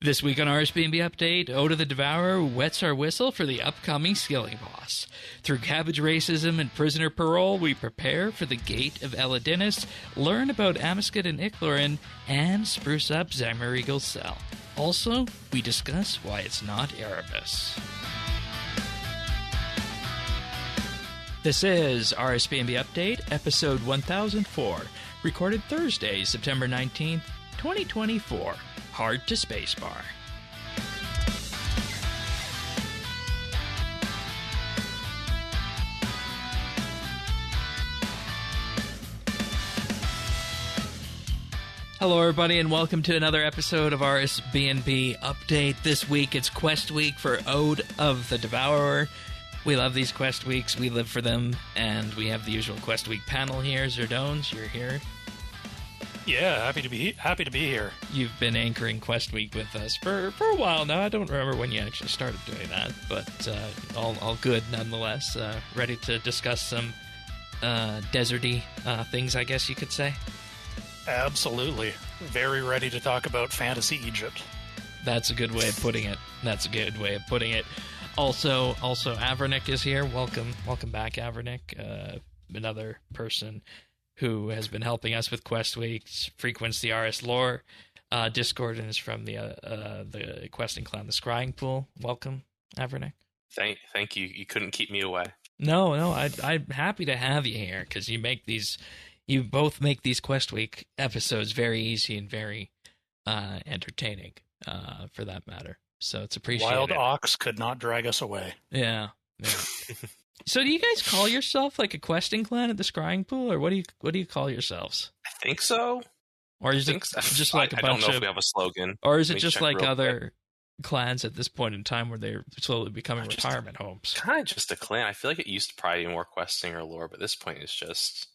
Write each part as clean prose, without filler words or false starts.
This week on RSBANDB Update, Ode of the Devourer wets our whistle for the upcoming skilling boss. Through cabbage racism and prisoner parole, we prepare for the Gate of Elidinis, learn about Amascut and Icthlarin, and spruce up Zemouregal's cell. Also, we discuss why it's not Erebus. This is RSBANDB Update, episode 1004, recorded Thursday, September 19th, 2024. Hard to Spacebar. Hello, everybody, and welcome to another episode of RSBANDB Update. This week, it's Quest Week for Ode of the Devourer. We love these Quest Weeks. We live for them, and we have the usual Quest Week panel here. Zerdones, you're here. Yeah, happy to be here. You've been anchoring Quest Week with us for a while now. I don't remember when you actually started doing that, but all good nonetheless. Ready to discuss some deserty things, I guess you could say. Absolutely. Very ready to talk about fantasy Egypt. That's a good way of putting it. Also, Avernick is here. Welcome back, Avernick. Another person who has been helping us with Quest Weeks, frequents the RS Lore Discord, and is from the questing clan, the Scrying Pool. Welcome, Avernick. Thank you. You couldn't keep me away. No, I'm happy to have you here because you both make these Quest Week episodes very easy and very entertaining, for that matter. So it's appreciated. Wild Ox could not drag us away. Yeah. So do you guys call yourself like a questing clan at the Scrying Pool, or what do you call yourselves? I think so. Or is it just like a bunch of... I don't know if we have a slogan. Or is it just like other clans at this point in time where they're slowly becoming retirement homes? Kind of just a clan. I feel like it used to probably be more questing or lore, but at this point it's just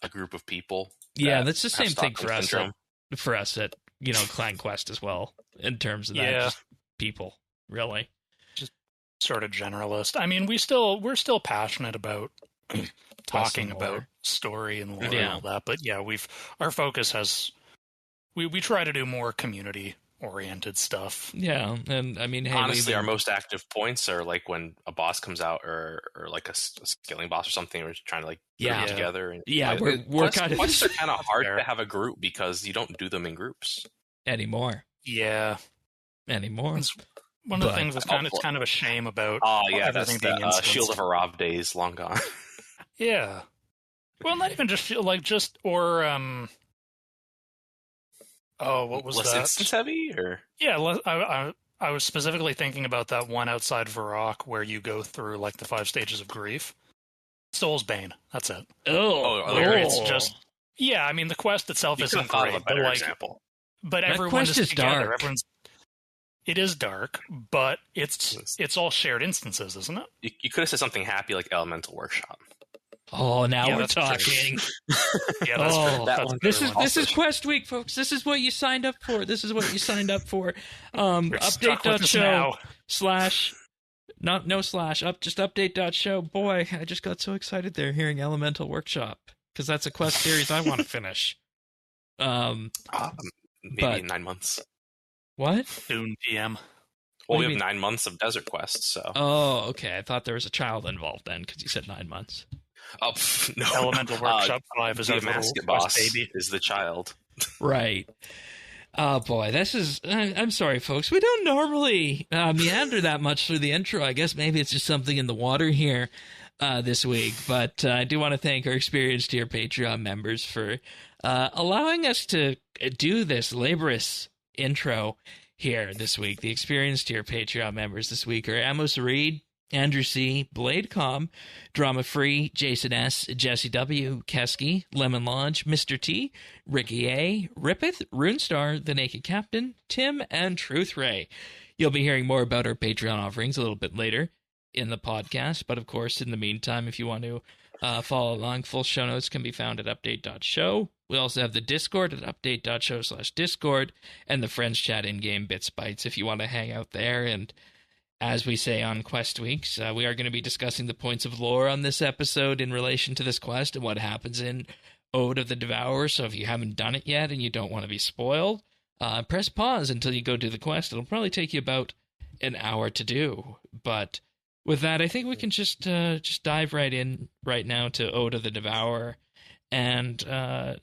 a group of people. Yeah, that's the same thing for us at Clan Quest as well, in terms of that. Just people, really. Sort of generalist. I mean, we're still passionate about talking about story and lore and all that, but yeah, our focus has we try to do more community oriented stuff. Yeah, and I mean, hey, honestly, our most active points are like when a boss comes out, or like a skilling boss or something. We're trying to put it together. And, we're kind of quests are kind of hard to have a group because you don't do them in groups anymore. Yeah, anymore. One of the things that's kind of a shame about that's everything being the Shield of Arav days long gone. Yeah. Well, not even just what was less that? instance heavy, or yeah, I was specifically thinking about that one outside Varrock where you go through like the 5 stages of grief. Soul's Bane. That's it. It's just I mean the quest itself isn't great, but example. But everyone is together. Dark. It is dark, but it's all shared instances, isn't it? You could have said something happy like Elemental Workshop. Oh, now we're talking. This is Quest Week, folks. This is what you signed up for. Just update.show. Boy, I just got so excited there hearing Elemental Workshop because that's a quest series I want to finish. Maybe in 9 months. What? Soon PM. Well, we have 9 months of Desert Quest, so... Oh, okay. I thought there was a child involved then, because you said 9 months. Oh, no. Elemental Workshop 5 is our Amascut boss baby. Is the child. Right. Oh, boy. This is... I'm sorry, folks. We don't normally meander that much through the intro. I guess maybe it's just something in the water here this week. But I do want to thank our experienced tier Patreon members for allowing us to do this laborious intro here this week. The experienced tier Patreon members this week are Amos Reed, Andrew C., Bladecom, Drama Free, Jason S., Jesse W., Kesky, Lemon Lodge, Mr. T, Ricky A., Rippeth, Runestar, The Naked Captain, Tim, and Truth Ray. You'll be hearing more about our Patreon offerings a little bit later in the podcast, but of course, in the meantime, if you want to follow along, full show notes can be found at update.show. We also have the Discord at update.show/Discord and the Friends Chat in-game BitsBytes if you want to hang out there. And as we say on Quest Weeks, we are going to be discussing the points of lore on this episode in relation to this quest and what happens in Ode of the Devourer. So if you haven't done it yet and you don't want to be spoiled, press pause until you go do the quest. It'll probably take you about an hour to do. But with that, I think we can just dive right in right now to Ode of the Devourer and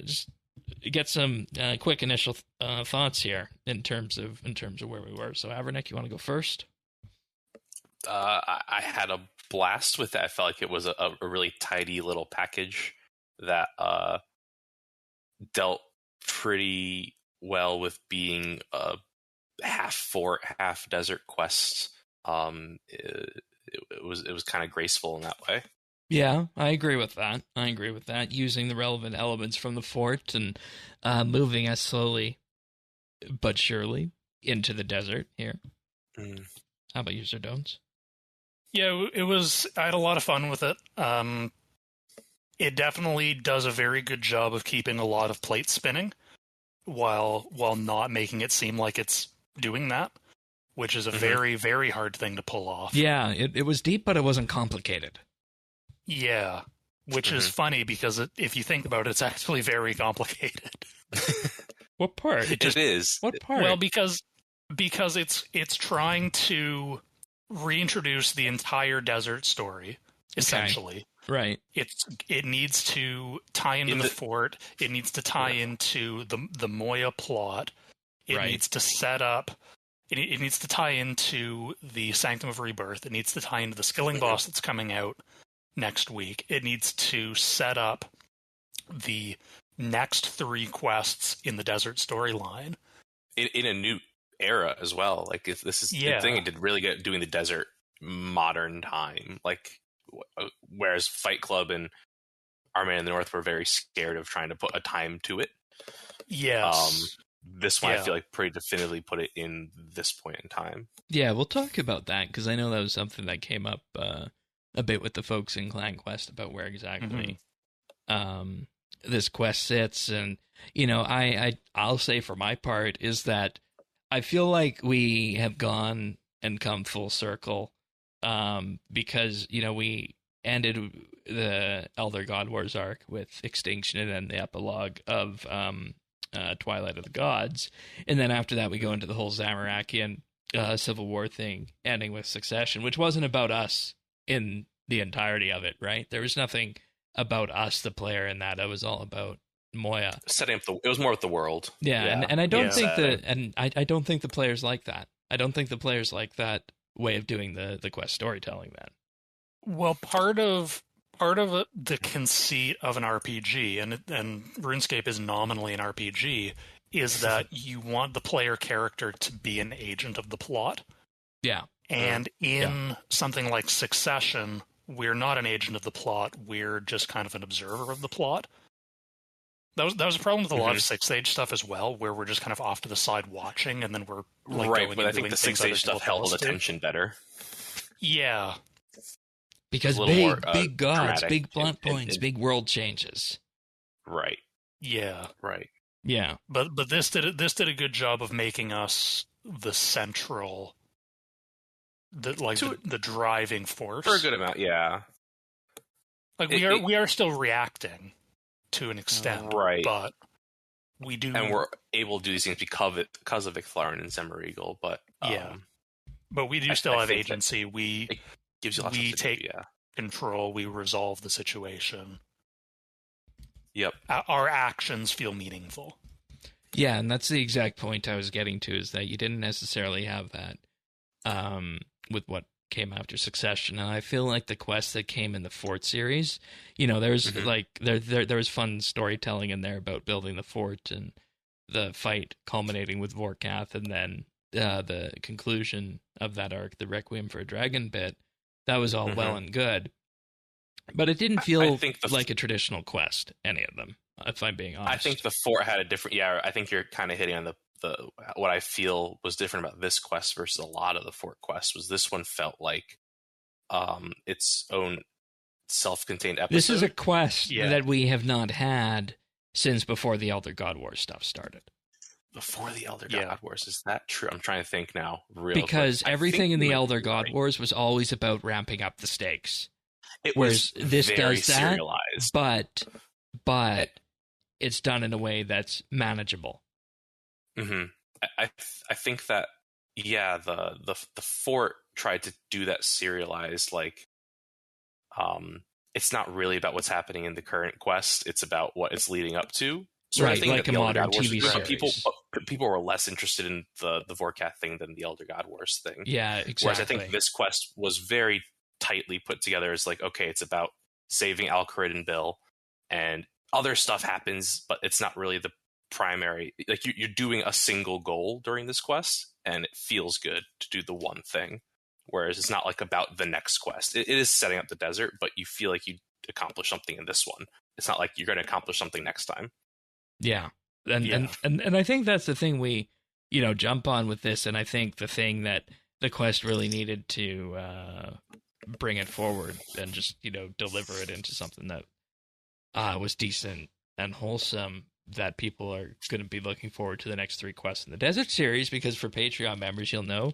just get some quick initial thoughts here in terms of where we were. So, Avernick, you want to go first? I had a blast with that. I felt like it was a really tidy little package that dealt pretty well with being a half fort, half desert quest. It was kind of graceful in that way. Yeah, I agree with that. Using the relevant elements from the fort and moving us slowly but surely into the desert here. How about you, Sir Dones? Yeah, I had a lot of fun with it. It definitely does a very good job of keeping a lot of plates spinning while not making it seem like it's doing that, which is a very, very hard thing to pull off. Yeah, it was deep, but it wasn't complicated. Yeah, which is funny because if you think about it, it's actually very complicated. What part? It is. What part? Well, because it's trying to reintroduce the entire desert story, essentially. Okay. Right. It needs to tie into the fort. It needs to tie into the Moya plot. It needs to set up. It needs to tie into the Sanctum of Rebirth. It needs to tie into the Skilling boss that's coming out next week. It needs to set up the next 3 quests in the desert storyline. In a new era as well. Like, if this is the thing it did really good doing the desert modern time. Like, whereas Fight Club and Army in the North were very scared of trying to put a time to it. Yes. This one I feel like pretty definitively put it in this point in time. Yeah, we'll talk about that because I know that was something that came up a bit with the folks in Clan Quest about where exactly this quest sits. And, I'll say for my part is that I feel like we have gone and come full circle because, we ended the Elder God Wars arc with Extinction and then the epilogue of Twilight of the Gods. And then after that, we go into the whole Zamorakian Civil War thing, ending with Succession, which wasn't about us in the entirety of it, right? There was nothing about us, the player, in that. It was all about Moya. Setting up it was more with the world. Yeah. And I don't think I don't think the players like that. I don't think the players like that way of doing the quest storytelling then. Well, part of the conceit of an RPG, and RuneScape is nominally an RPG, is that you want the player character to be an agent of the plot. Yeah. And in something like Succession, we're not an agent of the plot, we're just kind of an observer of the plot. That was a problem with a lot of 6th Age stuff as well, where we're just kind of off to the side watching, and then we're like going but I think the 6th Age stuff held attention better. Yeah. Because big gods, big plot points, big world changes. Right. Yeah. Right. Yeah. But this did a good job of making us the central, the driving force for a good amount. Yeah. Like we are still reacting to an extent, right? But we do, and we're able to do these things because of Icthlarin and Zemouregal. But but we do still have agency. We gives you lots we of take control. We resolve the situation. Yep. Our actions feel meaningful. Yeah, and that's the exact point I was getting to, is that you didn't necessarily have that with what came after Succession. And I feel like the quest that came in the Fort series, there's there was fun storytelling in there about building the fort and the fight culminating with Vorkath, and then the conclusion of that arc, the Requiem for a Dragon bit. That was all well and good, but it didn't feel like a traditional quest, any of them, if I'm being honest. I think the Fort had a different... Yeah, I think you're kind of hitting on the what I feel was different about this quest versus a lot of the Fort quests was this one felt like its own self-contained episode. This is a quest that we have not had since before the Elder God Wars stuff started. Before the Elder God Wars, is that true? I'm trying to think now. Because everything in the Elder God Wars was always about ramping up the stakes. Whereas this does that, serialized. but it's done in a way that's manageable. Mm-hmm. I think that the fort tried to do that serialized, like it's not really about what's happening in the current quest, it's about what it's leading up to. Sort of thing, like a modern TV series. People were less interested in the Vorkath thing than the Elder God Wars thing. Yeah, exactly. Whereas I think this quest was very tightly put together as like, okay, it's about saving Alcarid and Bill, and other stuff happens, but it's not really the primary. Like you're doing a single goal during this quest, and it feels good to do the one thing. Whereas it's not like about the next quest. It is setting up the desert, but you feel like you accomplished something in this one. It's not like you're going to accomplish something next time. Yeah. And I think that's the thing we, jump on with this. And I think the thing that the quest really needed to bring it forward and just, deliver it into something that was decent and wholesome, that people are going to be looking forward to the next 3 quests in the Desert series, because for Patreon members, you'll know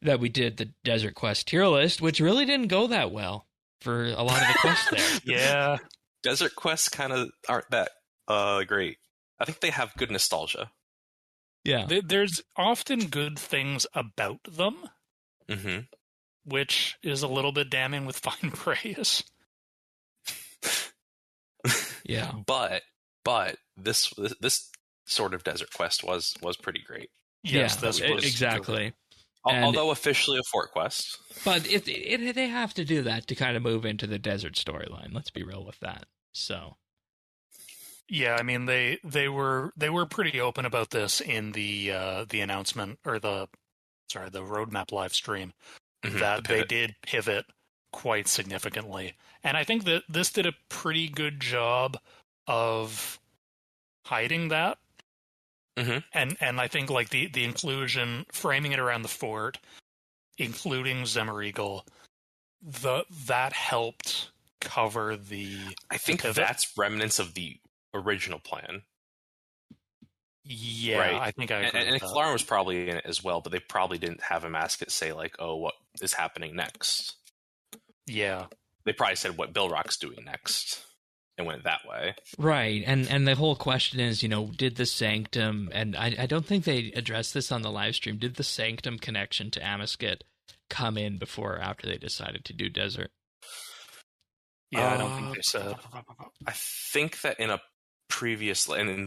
that we did the Desert Quest tier list, which really didn't go that well for a lot of the quests there. Yeah. Desert quests kind of aren't that great. I think they have good nostalgia. Yeah. There's often good things about them, which is a little bit damning with fine praise. Yeah. But this sort of desert quest was pretty great. Yes, exactly. Although officially a fort quest. But they have to do that to kind of move into the desert storyline. Let's be real with that. So, yeah, I mean they were pretty open about this in the announcement, or the roadmap live stream, that they did pivot quite significantly. And I think that this did a pretty good job of hiding that. And I think like the inclusion, framing it around the fort, including Zemouregal, that helped cover the. I think that's remnants of the original plan. Yeah, right? I think I agree. And Icthlarin was probably in it as well, but they probably didn't have Amascut say like, "Oh, what is happening next?" Yeah, they probably said what Bilrock's doing next, and went that way. Right, and the whole question is, did the Sanctum, and I don't think they addressed this on the live stream, did the Sanctum connection to Amascut come in before or after they decided to do Desert? Yeah, I don't think they said. I think that in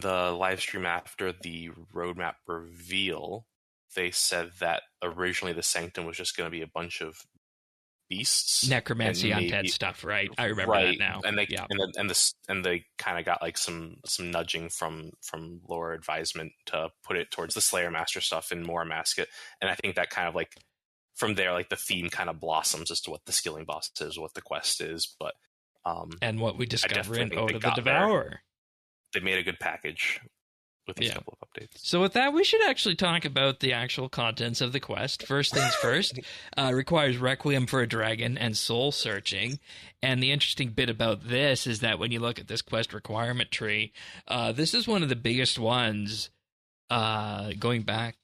the live stream after the roadmap reveal, they said that originally the Sanctum was just going to be a bunch of beasts, necromancy, undead stuff, right? I remember that now. And they kind of got like some nudging from lore advisement to put it towards the Slayer Master stuff and more Amascut. And I think that kind of like from there, like the theme kind of blossoms as to what the skilling boss is, what the quest is, but and what we discover in Ode of the Devourer. They made a good package with these couple of updates. So with that, we should actually talk about the actual contents of the quest. First things first, requires Requiem for a Dragon and soul searching. And the interesting bit about this is that when you look at this quest requirement tree, this is one of the biggest ones going back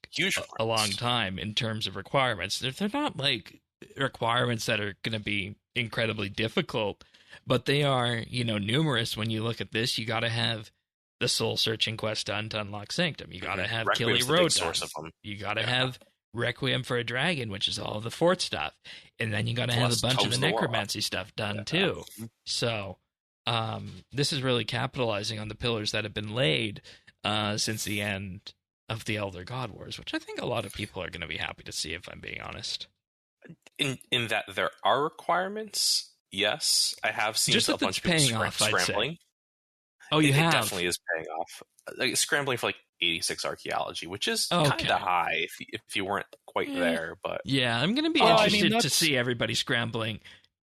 a long time in terms of requirements. They're not like requirements that are going to be incredibly difficult, but they are, numerous. When you look at this, you got to have the soul searching quest done to unlock Sanctum. You got to have Killy Road done. You got to have Requiem for a Dragon, which is all the fort stuff, and then you got to have a bunch of the necromancy stuff done too. So this is really capitalizing on the pillars that have been laid since the end of the Elder God Wars, which I think a lot of people are going to be happy to see, if I'm being honest. In that there are requirements, yes, I have seen a bunch of people scrambling. Oh, you have? It definitely is paying off. Like, scrambling for like 86 archaeology, which is kind of high if you weren't quite there. But yeah, I'm going to be interested to see everybody scrambling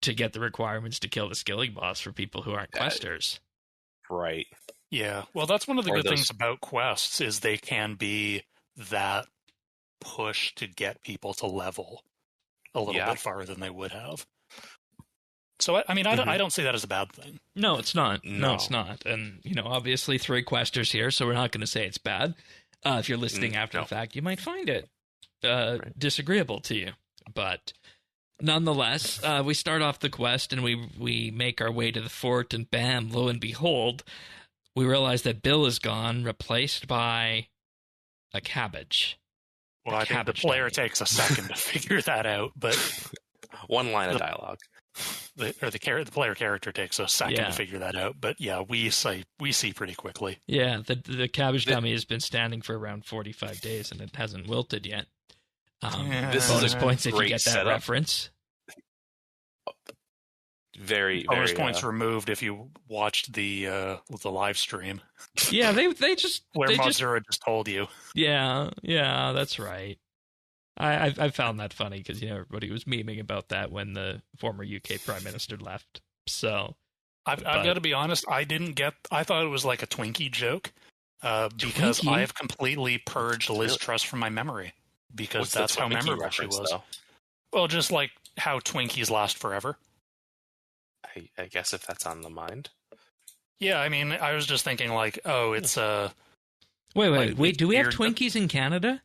to get the requirements to kill the skilling boss for people who aren't questers. Right. Yeah. Well, that's one of the good things about quests is they can be that push to get people to level a little bit farther than they would have. So, I mean, I don't see that as a bad thing. No, it's not. No, it's not. And, obviously 3 questers here, so we're not going to say it's bad. If you're listening after the fact, you might find it disagreeable to you. But nonetheless, we start off the quest and we make our way to the fort, and bam, lo and behold, we realize that Bill is gone, replaced by a cabbage. Well, I think the player takes a second to figure that out, but one line of dialogue. The player character takes a second to figure that out, but yeah, we see pretty quickly. Yeah, the cabbage dummy has been standing for around 45 days and it hasn't wilted yet. This bonus points if you get that reference. Very bonus points removed if you watched the live stream. Yeah, they just where Mazura just told you. Yeah, that's right. I found that funny because everybody was memeing about that when the former UK Prime Minister left. So I've got to be honest, I thought it was like a Twinkie joke because I have completely purged Liz Truss from my memory because that's how memorable she was. Though? Well, just like how Twinkies last forever. I guess if that's on the mind. Yeah, I mean, I was just thinking like, oh, it's Wait, do we have Twinkies in Canada?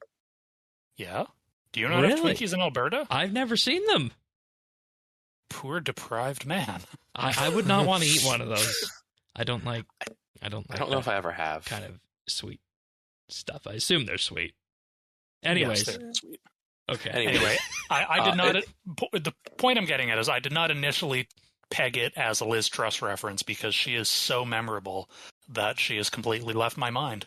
Yeah. Do you not have Twinkies in Alberta? I've never seen them. Poor deprived man. I would not want to eat one of those. I don't know if I ever have. Kind of sweet stuff. I assume they're sweet. Anyways. Yes, they're sweet. Okay. Anyway, I did not... the point I'm getting at is I did not initially peg it as a Liz Truss reference because she is so memorable that she has completely left my mind.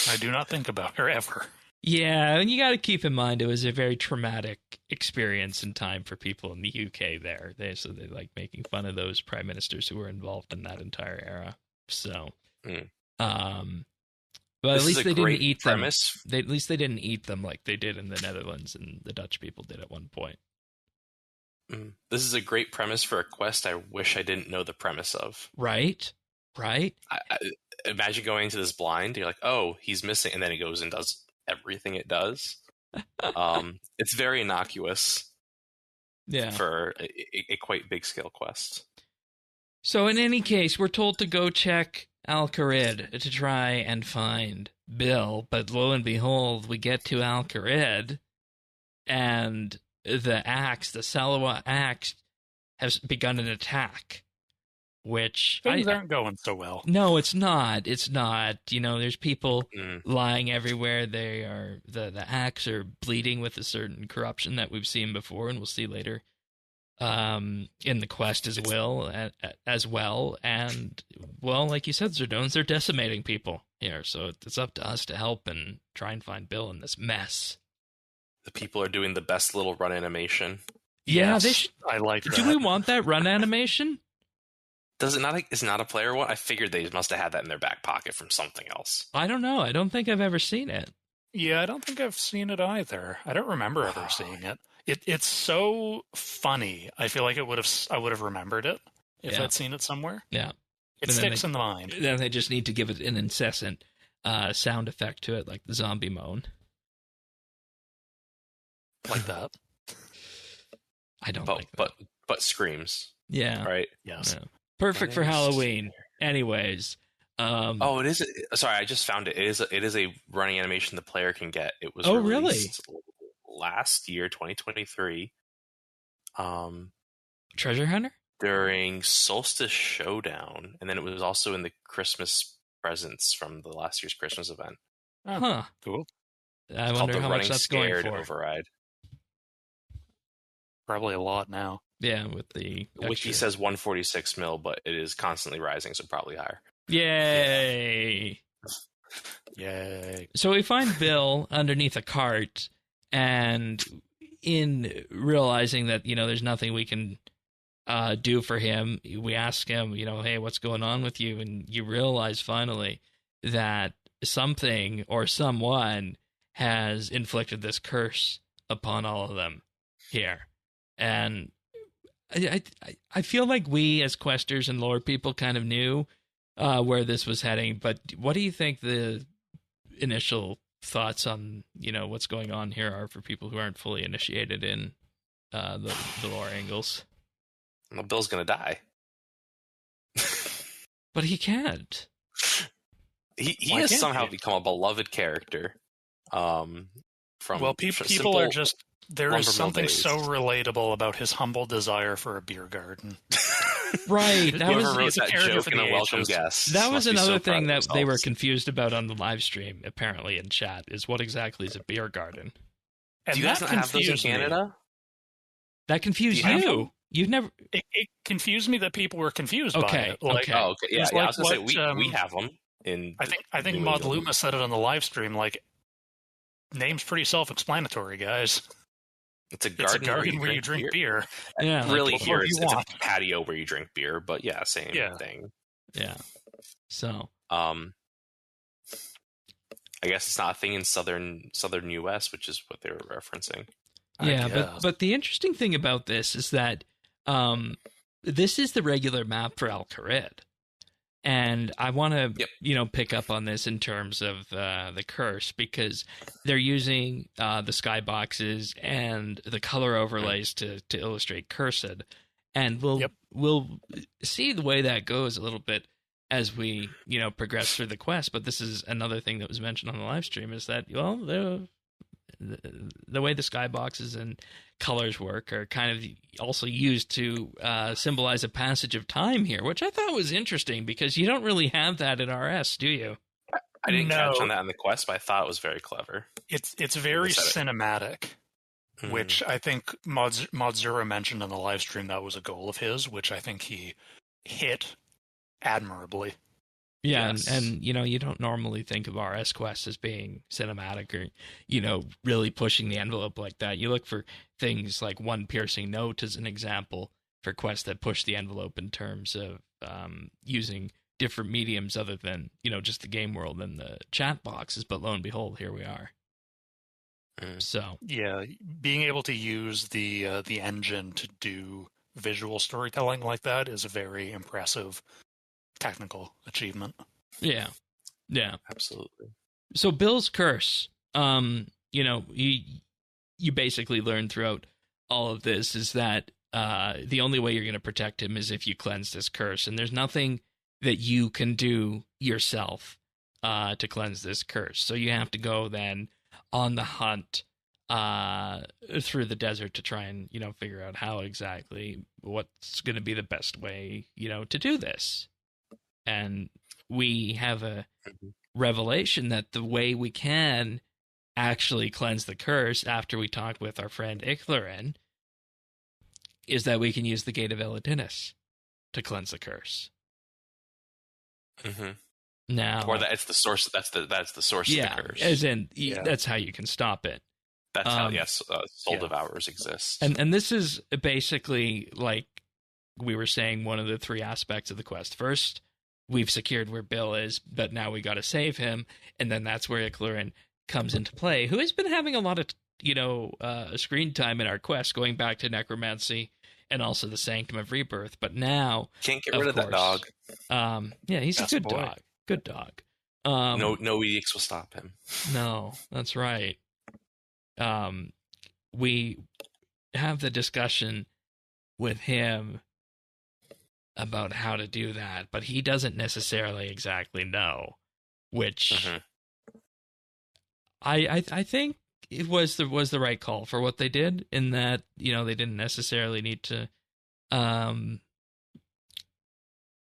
I do not think about her ever. Yeah, and you got to keep in mind it was a very traumatic experience in time for people in the UK there. They like making fun of those prime ministers who were involved in that entire era. So, but at least they didn't eat them. At least they didn't eat them like they did in the Netherlands and the Dutch people did at one point. This is a great premise for a quest I wish I didn't know the premise of. Right? I imagine going into this blind, you're like, oh, he's missing, and then he goes and does everything it does. It's very innocuous for a quite big scale quest. So in any case, we're told to go check Al-Kharid to try and find Bill, but lo and behold, we get to Al-Kharid, and the Salawa axe has begun an attack, which things aren't going so well. No, it's not. It's not. There's people lying everywhere. The axe are bleeding with a certain corruption that we've seen before, and we'll see later in the quest as well. And well, like you said, Zerdones, they're decimating people here, so it's up to us to help and try and find Bill in this mess. The people are doing the best little run animation. Yeah, yes, they should. I like that. Do we want that run animation? Does it not? Is not a player one? I figured they must have had that in their back pocket from something else. I don't know. I don't think I've ever seen it. Yeah, I don't think I've seen it either. I don't remember ever seeing it. It's so funny. I feel like I would have remembered it if I'd seen it somewhere. Yeah, it sticks in the mind. Then they just need to give it an incessant sound effect to it, like the zombie moan. Like that. I don't like that. But screams. Yeah. Right? Yes. Yeah. Perfect for Halloween. Anyways. It is. Sorry, I just found it. It is a running animation the player can get. It was released last year, 2023. Treasure Hunter? During Solstice Showdown. And then it was also in the Christmas presents from the last year's Christmas event. Huh. Cool. I wonder how much that's going for. Override. Probably a lot now. Yeah, with the Wiki says 146 mil, but it is constantly rising, so probably higher. Yay! Yay! So we find Bill underneath a cart, and in realizing that there's nothing we can do for him, we ask him, hey, what's going on with you? And you realize finally that something or someone has inflicted this curse upon all of them here. And I feel like we as questers and lore people kind of knew where this was heading, but what do you think the initial thoughts on what's going on here are for people who aren't fully initiated in the lore angles? Well, Bill's gonna die. But he can't. He has somehow become a beloved character. People are just... There is something so relatable about his humble desire for a beer garden. Right. Whoever wrote that joke and a welcome guest. That was another thing that they were confused about on the live stream, apparently, in chat, is what exactly is a beer garden? And do you guys not have those in Canada? That confused you. You've never... It confused me that people were confused by it. Like, okay. Yeah, I was going to say, we have them. I think Mod Luma said it on the live stream, like, name's pretty self-explanatory, guys. It's a garden where you drink beer. Yeah, really, like, here it's a patio where you drink beer, but yeah, same thing. Yeah. So, I guess it's not a thing in southern U.S., which is what they were referencing. Yeah, but the interesting thing about this is that this is the regular map for Al Kharid. And I want to, pick up on this in terms of the curse, because they're using the skyboxes and the color overlays to illustrate cursed, and we'll see the way that goes a little bit as we progress through the quest. But this is another thing that was mentioned on the live stream, is that the way the skyboxes and colors work are kind of also used to symbolize a passage of time here, which I thought was interesting, because you don't really have that in RS, do you? I didn't catch on that in the quest, but I thought it was very clever. It's very cinematic, which I think Modzura mentioned on the live stream that was a goal of his, which I think he hit admirably. Yeah, yes. and you don't normally think of RS quests as being cinematic or, really pushing the envelope like that. You look for things like One Piercing Note as an example for quests that push the envelope in terms of using different mediums other than, just the game world and the chat boxes. But lo and behold, here we are. So yeah, being able to use the engine to do visual storytelling like that is a very impressive technical achievement. Yeah absolutely. So Bill's curse, you basically learn throughout all of this is that the only way you're going to protect him is if you cleanse this curse, and there's nothing that you can do yourself to cleanse this curse. So you have to go then on the hunt through the desert to try and figure out how exactly what's going to be the best way to do this. And we have a revelation that the way we can actually cleanse the curse after we talk with our friend Icthlarin is that we can use the Gate of Elidinis to cleanse the curse. Mm-hmm. Now, or that's the source. That's the source of the curse. As in, that's how you can stop it. That's how soul devourers exist. And this is basically, like we were saying, one of the three aspects of the quest. First, we've secured where Bill is, but now we got to save him, and then that's where Icthlarin comes into play, who has been having a lot of screen time in our quest, going back to necromancy and also the Sanctum of Rebirth. But now can't get rid of that dog. He's a good dog. Good dog. No edicts will stop him. No, that's right. We have the discussion with him about how to do that, but he doesn't necessarily exactly know, which I think it was the right call for what they did, in that they didn't necessarily need to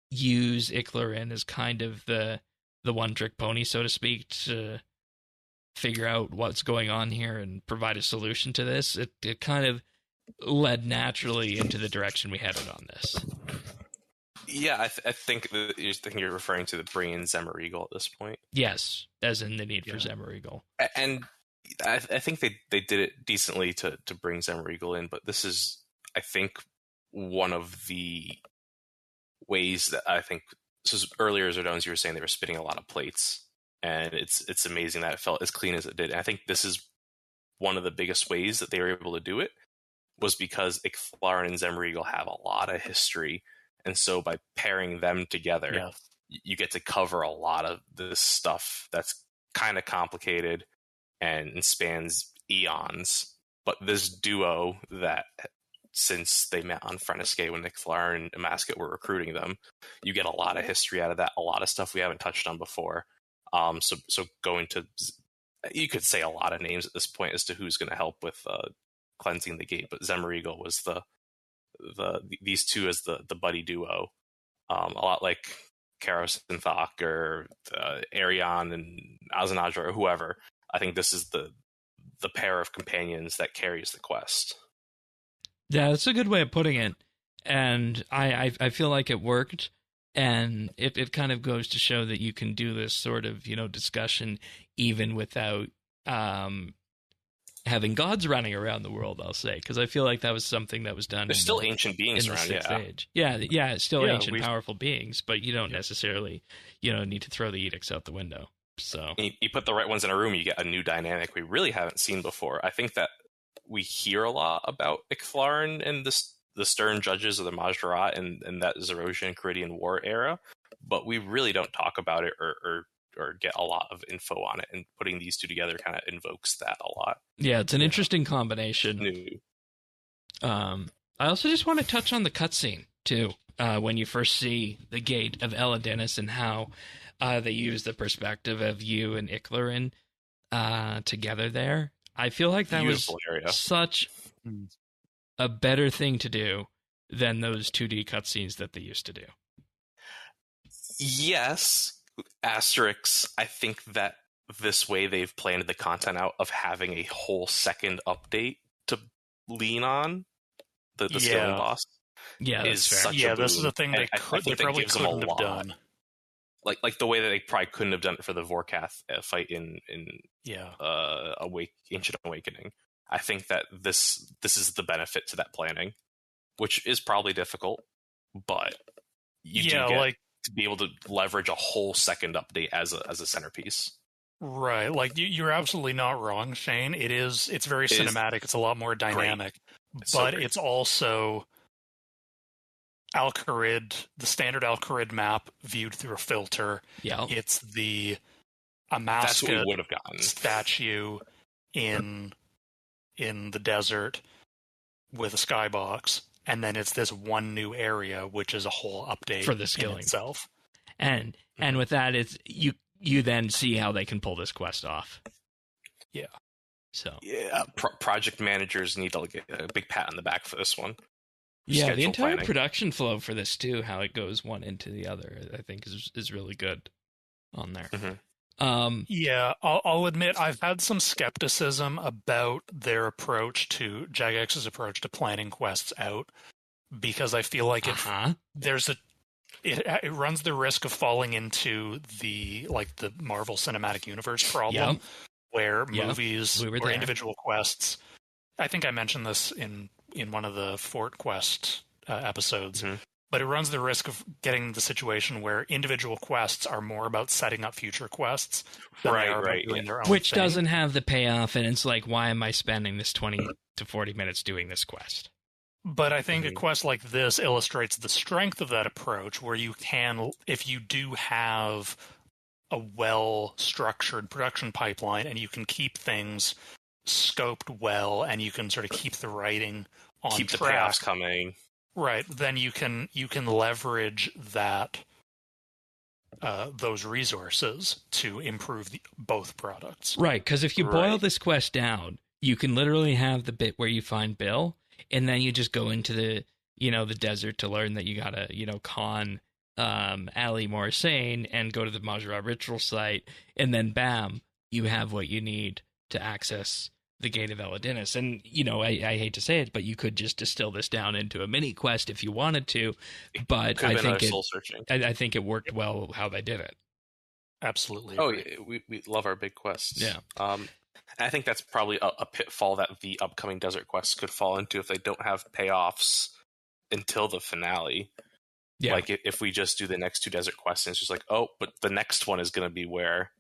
use Icthlarin as kind of the one trick pony, so to speak, to figure out what's going on here and provide a solution to this. It kind of led naturally into the direction we headed on this. Yeah, I think you're referring to the bringing Zemouregal at this point. Yes, as in the need for Zemouregal. And I think they did it decently to bring Zemouregal in, but this is, I think, one of the ways that I think, this was earlier, Zodones, you were saying they were spitting a lot of plates, and it's amazing that it felt as clean as it did. And I think this is one of the biggest ways that they were able to do it, was because Icthlarin and Zemouregal have a lot of history. And so by pairing them together, you get to cover a lot of this stuff that's kind of complicated and spans eons. But this duo that, since they met on Frenesque when Icthlarin and Amascut were recruiting them, you get a lot of history out of that, a lot of stuff we haven't touched on before. So going to, you could say a lot of names at this point as to who's going to help with cleansing the gate, but Zemouregal was the these two as the buddy duo, a lot like Karos and Thok or Arion and Azanadra or whoever. I think this is the pair of companions that carries the quest. Yeah, that's a good way of putting it, and I feel like it worked, and it kind of goes to show that you can do this sort of discussion even without having gods running around the world, I'll say, because I feel like that was something that was done. There's still ancient beings around, Age. Yeah, it's still ancient, powerful beings, but you don't necessarily, need to throw the edicts out the window. So you put the right ones in a room, you get a new dynamic we really haven't seen before. I think that we hear a lot about Icthlarin and the Stern Judges of the Majdarat and that Zerosian Caridian War era, but we really don't talk about it or get a lot of info on it, and putting these two together kind of invokes that a lot. Yeah, it's an interesting combination. New. I also just want to touch on the cutscene, too, when you first see the Gate of Elidinis and how they use the perspective of you and Icthlarin together there. I feel like that Beautiful was area. Such a better thing to do than those 2D cutscenes that they used to do. Yes. Asterisks, I think that this way they've planned the content out of having a whole second update to lean on the skilling boss. Yeah, is fair. such a boon. This is the thing they probably couldn't have done. Like the way that they probably couldn't have done it for the Vorkath fight in Ancient Awakening. I think that this is the benefit to that planning, which is probably difficult, but you do get to be able to leverage a whole second update as a centerpiece. Right, like you're absolutely not wrong, Shane. It's very cinematic. It's a lot more dynamic, but it's also Al-Kharid, the standard Al-Kharid map viewed through a filter. Yeah, it's the Amascut statue in the desert with a skybox. And then it's this one new area, which is a whole update for the skilling itself. And with that, it's you then see how they can pull this quest off. Yeah. So project managers need to get a big pat on the back for this one. Yeah, the entire production flow for this too, how it goes one into the other, I think is really good on there. Mm-hmm. I'll admit I've had some skepticism about their approach to Jagex's approach to planning quests out, because I feel like it runs the risk of falling into the Marvel Cinematic Universe problem, where movies or individual quests. I think I mentioned this in one of the Fort Quest episodes. Mm-hmm. But it runs the risk of getting the situation where individual quests are more about setting up future quests than they are about doing their own Which thing. Doesn't have the payoff, and it's like, why am I spending this 20 to 40 minutes doing this quest? But I think a quest like this illustrates the strength of that approach, where you can, if you do have a well-structured production pipeline and you can keep things scoped well and you can sort of keep the writing on track. Keep the payoffs coming. Right, then you can leverage that those resources to improve both products. Right, because if you boil this quest down, you can literally have the bit where you find Bill, and then you just go into the the desert to learn that you gotta con Ali Morrisane and go to the Majra ritual site, and then bam, you have what you need to access the Gate of Elidinis. And, I hate to say it, but you could just distill this down into a mini quest if you wanted to, but I think it worked well how they did it. Absolutely. Oh, yeah, we love our big quests. Yeah. I think that's probably a pitfall that the upcoming desert quests could fall into if they don't have payoffs until the finale. Yeah. Like if we just do the next two desert quests and it's just like, oh, but the next one is going to be where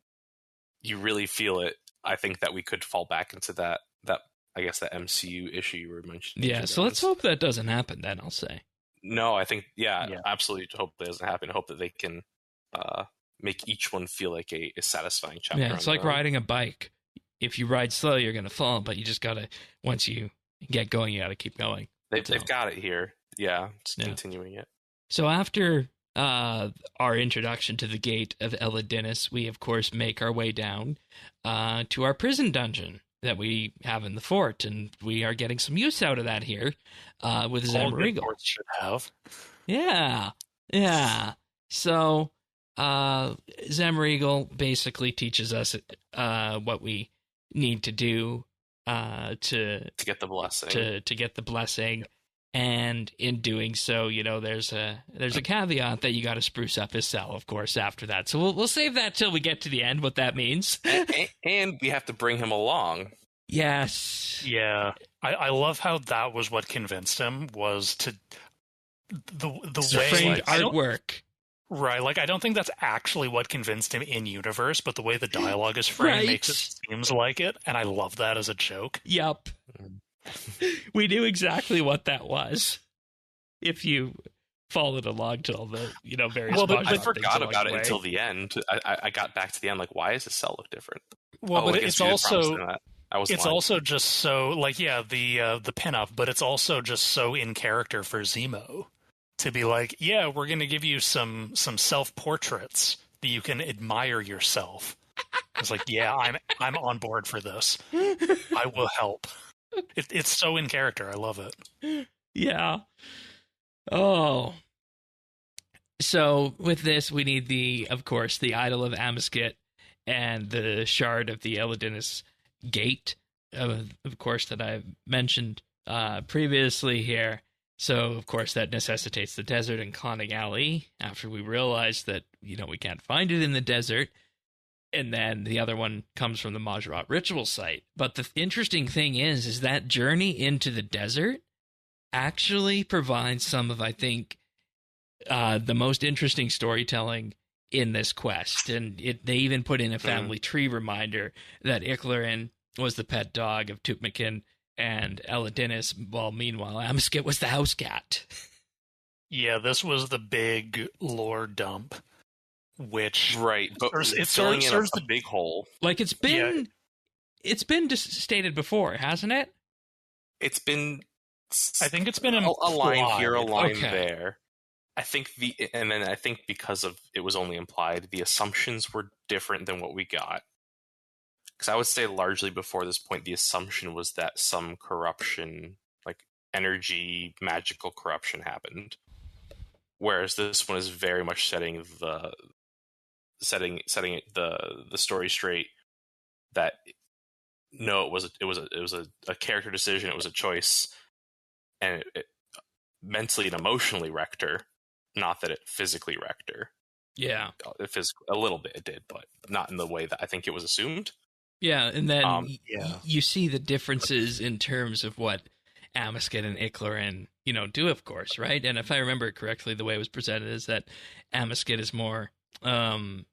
you really feel it. I think that we could fall back into that I guess that MCU issue you were mentioning. Yeah, so let's hope that doesn't happen then, I'll say. No, I think, absolutely hope that doesn't happen. I hope that they can make each one feel like a satisfying chapter. Yeah, it's like riding a bike. If you ride slow, you're going to fall, but you just got to, once you get going, you got to keep going. They've got it here. Yeah, just continuing it. So after our introduction to the Gate of Elidinis, we of course make our way down to our prison dungeon, that we have in the fort, and we are getting some use out of that here with Zemouregal. Should have. Yeah. So Zemouregal basically teaches us what we need to do to get the blessing. To get the blessing. And in doing so, there's a caveat that you got to spruce up his cell, of course, after that. So we'll save that till we get to the end, what that means. and we have to bring him along. Yes. Yeah. I love how that was what convinced him, was to the way artwork. Right, I don't think that's actually what convinced him in universe, but the way the dialogue is framed makes it seems like it, and I love that as a joke. Yup. We knew exactly what that was. If you followed along to all the, various. Well, I forgot about it until the end. I got back to the end, why does his cell look different? Well, but it's also also just so the pinup, but it's also just so in character for Zemo to be we're going to give you some self-portraits that you can admire yourself. It's I'm on board for this. I will help. It's so in character. I love it. Yeah. Oh. So with this, we need of course, the idol of Amascut and the shard of the Elidinis gate, of course, that I've mentioned previously here. So, of course, that necessitates the desert and Conning Alley after we realize that, we can't find it in the desert. And then the other one comes from the Majrat ritual site. But the interesting thing is that journey into the desert actually provides some of, I think, the most interesting storytelling in this quest. And they even put in a family tree reminder that Icthlarin was the pet dog of Tumekin and Elidinis, while meanwhile Amascut was the house cat. Yeah, this was the big lore dump, which but it filling in a big hole. It's been stated before, hasn't it? It's been. I think it's been a line here, a line there. I think because of it was only implied, the assumptions were different than what we got. Because I would say largely before this point, the assumption was that some corruption, energy, magical corruption, happened. Whereas this one is very much setting the story straight that no, it was a character decision, it was a choice, and it mentally and emotionally wrecked her. Not that it physically wrecked her. Yeah, a little bit it did, but not in the way that I think it was assumed. Yeah, and then you see the differences in terms of what Amascut and Icthlarin, do, of course, right? And if I remember correctly, the way it was presented is that Amascut is more about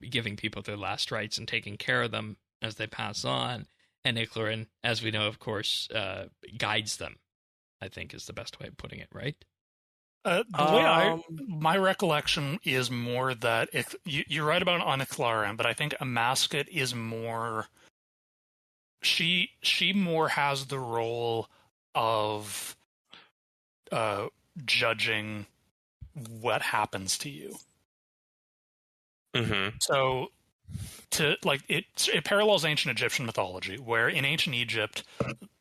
giving people their last rites and taking care of them as they pass on, and Icthlarin, as we know, of course, guides them, I think is the best way of putting it, right? My recollection is more that you're right about Icthlarin, but I think Amascut is more. She more has the role of judging what happens to you. Mm-hmm. So, it parallels ancient Egyptian mythology, where in ancient Egypt,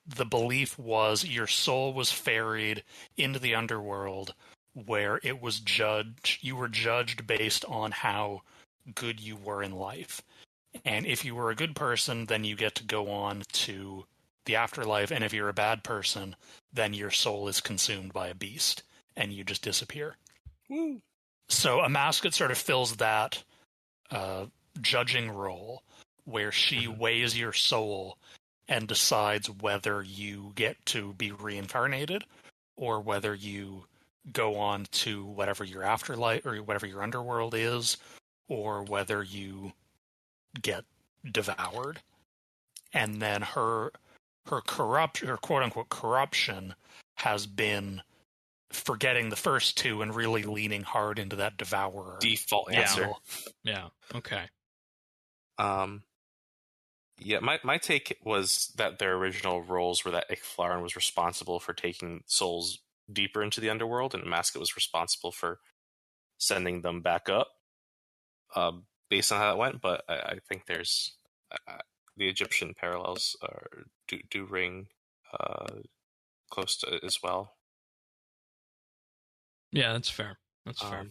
the belief was your soul was ferried into the underworld, where it was you were judged based on how good you were in life. And if you were a good person, then you get to go on to the afterlife. And if you're a bad person, then your soul is consumed by a beast and you just disappear. Woo. So Amascut sort of fills that judging role where she weighs your soul and decides whether you get to be reincarnated or whether you go on to whatever your afterlife or whatever your underworld is, or whether you get devoured. And then her quote unquote corruption has been forgetting the first two and really leaning hard into that devourer default answer. Yeah. Okay. Yeah, my take was that their original roles were that Icthlarin was responsible for taking souls deeper into the underworld, and Amascut was responsible for sending them back up. based on how that went, but I think there's the Egyptian parallels do ring close to it as well. Yeah, that's fair. That's fair.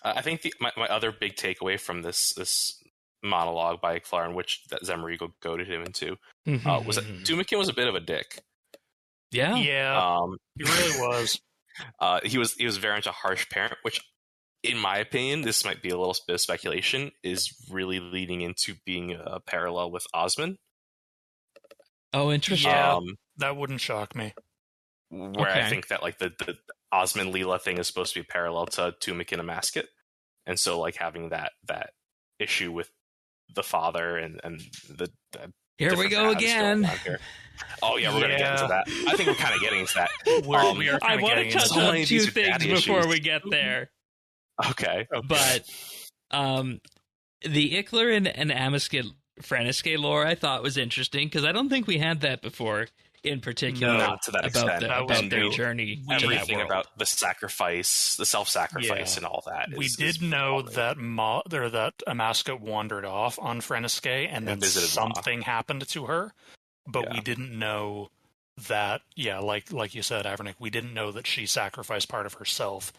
I think my other big takeaway from this monologue by Icthlarin, which that Zemouregal goaded him into, was that Tumekin was a bit of a dick. Yeah. He really was. He was very much a harsh parent, which, in my opinion, this might be a little bit of speculation, is really leading into being a parallel with Osman. Oh, interesting. Yeah, that wouldn't shock me. Where I think that like the Osman Leela thing is supposed to be parallel to Tumekin and Amascut, and so like having that issue with the father and the here we go again. Oh yeah, we're gonna get into that. I think we're kind of getting into that. I want to touch on two things before we get there. Okay. But the Icthlarin and Amascut Frenesque lore I thought was interesting because I don't think we had that before. In particular, not to that extent. About their journey, everything about the sacrifice, the self-sacrifice, and all that. We did know that that Amascut wandered off on Frenesque, and then something happened to her, but we didn't know that. Yeah, like you said, Avernick, we didn't know that she sacrificed part of herself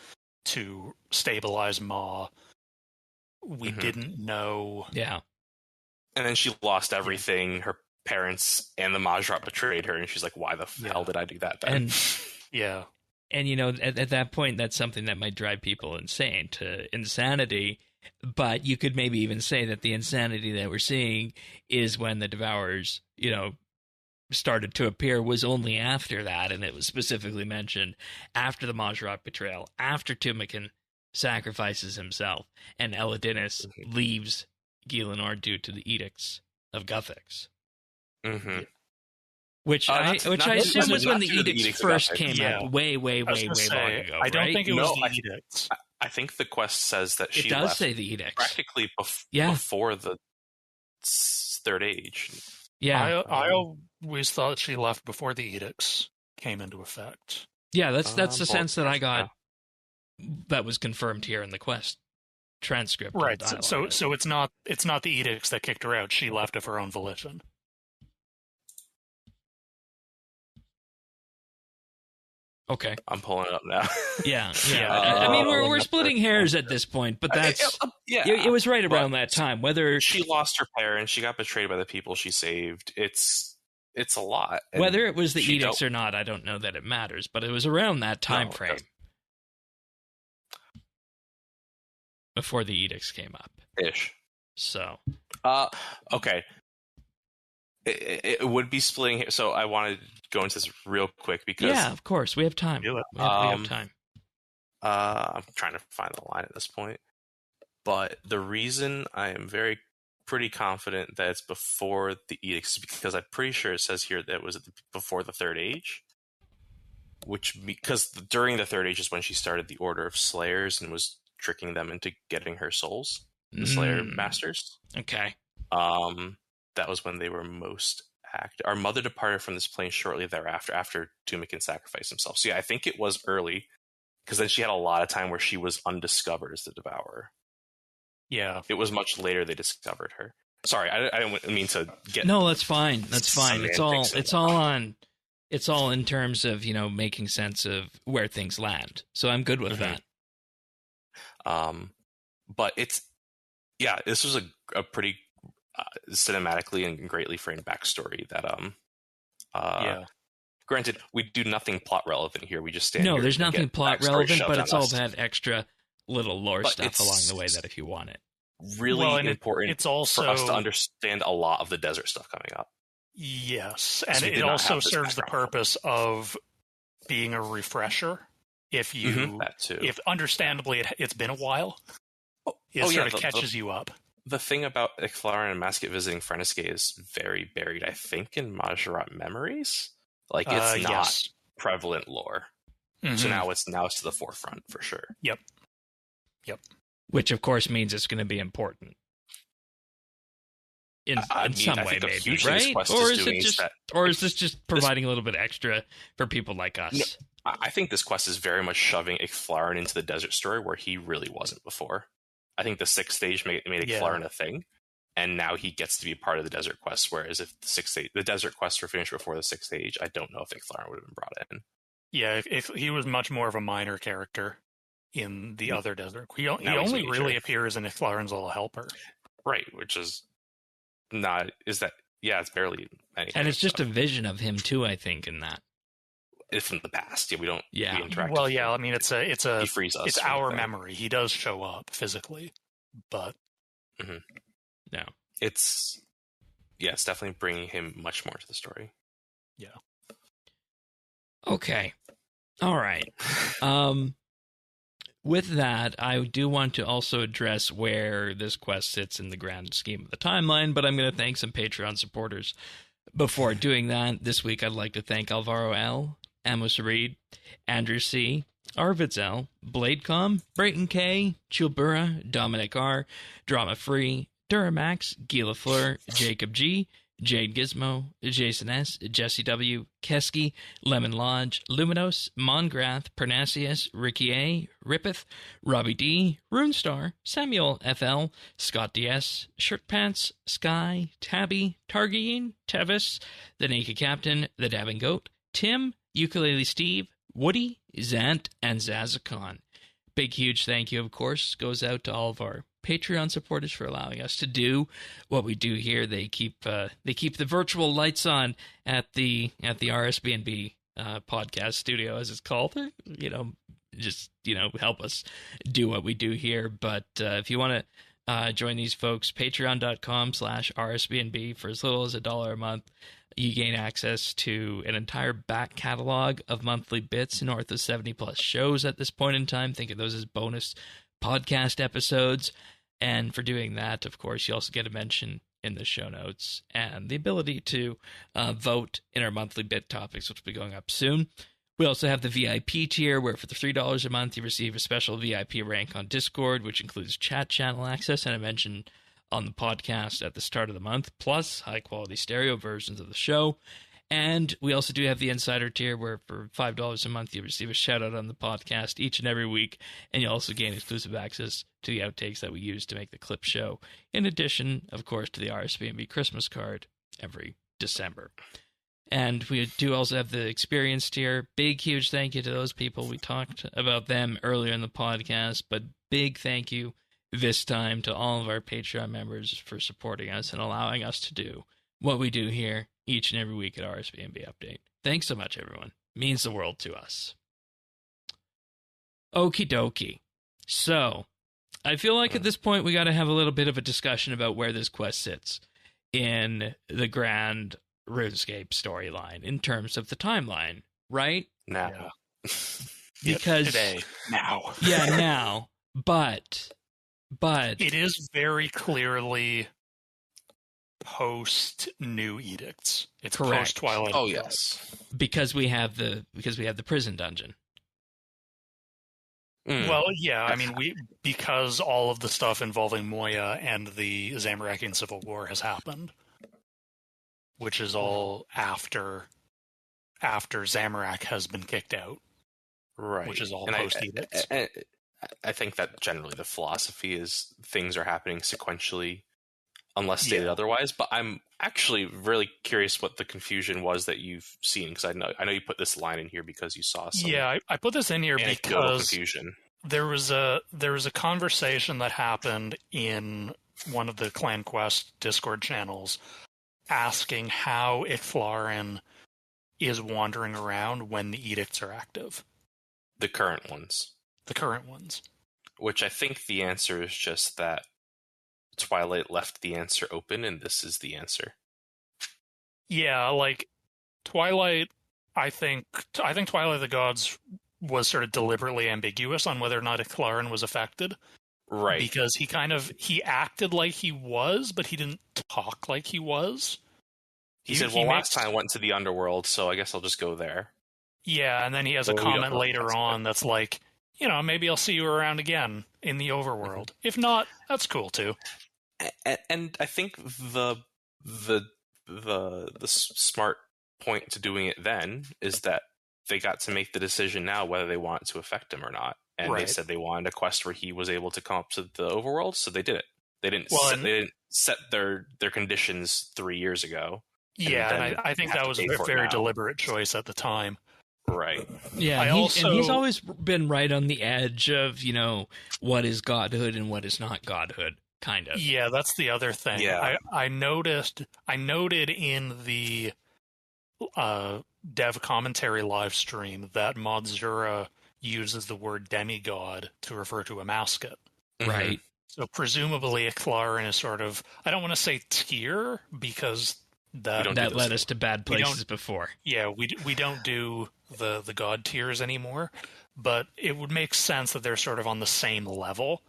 to stabilize Ma. We didn't know. Yeah, and then she lost everything. Her parents and the Majrat betrayed her, and she's like, why the hell did I do that then? And you know, at that point, that's something that might drive people insane to insanity, but you could maybe even say that the insanity that we're seeing is when the Devourers, you know, started to appear was only after that, and it was specifically mentioned after the Majrat betrayal, after Tumekin sacrifices himself, and Elidinis leaves Gilanor due to the edicts of Guthix. Which I assume was when the edicts first came out, way long ago. I don't think it was the edicts. I think the quest says that she does left say the edicts practically before the Third Age. Yeah, I always thought she left before the edicts came into effect. Yeah, that's the sense that I got. That was confirmed here in the quest transcript. Right. So it's not the edicts that kicked her out. She left of her own volition. Okay, I'm pulling it up now. Yeah. I mean, we're splitting hairs at this point, but that's it was right around that time. Whether she lost her parents, she got betrayed by the people she saved. It's a lot. Whether it was the edicts or not, I don't know that it matters. But it was around that time frame before the edicts came up. Ish. So. Okay. It would be splitting here, so I wanted to go into this real quick because of course we have time. We have time. I'm trying to find the line at this point, but the reason I am pretty confident that it's before the edicts is because I'm pretty sure it says here that it was before the Third Age, because during the Third Age is when she started the Order of Slayers and was tricking them into getting her souls, the Slayer Masters. Okay. That was when they were most active. Our mother departed from this plane shortly thereafter, after Tumekin sacrificed himself. So yeah, I think it was early, because then she had a lot of time where she was undiscovered as the Devourer. Yeah. It was much later they discovered her. Sorry, I didn't mean to get... No, that's fine. That's fine. It's all in terms of, you know, making sense of where things land. So I'm good with that. But this was a pretty... cinematically and greatly framed backstory that granted, we do nothing plot relevant here. We just stand here. No, there's nothing plot relevant, but it's all that extra little lore stuff along the way that if you want it. Really important it's also, for us to understand a lot of the desert stuff coming up. Yes, and it also serves the purpose of being a refresher. If understandably it's been a while, it sort of catches you up. The thing about Icthlarin and Amascut visiting Frenesque is very buried, I think, in Majrat memories. Like, it's not prevalent lore. So now it's to the forefront, for sure. Yep. Which, of course, means it's going to be important. In some way, maybe, right? Or is this just providing a little bit extra for people like us? No, I think this quest is very much shoving Icthlarin into the desert story where he really wasn't before. I think the 6th stage made Icthlarin a thing, and now he gets to be part of the desert quest. Whereas if the desert quests were finished before the 6th stage, I don't know if Icthlarin would have been brought in. Yeah, if he was much more of a minor character in the other desert. He only really appears in Icthlarin's little helper. Right, which is not... it's barely anything. And it's just a vision of him, too, I think, in that. It's from the past. We don't we interact well, with him. I mean, it's he frees us. It's our memory. He does show up physically, but... No. It's definitely bringing him much more to the story. Yeah. Okay. All right. With that, I do want to also address where this quest sits in the grand scheme of the timeline, but I'm going to thank some Patreon supporters. Before doing that, this week I'd like to thank Alvaro L., Amos Reed, Andrew C., Arvids L., Bladecom, Brayton K., Chilbura, Dominic R., Drama Free, Duramax, Gila Fleur, Jacob G., Jade Gizmo, Jason S., Jesse W., Keski, Lemon Lodge, Luminos, Mongrath, Parnassius, Ricky A., Rippeth, Robbie D., Runestar, Samuel FL, Scott DS, Shirtpants, Sky, Tabby, Targine, Tevis, The Naked Captain, The Dabbing Goat, Tim, Ukulele Steve, Woody, Zant, and Zazakon. Big, huge thank you, of course, goes out to all of our Patreon supporters for allowing us to do what we do here. They keep the virtual lights on at the RSBANDB podcast studio, as it's called. Just help us do what we do here. But if you want to join these folks, patreon.com/RSBANDB for as little as $1 a month. You gain access to an entire back catalog of monthly bits, north of 70 plus shows at this point in time. Think of those as bonus podcast episodes. And for doing that, of course, you also get a mention in the show notes and the ability to vote in our monthly bit topics, which will be going up soon. We also have the VIP tier, where for the $3 a month, you receive a special VIP rank on Discord, which includes chat channel access and a mention on the podcast at the start of the month, plus high-quality stereo versions of the show. And we also do have the Insider tier, where for $5 a month, you receive a shout-out on the podcast each and every week, and you also gain exclusive access to the outtakes that we use to make the clip show, in addition, of course, to the RSBANDB Christmas card every December. And we do also have the Experience tier. Big, huge thank you to those people. We talked about them earlier in the podcast, but big thank you this time to all of our Patreon members for supporting us and allowing us to do what we do here each and every week at RSBANDB Update. Thanks so much, everyone. Means the world to us. Okie dokie. So, I feel like at this point we got to have a little bit of a discussion about where this quest sits in the grand RuneScape storyline in terms of the timeline, right? Now. Because today. Now. Yeah, now. But it is very clearly post New Edicts. It's post Twilight. Oh yes, because we have the prison dungeon. Well, yeah, I mean because all of the stuff involving Moya and the Zamorakian Civil War has happened, which is all after Zamorak has been kicked out. Right. Which is all post Edicts. I think that generally the philosophy is things are happening sequentially unless stated otherwise, but I'm actually really curious what the confusion was that you've seen, because I know you put this line in here because you saw some. Yeah, I put this in here because confusion. There was a conversation that happened in one of the Clan Quest Discord channels asking how Icthlarin is wandering around when the edicts are active. The current ones. Which I think the answer is just that Twilight left the answer open, and this is the answer. Yeah, like Twilight, I think Twilight of the Gods was sort of deliberately ambiguous on whether or not Icthlarin was affected. Right. Because he acted like he was, but he didn't talk like he was. He said, last time I went to the underworld, so I guess I'll just go there. Yeah, and then he has a comment later on that's like, maybe I'll see you around again in the overworld. If not, that's cool too. And I think the smart point to doing it then is that they got to make the decision now whether they want it to affect him or not. and they said they wanted a quest where he was able to come up to the overworld, so they did it. They didn't set their conditions 3 years ago. Yeah, and I think that was a very deliberate choice at the time. Right. Yeah, and he's always been right on the edge of, what is godhood and what is not godhood, kind of. Yeah, that's the other thing. Yeah. I noted in the dev commentary live stream that Modzura uses the word demigod to refer to Amascut. Right. So presumably Icthlarin is sort of, I don't want to say tier, because that led us to bad places before. Yeah, we don't do the god tiers anymore, but it would make sense that they're sort of on the same level.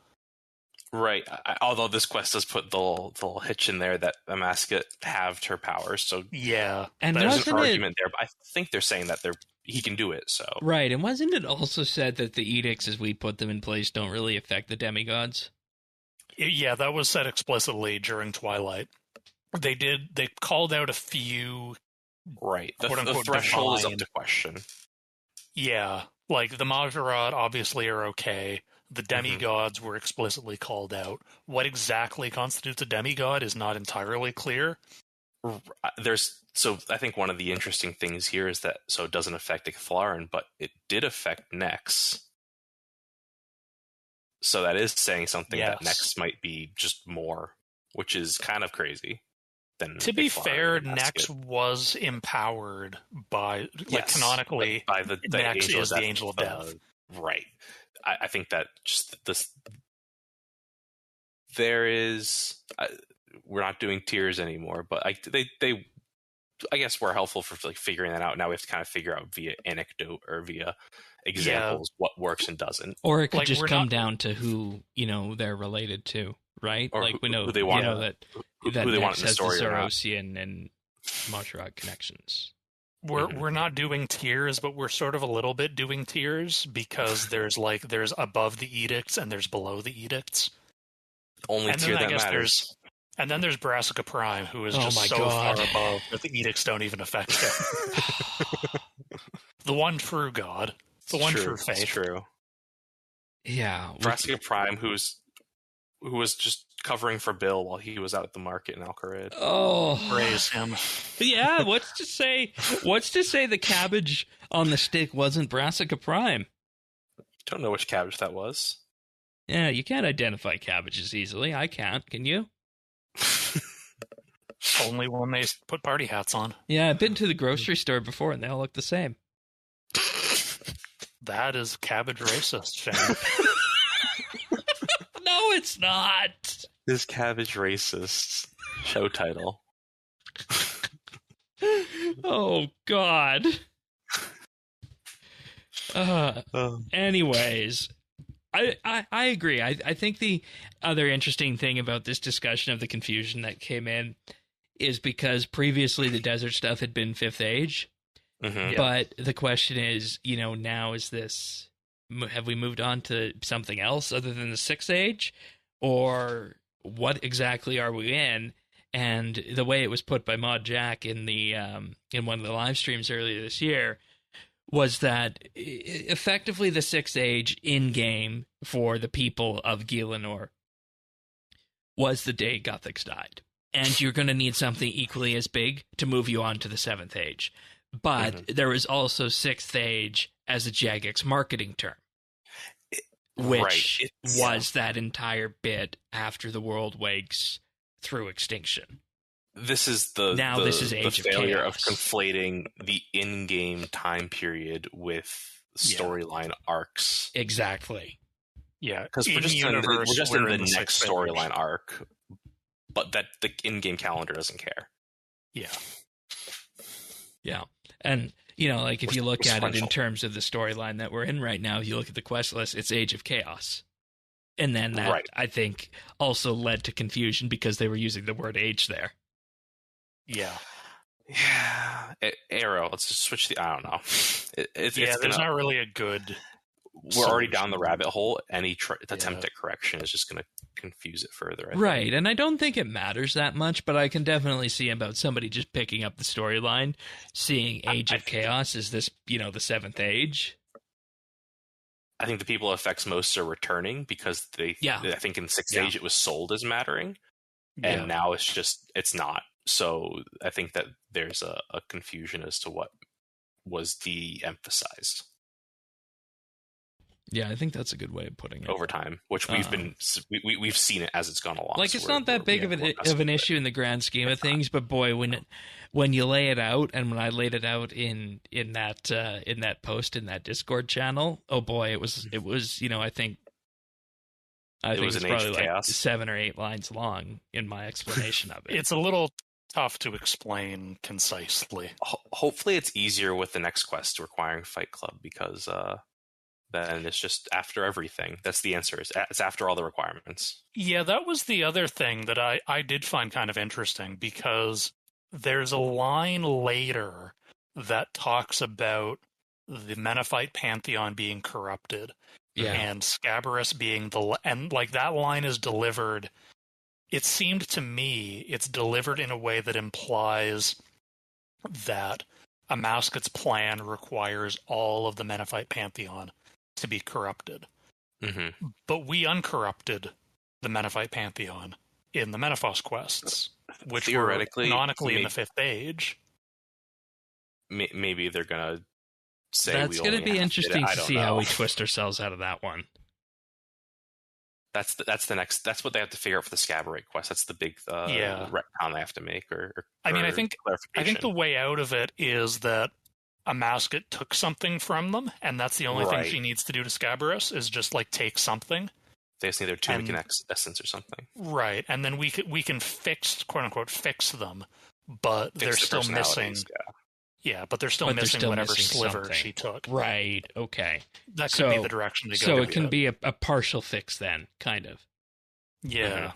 Right. Although this quest does put the little hitch in there that Amascut halved her powers, so yeah, and there's an argument there. But I think they're saying that he can do it. So right, and wasn't it also said that the edicts, as we put them in place, don't really affect the demigods? Yeah, that was said explicitly during Twilight. They called out a few. Right. The threshold is up to question. Yeah. Like, the Majorad obviously are okay. The demigods were explicitly called out. What exactly constitutes a demigod is not entirely clear. So I think one of the interesting things here is that, so it doesn't affect Icthlarin, but it did affect Nex. So that is saying something that Nex might be just more, which is kind of crazy. To be fair, Nex was empowered by, canonically, by the Nex is the Angel of Death. Right. I think that just there is, we're not doing tiers anymore, but they I guess were helpful for figuring that out. Now we have to kind of figure out via anecdote or via examples what works and doesn't. Or it could just come down to who, they're related to, right? Or we know who they want, that who they want in the has story, the Zerosian and Majorad connections. We're not doing tiers, but we're sort of a little bit doing tiers, because there's above the edicts and there's below the edicts. Only tier that matters. And then there's Brassica Prime, who is just so far above that the edicts don't even affect him. The one true god. The one true faith. It's true. Yeah. Brassica Prime, who was just covering for Bill while he was out at the market in Alcarid. Oh, praise him. Yeah, what's to say the cabbage on the stick wasn't Brassica Prime? Don't know which cabbage that was. Yeah, you can't identify cabbages easily. I can't. Can you? Only when they put party hats on. Yeah, I've been to the grocery store before and they all look the same. That is cabbage racist, Shane. No, it's not. This cabbage racist show title. Oh, God. Anyways, I agree. I think the other interesting thing about this discussion of the confusion that came in is because previously the desert stuff had been 5th Age. Mm-hmm. But the question is, now have we moved on to something else other than the 6th Age? Or what exactly are we in? And the way it was put by Mod Jack in one of the live streams earlier this year was that effectively the 6th Age in-game for the people of Gielinor was the day Gothics died. And you're going to need something equally as big to move you on to the 7th Age. But there was also 6th Age as a Jagex marketing term, which was that entire bit after the world wakes through extinction. This is this is Age the failure of Chaos. Of conflating the in-game time period with storyline arcs. Exactly. Yeah, because we're just in the next storyline arc, but that the in-game calendar doesn't care. Yeah. Yeah. And, if you look at it in terms of the storyline that we're in right now, if you look at the quest list, it's Age of Chaos. And then that, I think, also led to confusion because they were using the word age there. Yeah. Yeah. Arrow, let's just switch I don't know. There's not really a good... We're already down the rabbit hole. Any attempt at correction is just going to confuse it further. I think. And I don't think it matters that much, but I can definitely see about somebody just picking up the storyline, seeing Age of Chaos as this, the 7th Age. I think the people it affects most are returning because I think in 6th Age it was sold as mattering, and now it's not. So I think that there's a confusion as to what was de-emphasized. Yeah, I think that's a good way of putting it. Over time, which we've seen it as it's gone along. Like, it's not that big of an issue in the grand scheme of things, but boy, when you lay it out, and when I laid it out in that post in that Discord channel, oh boy, it was I think it was probably like 7 or 8 lines long in my explanation of it. It's a little tough to explain concisely. Hopefully, it's easier with the next quest requiring Fight Club, because then it's just after everything. That's the answer. It's after all the requirements. Yeah, that was the other thing that I did find kind of interesting, because there's a line later that talks about the Menethite pantheon being corrupted, and Scabarus being and like that line is delivered. It seemed to me it's delivered in a way that implies that Amascut's plan requires all of the Menethite pantheon to be corrupted. Mm-hmm. But we uncorrupted the Menethite pantheon in the Menephos quests, which theoretically, were canonically in the 5th Age. Maybe they're going to say that's going to be interesting to see how we twist ourselves out of that one. That's the next. That's what they have to figure out for the Scabarate quest. That's the big retcon they have to make. I think the way out of it is that Amascut took something from them, and that's the only thing she needs to do to Scabarus is just like take something. They just need their Tumekin essence or something, right? And then we can fix, quote unquote, fix them, but they're still missing. Yeah, but they're still missing whatever sliver she took. Right. Okay. That could be the direction to go. So it can be a partial fix then, kind of. Yeah.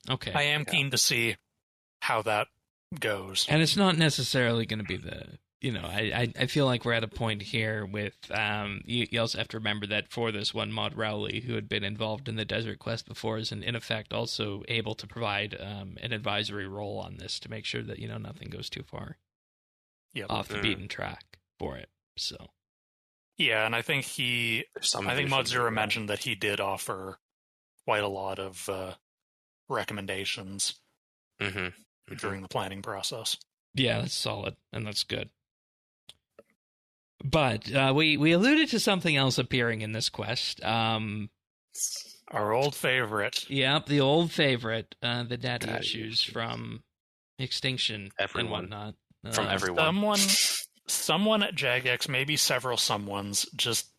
Mm-hmm. Okay. I am keen to see how that goes. And it's not necessarily going to be I feel like we're at a point here with, you also have to remember that for this one, Maud Rowley, who had been involved in the Desert Quest before, is in effect also able to provide an advisory role on this to make sure that, nothing goes too far off the beaten track for it. So. Yeah, and I think Mod Zero mentioned that he did offer quite a lot of recommendations during the planning process. Yeah, that's solid, and that's good. But we alluded to something else appearing in this quest. Our old favorite. Yep, the old favorite, the daddy issues from Extinction and whatnot. From everyone. Someone at Jagex, maybe several someones, just...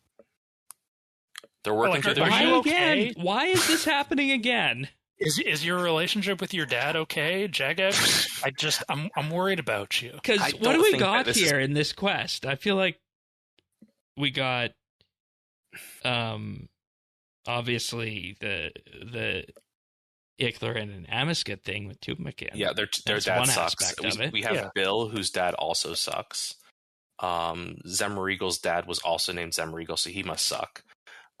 They're working through their... Why again? Why is this happening again? Is your relationship with your dad okay, Jagex? I'm worried about you. Because what do we got here in this quest? I feel like we got, obviously the Icthlarin and Amascut thing with Tumekin. Yeah, their dad sucks. We have Bill, whose dad also sucks. Zemouregal's dad was also named Zemouregal, so he must suck.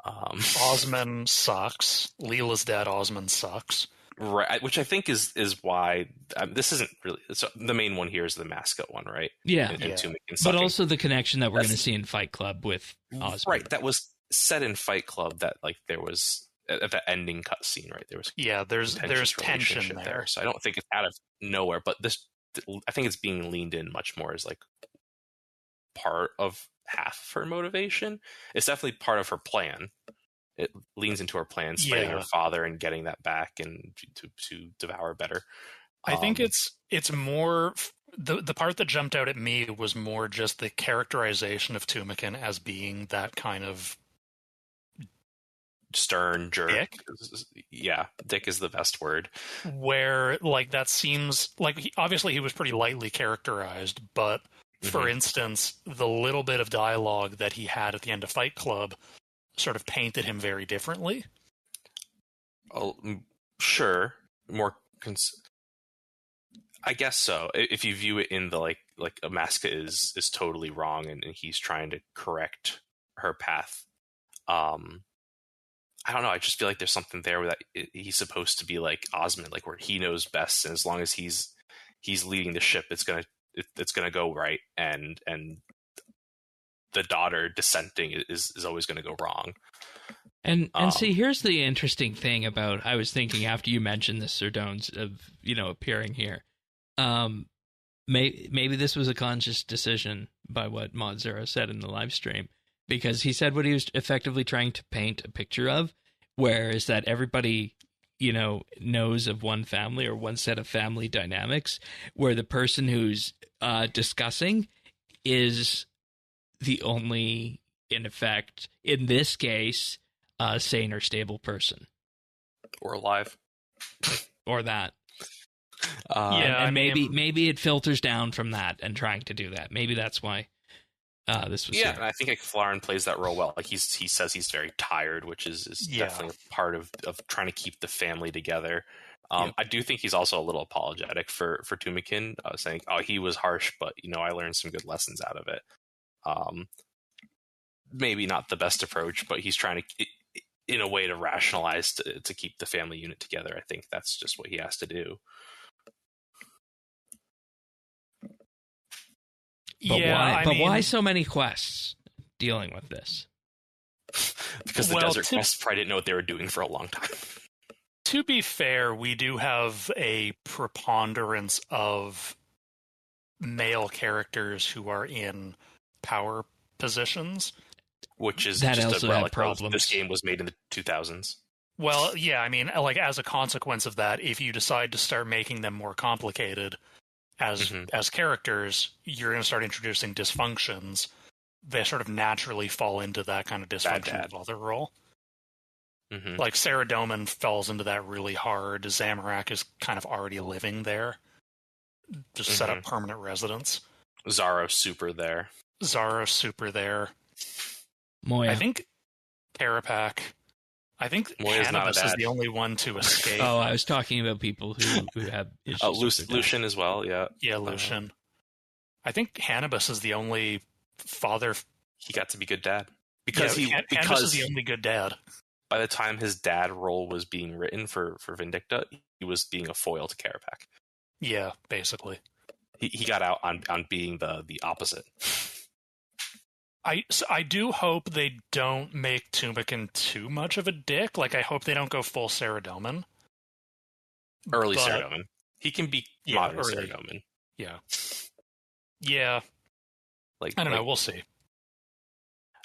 Osman sucks. Leela's dad, Osman, sucks. Right, which I think is why this isn't really. So the main one here is the Amascut one, right? Yeah, Tumekin but also the connection that we're going to see in Fight Club with Osman. Right, that was said in Fight Club that like there was at the ending cutscene, right? There was there's tension there. So I don't think it's out of nowhere, but I think it's being leaned in much more as like part of half of her motivation. It's definitely part of her plan. It leans into her plan, fighting her father and getting that back and to devour better. I think it's more the part that jumped out at me was more just the characterization of Tumekin as being that kind of stern jerk. Dick? Yeah, dick is the best word. Where like that seems like obviously he was pretty lightly characterized, but for instance, the little bit of dialogue that he had at the end of Fight Club sort of painted him very differently. Oh, sure. I guess so. If you view it in the like Amascut is totally wrong and he's trying to correct her path. I don't know. I just feel like there's something there that he's supposed to be like Osmond, like where he knows best, and as long as he's leading the ship, it's gonna go right, and the daughter dissenting is always going to go wrong. And see, here's the interesting thing about, I was thinking after you mentioned this, Sir Dones, of, appearing here. Maybe this was a conscious decision by what Mod Zero said in the live stream, because he said what he was effectively trying to paint a picture of, where is that everybody, knows of one family or one set of family dynamics, where the person who's discussing is the only, in effect, in this case, sane or stable person. Or alive. Or that. Yeah, and maybe it filters down from that and trying to do that. Maybe that's why this was. Yeah, and I think Icthlarin plays that role well. Like he says he's very tired, which is definitely a part of trying to keep the family together. I do think he's also a little apologetic for Tumekin, saying, "Oh, he was harsh, but I learned some good lessons out of it." Maybe not the best approach, but he's trying to, in a way, to rationalize to keep the family unit together. I think that's just what he has to do. But why so many quests dealing with this? Because the desert quests probably didn't know what they were doing for a long time. To be fair, we do have a preponderance of male characters who are in power positions. Which is that just also a relic problems. This game was made in the 2000s. Well, yeah, I mean, like, as a consequence of that, if you decide to start making them more complicated as characters, you're going to start introducing dysfunctions. They sort of naturally fall into that kind of dysfunctional mother role. Mm-hmm. Like, Saradomin falls into that really hard. Zamorak is kind of already living there. Just set up permanent residence. Zara's super there. Moya. I think Carapac. I think Hannibus is the only one to escape. Oh, I was talking about people who have issues. Lucian as well, yeah. Yeah, Lucian. I think Hannibus is the only father. He got to be good dad. Hannibus is the only good dad. By the time his dad role was being written for Vindicta, he was being a foil to Carapac. Yeah, basically. He got out on being the opposite. I do hope they don't make Tumekin too much of a dick. Like, I hope they don't go full Saradomin. Early Saradomin. He can be modern Saradomin. Yeah. Yeah. Like, I don't know. We'll see.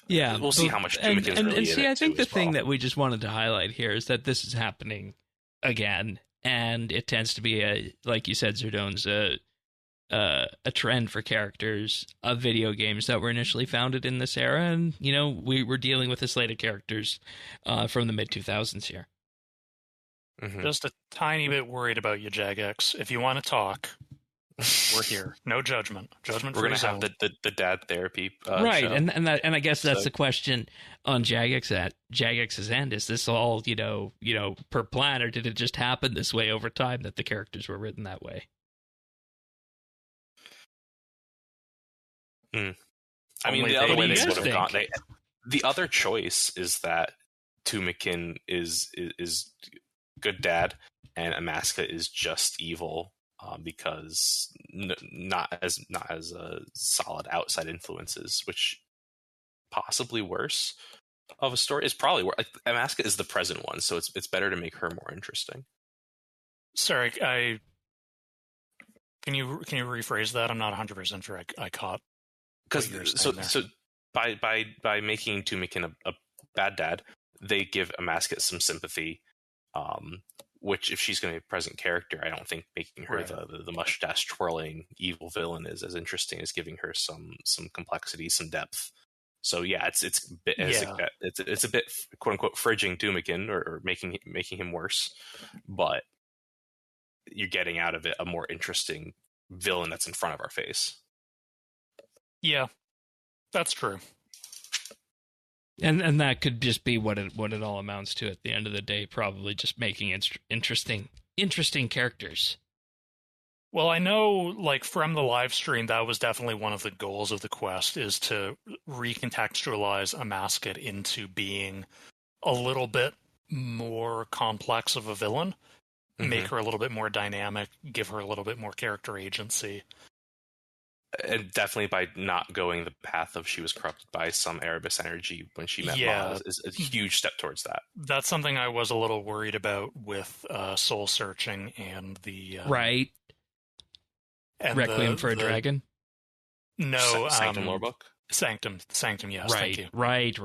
Yeah. We'll see how much Tumekin is really and see, I think the thing well. that we just wanted to highlight here is that this is happening again. And it tends to be, like you said, Zerdone's, a trend for characters of video games that were initially founded in this era, and we were dealing with a slate of characters from the mid-2000s here. Mm-hmm. Just a tiny bit worried about you, Jagex. If you want to talk, we're here. No judgment. We're going to have the dad therapy right, show. and I guess that's the question on Jagex's end. Is this all per plan, or did it just happen this way over time that the characters were written that way? I mean, the other way they would have gone. The other choice is that Tumekin is good dad, and Amascut is just evil because not as solid outside influences, which possibly worse of a story is probably worse. Amascut is the present one, so it's better to make her more interesting. Sorry, can you rephrase that? I'm not 100% sure I caught. Because so by making Tumekin a bad dad, they give Amascut some sympathy, which if she's going to be a present character, I don't think making her the mustache twirling evil villain is as interesting as giving her some complexity, some depth. So yeah, it's a bit quote unquote fridging Tumekin or making him worse, but you're getting out of it a more interesting villain that's in front of our face. Yeah, that's true. And that could just be what it all amounts to at the end of the day. Probably just making interesting characters. Well, I know, like, from the live stream, that was definitely one of the goals of the quest, is to recontextualize Amascut into being a little bit more complex of a villain, make her a little bit more dynamic, give her a little bit more character agency. And definitely by not going the path of she was corrupted by some Erebus energy when she met Maz is a huge step towards that. That's something I was a little worried about with Soul Searching and the... right. And Requiem for a Dragon? No. Sanctum Lorebook? Sanctum, yes, thank you. Right.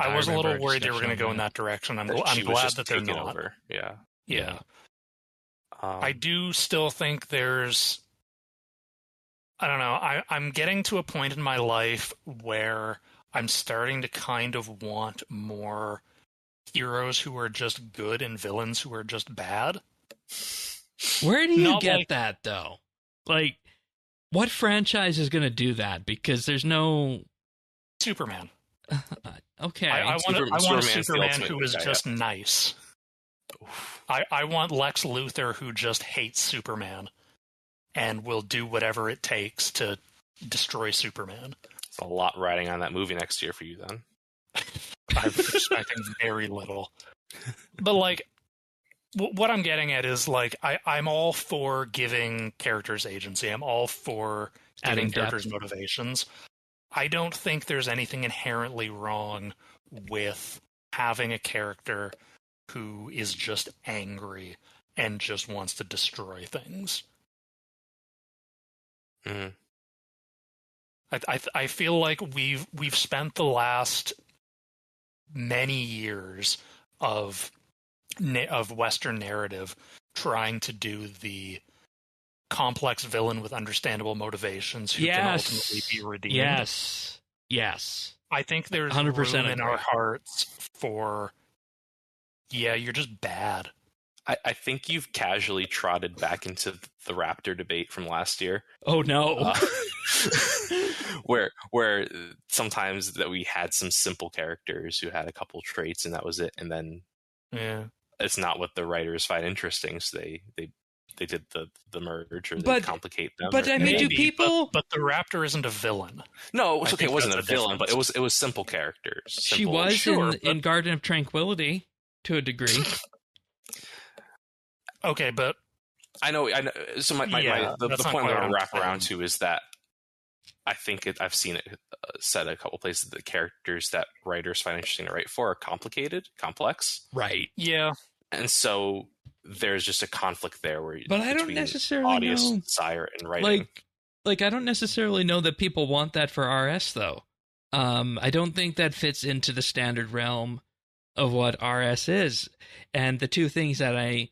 I was a little worried they were going to go in that direction. I'm glad that they're not. Over. Yeah. I do still think there's... I don't know. I'm getting to a point in my life where I'm starting to kind of want more heroes who are just good and villains who are just bad. Where do you get that, though? Like, what franchise is going to do that? Because there's no... Superman. Okay. I want a Superman who is just nice. I want Lex Luthor who just hates Superman and will do whatever it takes to destroy Superman. It's a lot riding on that movie next year for you, then. I'm expecting very little. But, like, what I'm getting at is, like, I'm all for giving characters agency. I'm all for giving characters motivations. I don't think there's anything inherently wrong with having a character who is just angry and just wants to destroy things. Mm-hmm. I feel like we've spent the last many years of Western narrative trying to do the complex villain with understandable motivations who can ultimately be redeemed. Yes. I think there's 100% room in our hearts for, you're just bad. I think you've casually trotted back into the Raptor debate from last year. Oh, no. Where sometimes that we had some simple characters who had a couple traits and that was it. And then it's not what the writers find interesting. So they did the merge or they complicate them. But I mean, do people... But the Raptor isn't a villain. No, it wasn't a villain, but it was simple characters. She was in Garden of Tranquility to a degree. Okay, but I know. So the point I'm going to wrap around to is that I think I've seen it said a couple places that the characters that writers find interesting to write for are complicated, complex. Right. Yeah. And so there's just a conflict there but I don't necessarily audience know. Desire and writing. Like I don't necessarily know that people want that for RS though. I don't think that fits into the standard realm of what RS is. And the two things that I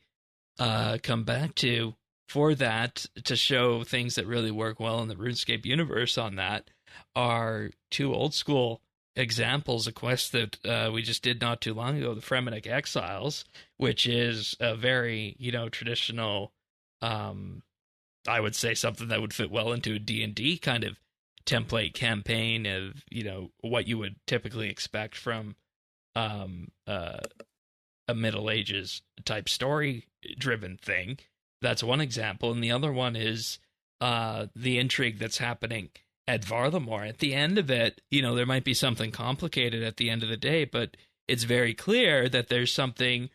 come back to for that to show things that really work well in the RuneScape universe on that are two old school examples of quests that we just did not too long ago, the Fremennik Exiles, which is a very, traditional, I would say something that would fit well into a D&D kind of template campaign of, what you would typically expect from a Middle Ages type story driven thing. That's one example. And the other one is the intrigue that's happening at Varlamore. At the end of it, there might be something complicated at the end of the day, but it's very clear that there's something,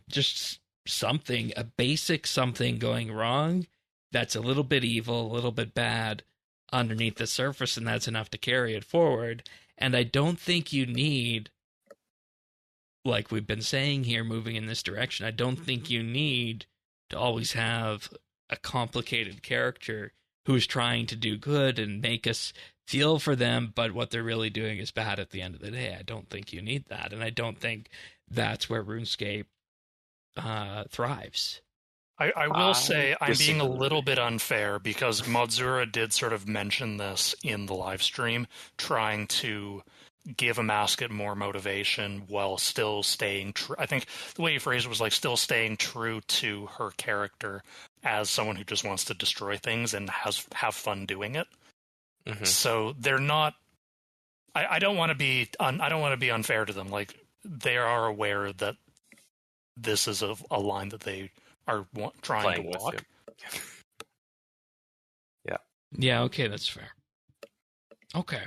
just something, a basic something going wrong that's a little bit evil, a little bit bad underneath the surface, and that's enough to carry it forward. And I don't think you need, like we've been saying here, moving in this direction, I don't think you need to always have a complicated character who's trying to do good and make us feel for them, but what they're really doing is bad at the end of the day. I don't think you need that, and I don't think that's where RuneScape thrives. I will say I'm being a little bit unfair because Modzura did sort of mention this in the live stream, trying to give Amascut more motivation while still staying true. I think the way he phrased it was like still staying true to her character as someone who just wants to destroy things and have fun doing it. Mm-hmm. So they're not. I don't want to be. I don't want to be unfair to them. Like they are aware that this is a line that they are trying to walk. Yeah. Yeah. Okay, that's fair. Okay.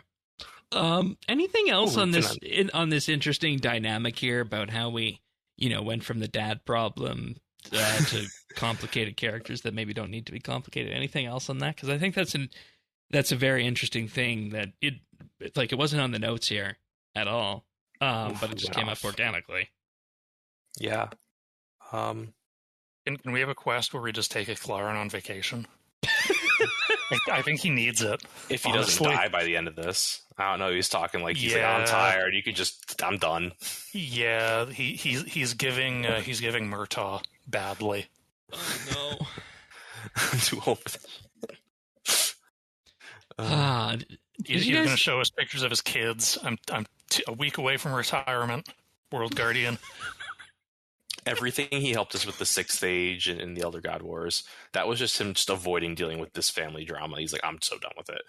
Anything else on this interesting dynamic here about how we, went from the dad problem to complicated characters that maybe don't need to be complicated? Anything else on that? Because I think that's that's a very interesting thing that it wasn't on the notes here at all, but it just came up organically. Yeah. Can we have a quest where we just take Icthlarin on vacation? I think he needs it. If he doesn't die by the end of this, I don't know. He's talking like he's like, I'm tired. You could just, I'm done. Yeah, he's giving Murtaugh badly. Oh no. I'm too old. He's going to show us pictures of his kids. I'm a week away from retirement. World Guardian. Everything he helped us with the 6th stage and the Elder God Wars, that was just him just avoiding dealing with this family drama. He's like, I'm so done with it.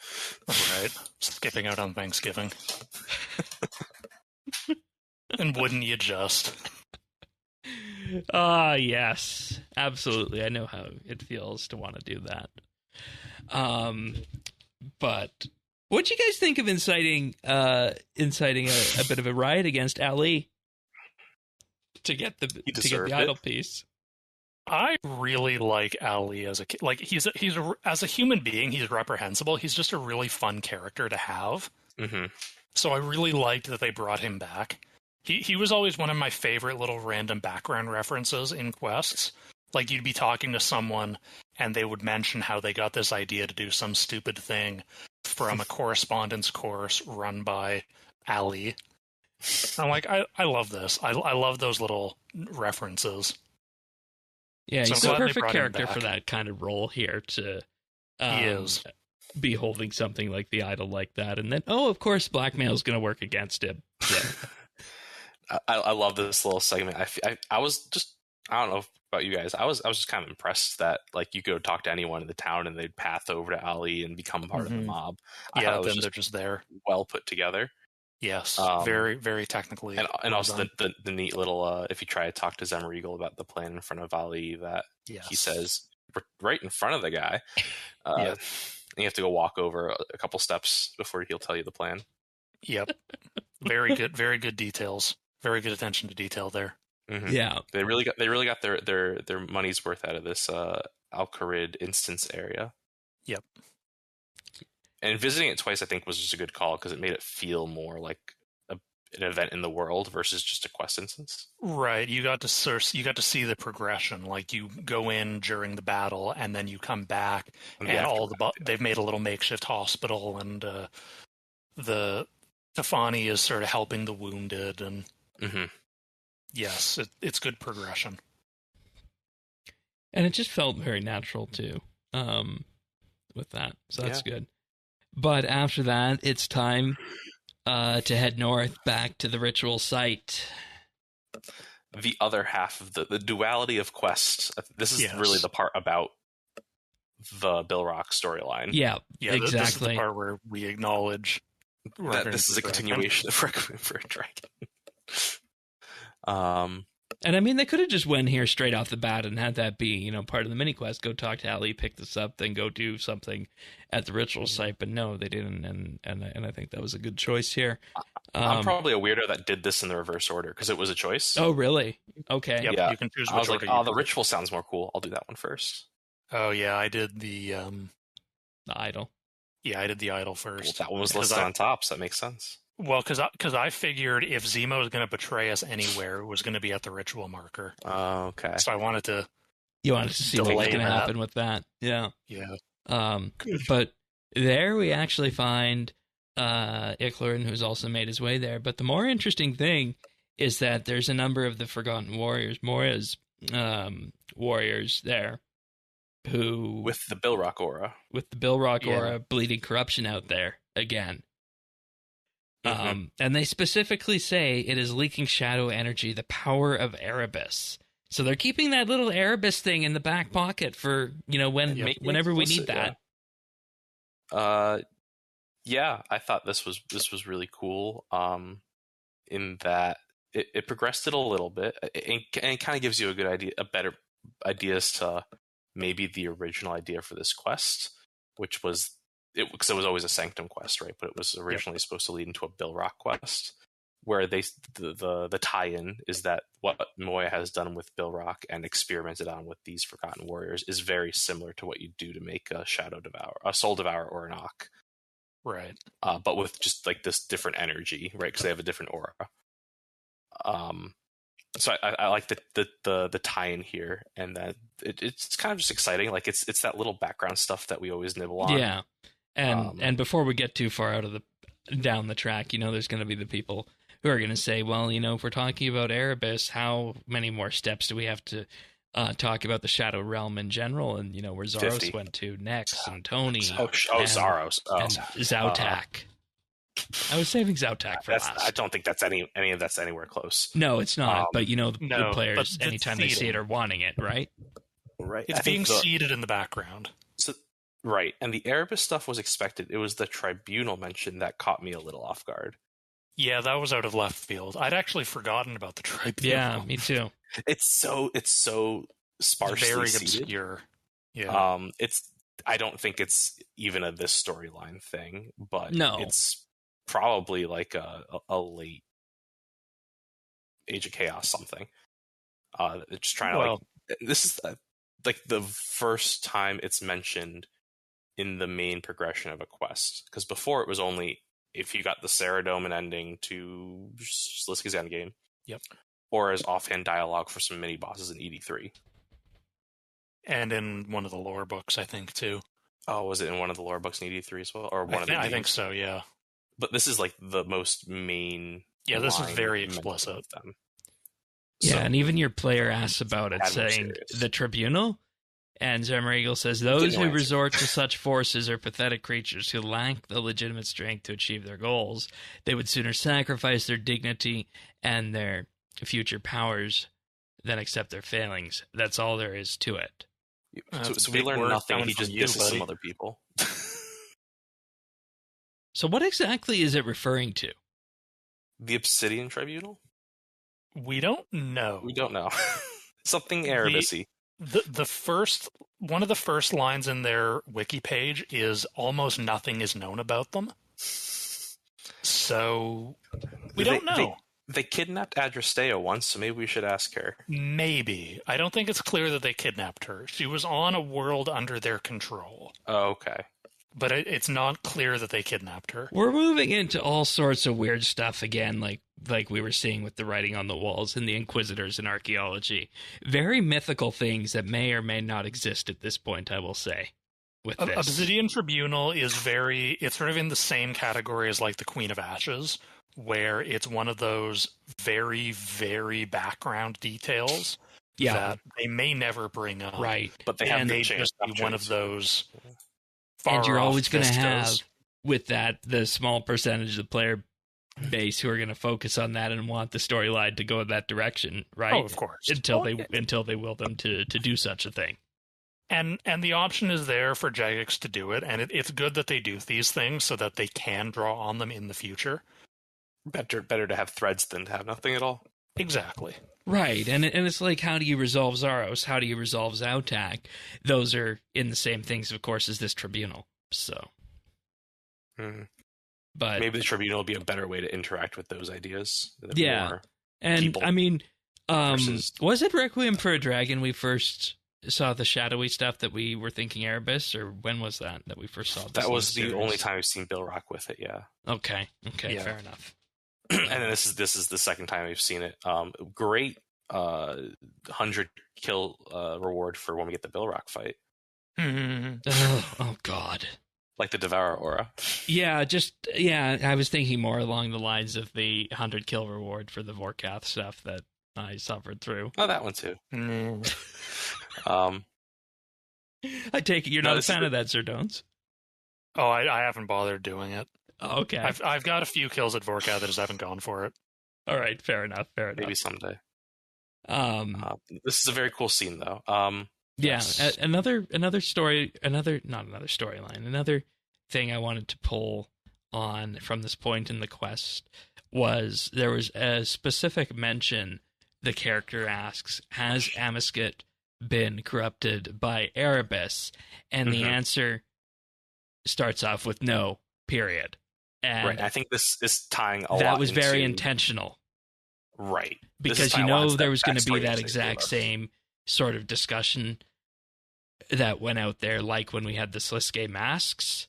Right. Skipping out on Thanksgiving. And wouldn't you just? Yes. Absolutely. I know how it feels to want to do that. But what'd you guys think of inciting a bit of a riot against Ali to get the idol piece? I really like Ali as a kid. Like as a human being, he's reprehensible. He's just a really fun character to have. Mm-hmm. So I really liked that they brought him back. He was always one of my favorite little random background references in quests. Like you'd be talking to someone and they would mention how they got this idea to do some stupid thing from a correspondence course run by Ali. I'm like, I love this. I love those little references. Yeah, he's the perfect character for that kind of role here to he is. Be holding something like the idol like that. And then, of course, blackmail is going to work against him. Yeah. I love this little segment. I was just, I don't know about you guys. I was just kind of impressed that like you go talk to anyone in the town and they'd path over to Ali and become part of the mob. Yeah, then they're just there. Well put together. Yes, very, very technically. And also the neat little, if you try to talk to Zemouregal about the plan in front of Ali, that he says right in front of the guy. You have to go walk over a couple steps before he'll tell you the plan. Yep. Very good details. Very good attention to detail there. Mm-hmm. Yeah. They really got their money's worth out of this Al-Kharid instance area. Yep. And visiting it twice, I think, was just a good call because it made it feel more like an event in the world versus just a quest instance. Right. You got to see the progression. Like you go in during the battle, and then you come back, and they've made a little makeshift hospital, and the Tefani is sort of helping the wounded, and yes, it's good progression. And it just felt very natural too, with that. So that's good. But after that, it's time to head north back to the ritual site. The other half of the duality of quests. This is really the part about the Bill Rock storyline. Yeah, exactly. This is the part where we acknowledge that this is a continuation of Requiem for a Dragon. And I mean, they could have just went here straight off the bat and had that be, part of the mini quest. Go talk to Ali, pick this up, then go do something at the ritual site. But no, they didn't, and I think that was a good choice here. I'm probably a weirdo that did this in the reverse order because it was a choice. Oh, really? Okay. Yep, yeah. You can choose which order. The ritual sounds more cool. I'll do that one first. Oh yeah, I did the idol. Yeah, I did the idol first. Well, that one was listed on top, so that makes sense. Well, because I figured if Zemo was going to betray us anywhere, it was going to be at the ritual marker. Oh, okay. So I wanted to. You wanted to see what was going to happen with that, yeah. Yeah. But there we actually find Icthlarin, who's also made his way there. But the more interesting thing is that there's a number of the Forgotten Warriors, Moira's warriors there, who with the Bill Rock aura, bleeding corruption out there again. And they specifically say it is leaking shadow energy, the power of Erebus. So they're keeping that little Erebus thing in the back pocket for, whenever we need that. Yeah, I thought this was really cool. In that it progressed it a little bit, and it kind of gives you a better idea as to maybe the original idea for this quest, which was. Because it was always a Sanctum quest, right? But it was originally supposed to lead into a Bill Rock quest. where the tie-in is that what Moya has done with Bilrock and experimented on with these Forgotten Warriors is very similar to what you do to make a Soul Devourer, or an Ock. Right. But with just like this different energy, right? Because they have a different aura. So I like the tie-in here, and that it's kind of just exciting. Like it's that little background stuff that we always nibble on. Yeah, and before we get too far down the track, there's going to be the people who are going to say, well, if we're talking about Erebus, how many more steps do we have to talk about the Shadow Realm in general, and where Zaros 50. went to next, and Tony, Zaros, and Zautak. I was saving Zautak for last. I don't think that's any of that's anywhere close. No, it's not. But the players, anytime they see it, are wanting it, right? Right. It's being seeded in the background. So, right, and the Erebus stuff was expected. It was the Tribunal mention that caught me a little off guard. Yeah, that was out of left field. I'd actually forgotten about the Tribunal. Yeah, me too. It's so sparsely very seeded. Obscure. Yeah. I don't think it's even this storyline thing, but no. It's probably like a late Age of Chaos something. Just trying to this is like the first time it's mentioned in the main progression of a quest, because before it was only if you got the Saradomin ending to Sliska's endgame. Yep. Or as offhand dialogue for some mini bosses in ED3. And in one of the lore books, I think, too. Oh, was it in one of the lore books in ED3 as well? Or I think so, yeah. But this is like the most main. Yeah, this is very explicit. Of them. Yeah, and even your player asks about it, saying the Tribunal, and Zemouregal says those who resort to such forces are pathetic creatures who lack the legitimate strength to achieve their goals. They would sooner sacrifice their dignity and their future powers than accept their failings. That's all there is to it. So we learned nothing. He just disses some other people. So what exactly is it referring to? The Obsidian Tribunal? We don't know. Something Erebus-y. One of the first lines in their wiki page is almost nothing is known about them. So we don't know. They kidnapped Adrastea once, so maybe we should ask her. Maybe. I don't think it's clear that they kidnapped her. She was on a world under their control. Oh, okay. But it's not clear that they kidnapped her. We're moving into all sorts of weird stuff again, like we were seeing with the writing on the walls and the Inquisitors and archaeology. Very mythical things that may or may not exist at this point, I will say. With this. Obsidian Tribunal is it's sort of in the same category as like the Queen of Ashes, where it's one of those very, very background details that they may never bring up. Right. But they have may just be one of those. And you're always going to have, with that, the small percentage of the player base who are going to focus on that and want the storyline to go in that direction, right? Oh, of course. Until they will them to do such a thing. And the option is there for Jagex to do it, and it's good that they do these things so that they can draw on them in the future. Better to have threads than to have nothing at all. Exactly. Right, and it's like, how do you resolve Zaros? How do you resolve Zautak? Those are in the same things, of course, as this Tribunal. So, but maybe the Tribunal will be a better way to interact with those ideas. Yeah, and I mean, was it Requiem for a Dragon we first saw the shadowy stuff that we were thinking Erebus, or when was that we first saw this? That was the only time we've seen Bilrock with it. Yeah. Okay, yeah. Fair enough. And then this is the second time we've seen it. Great 100 kill reward for when we get the Bilrock fight. Oh God. Like the Devourer aura. Yeah, I was thinking more along the lines of the 100 kill reward for the Vorkath stuff that I suffered through. Oh, that one too. I take it you're not a fan of that, Zerdones? Oh, I haven't bothered doing it. Oh, okay. I've got a few kills at Vorkath that just haven't gone for it. All right, fair enough. Maybe someday. This is a very cool scene, though. Another storyline. Another thing I wanted to pull on from this point in the quest was there was a specific mention. The character asks, "Has Amascut been corrupted by Erebus?" And the answer starts off with no. Period. And right. I think this is tying a lot. That was very intentional. Right. Because there was going to be that exact same sort of discussion that went out there, like when we had the Sliske masks,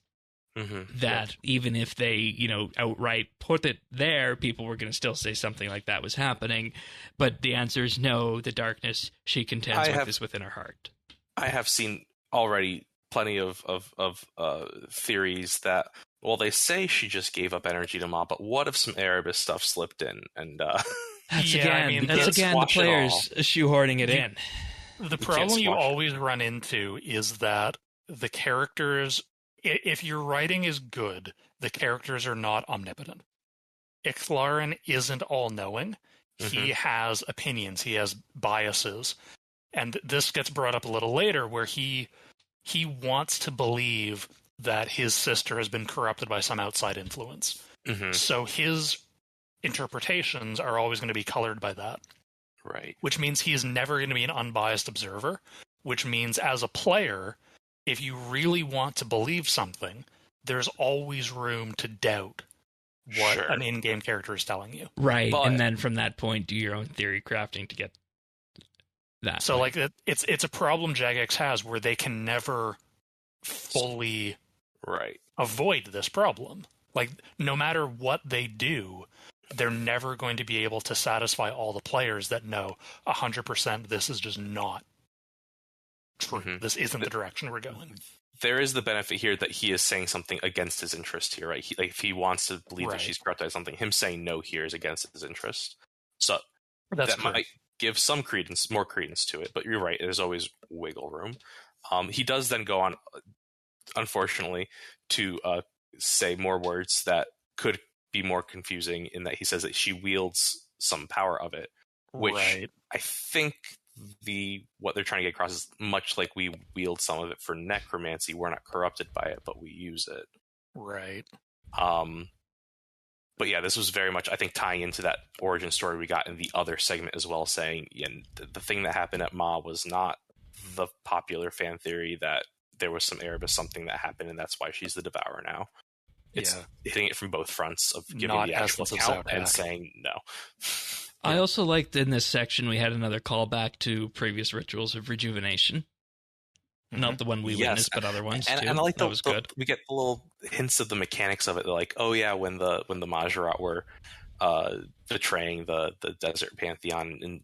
that even if they, outright put it there, people were going to still say something like that was happening. But the answer is no, the darkness she contends with is within her heart. I have seen already plenty of theories that, well, they say she just gave up energy to Ma, but what if some Erebus stuff slipped in? And that's again the players shoehorning it in. The problem you always run into is that the characters, if your writing is good, the characters are not omnipotent. Icthlarin isn't all-knowing. He has opinions. He has biases. And this gets brought up a little later, where he wants to believe that his sister has been corrupted by some outside influence. So his interpretations are always going to be colored by that. Right. Which means he is never going to be an unbiased observer, which means as a player, if you really want to believe something, there's always room to doubt what an in-game character is telling you. Right, and then from that point, do your own theory crafting to get that. So, it's a problem Jagex has where they can never fully avoid this problem. Like, no matter what they do, they're never going to be able to satisfy all the players that know 100% this is just not true. This isn't the direction we're going. There is the benefit here that he is saying something against his interest here, right? If he wants to believe that she's corrupted by something, him saying no here is against his interest. So that might give some more credence to it, but you're right, there's always wiggle room. He does then go on, unfortunately, to say more words that could be more confusing, in that he says that she wields some power of it, which I think what they're trying to get across is much like we wield some of it for necromancy. We're not corrupted by it, but we use it. Right. But yeah, this was very much, I think, tying into that origin story we got in the other segment as well, saying the thing that happened at Ma was not the popular fan theory that there was some Erebus something that happened, and that's why she's the Devourer now. It's hitting it from both fronts of giving the actual account and saying no. I also liked in this section we had another callback to previous rituals of rejuvenation. Not the one we witnessed, but other ones too. And I like that was good. We get the little hints of the mechanics of it. They're like, oh yeah, when the Majorat were betraying the desert pantheon and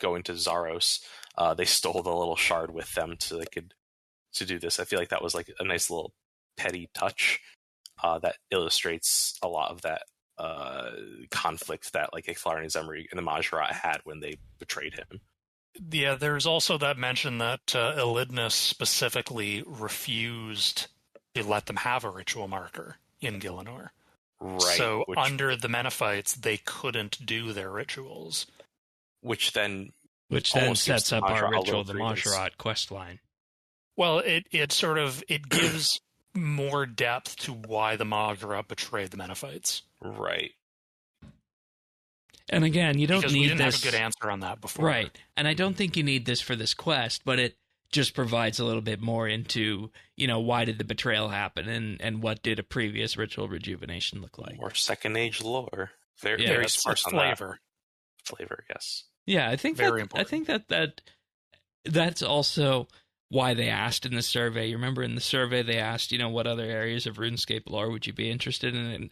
going to Zaros, they stole the little shard with them to do this. I feel like that was like a nice little petty touch that illustrates a lot of that conflict that like Icthlarin and Zemouregal and the Majorat had when they betrayed him. Yeah, there's also that mention that Elidinis specifically refused to let them have a ritual marker in Gielinor. Right. So under the Menophites, they couldn't do their rituals. Which then sets up our ritual, the Majorat quest line. Well, it gives more depth to why the Majorat betrayed the Menophites. Right. And again, you don't because need we didn't this. have a good answer on that before. Right. And I don't think you need this for this quest, but it just provides a little bit more into, why did the betrayal happen and what did a previous ritual rejuvenation look like. More second age lore. Very sparse on flavor. That. Flavor, yes. Yeah, I think very important. I think that's also why they asked in the survey. You remember in the survey they asked, what other areas of RuneScape lore would you be interested in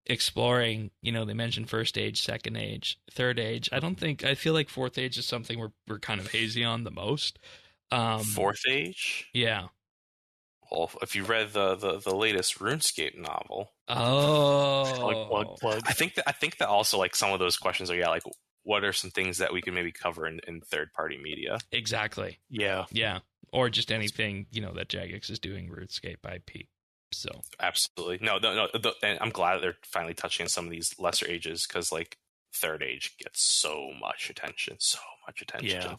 exploring? They mentioned first age, second age, third age. I feel like fourth age is something we're kind of hazy on the most. Fourth age? Yeah. Well, if you read the latest RuneScape novel. Oh. Plug. I think that also like some of those questions are like what are some things that we can maybe cover in third party media? Exactly. Yeah. Yeah. Or just anything, that Jagex is doing RuneScape IP. So absolutely no. And I'm glad that they're finally touching on some of these lesser ages because like third age gets so much attention. Yeah.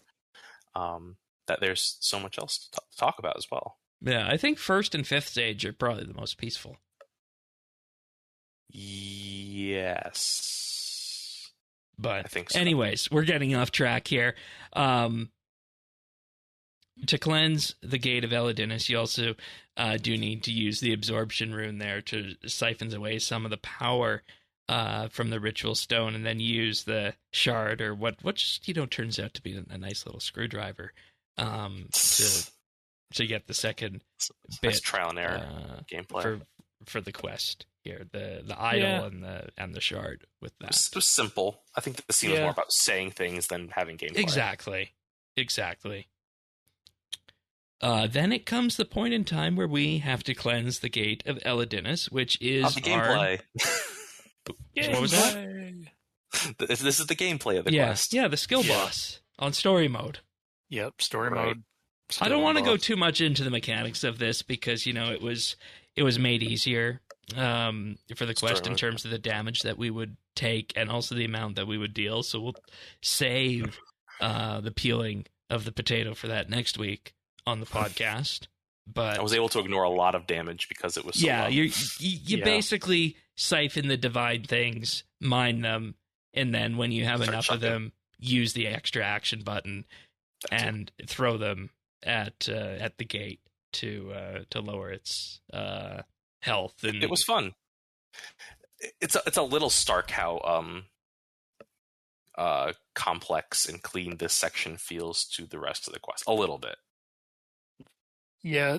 That there's so much else to talk about as well. Yeah, I think first and fifth stage are probably the most peaceful. Yes, but I think so. Anyways, we're getting off track here. to cleanse the Gate of Elidinis, you also do need to use the absorption rune there to siphon away some of the power from the ritual stone, and then use the shard, or what just, turns out to be a nice little screwdriver to get the second bit. Nice trial and error gameplay for the quest here, the idol and the shard with that. It was simple. I think the scene was more about saying things than having gameplay. Exactly. Then it comes the point in time where we have to cleanse the Gate of Elidinis, which is the gameplay. What was that? This is the gameplay of the quest. Yeah, the skill boss on story mode. Yep, story mode. I don't want to go too much into the mechanics of this because it was made easier for the quest in terms of the damage that we would take and also the amount that we would deal. So we'll save the peeling of the potato for that next week on the podcast. But I was able to ignore a lot of damage because it was so low. you basically siphon the divine things, mine them, and then when you have enough of them, use the extra action button and throw them at the gate to lower its health. And it was fun. It's a little stark how complex and clean this section feels to the rest of the quest. A little bit. Yeah,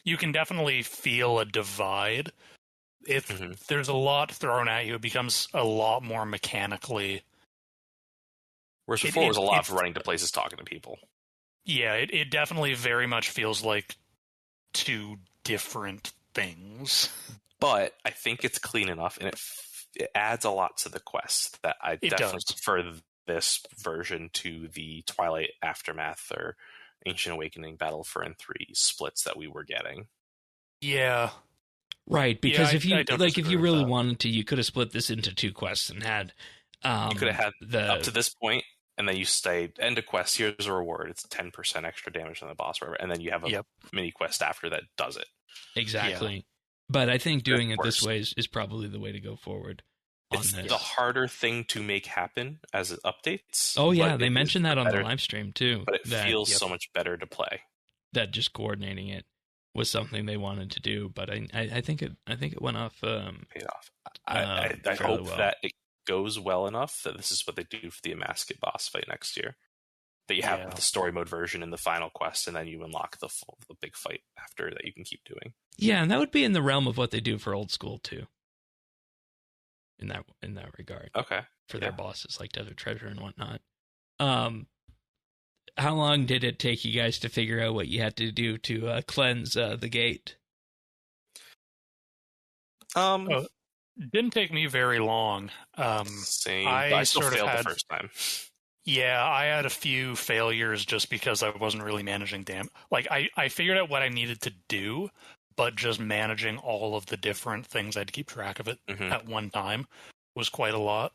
you can definitely feel a divide. If there's a lot thrown at you, it becomes a lot more mechanically. Whereas before, it was a lot of running to places, talking to people. Yeah, it definitely very much feels like two different things. But I think it's clean enough, and it adds a lot to the quest that I definitely prefer this version to the Twilight Aftermath or Ancient Awakening Battle for N3 splits that we were getting. Yeah. Right, because if you really wanted to, you could have split this into two quests and had you could have had up to this point, and then you say end of quest, here's a reward, it's 10% extra damage on the boss, or whatever, and then you have a mini quest after that does it. Exactly. Yeah. But I think doing it this way is probably the way to go forward. It's the harder thing to make happen as it updates. Oh yeah, they mentioned that on the live stream too. But it feels so much better to play. That just coordinating it was something they wanted to do, but I think it went off. Paid off. I hope that it goes well enough that this is what they do for the Amascut boss fight next year. That you have the story mode version in the final quest, and then you unlock the big fight after that you can keep doing. Yeah, and that would be in the realm of what they do for Old School too. In that regard, okay, for their bosses like Desert Treasure and whatnot. How long did it take you guys to figure out what you had to do to cleanse the gate? Didn't take me very long. Same. I still failed the first time. Yeah, I had a few failures just because I wasn't really managing damage. Like I figured out what I needed to do, but just managing all of the different things I had to keep track of it at one time was quite a lot.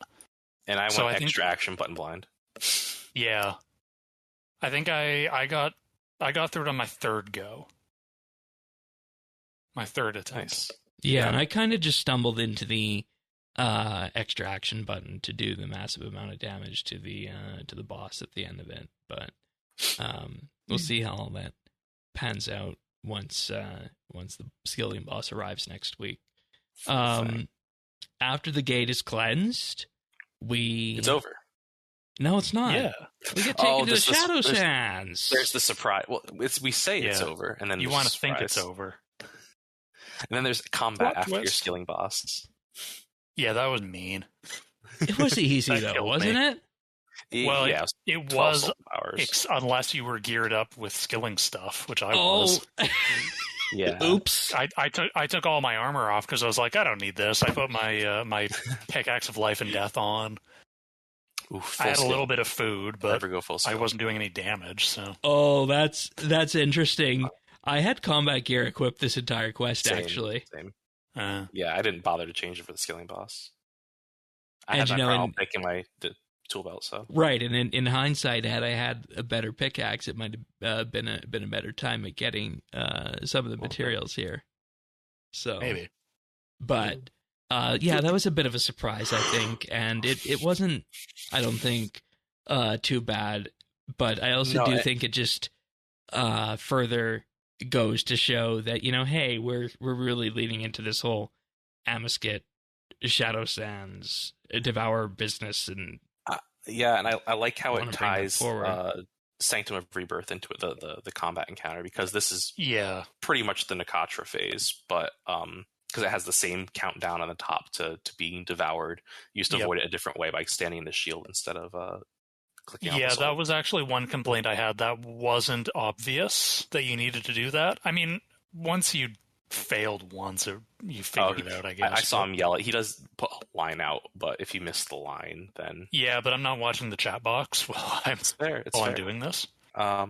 And I went extra action button blind. Yeah. I think I got through it on my third go. My third attempt. Nice. Yeah, and I kind of just stumbled into the extra action button to do the massive amount of damage to the boss at the end of it. But we'll see how all that pans out once the skilling boss arrives next week. After the gate is cleansed, it's over. No, it's not. Yeah, we get taken to the Shadow Sands. There's the surprise. Well, we say it's over, and then you want to think it's over, and then there's combat after your skilling boss. Yeah, that was mean. It was easy though, wasn't it? Well, yeah, it was unless you were geared up with skilling stuff, which I was. Yeah. Oops. I took all my armor off because I was like, I don't need this. I put my my pickaxe of life and death on. Oof, I had a little bit of food, but never go full I wasn't doing any damage. So. Oh, that's interesting. I had combat gear equipped this entire quest, actually. Same. Yeah, I didn't bother to change it for the skilling boss. I had that problem making my tool belt. So right, and in hindsight, had I had a better pickaxe, it might have been a better time at getting some of the materials here. So maybe, but yeah, that was a bit of a surprise, I think, and it wasn't, I don't think, too bad. But I also think it just further goes to show that, hey, we're really leaning into this whole Amascut, Shadow Sands, Devour business, and and I like how it ties Sanctum of Rebirth into the combat encounter, because this is pretty much the Nakatra phase, but because it has the same countdown on the top to being devoured. You used to avoid it a different way by standing in the shield instead of clicking on the sword. That was actually one complaint I had. That wasn't obvious that you needed to do that. I mean, once you failed once, you figured it out, I guess. I saw him yell. He does put a line out, but if you miss the line, then... Yeah, but I'm not watching the chat box while I'm doing this. I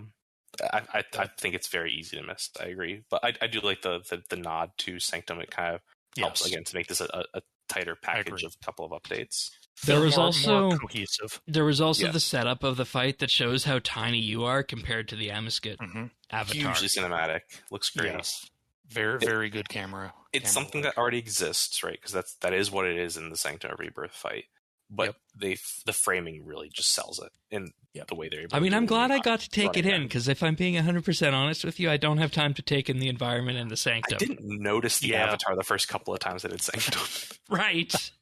think it's very easy to miss. I agree. But I do like the nod to Sanctum. It kind of helps, again, to make this a tighter package of a couple of updates. There was also cohesive. There was also the setup of the fight that shows how tiny you are compared to the Amascut avatar. Hugely cinematic. Looks great. Yes. Very, very good camera. It's something that already exists, right? Because that is what it is in the Sanctum of Rebirth fight. But the framing really just sells it in the way they're able to I'm glad I got to take it in, because if I'm being 100% honest with you, I don't have time to take in the environment and the Sanctum. I didn't notice the avatar the first couple of times I did Sanctum. Right.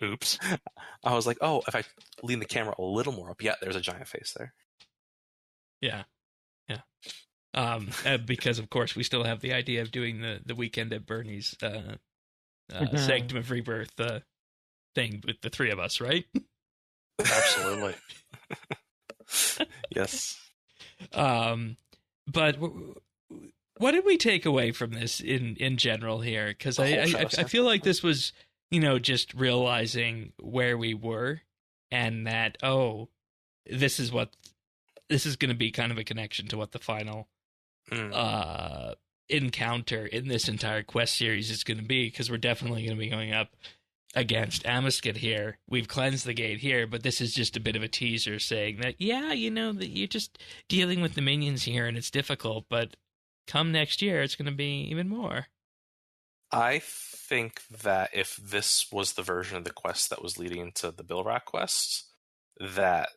Oops. I was like, if I lean the camera a little more up, there's a giant face there. Yeah. Because, of course, we still have the idea of doing the weekend at Bernie's Sanctum of Rebirth thing with the three of us, right? Absolutely. Yes. But what did we take away from this in general here? Because I feel like this was, just realizing where we were, and that, this is going to be kind of a connection to what the final encounter in this entire quest series is going to be, because we're definitely going to be going up against Amascut here. We've cleansed the gate here, but this is just a bit of a teaser saying that, that you're just dealing with the minions here and it's difficult, but come next year, it's going to be even more. I think that if this was the version of the quest that was leading into the Bilrak quest, that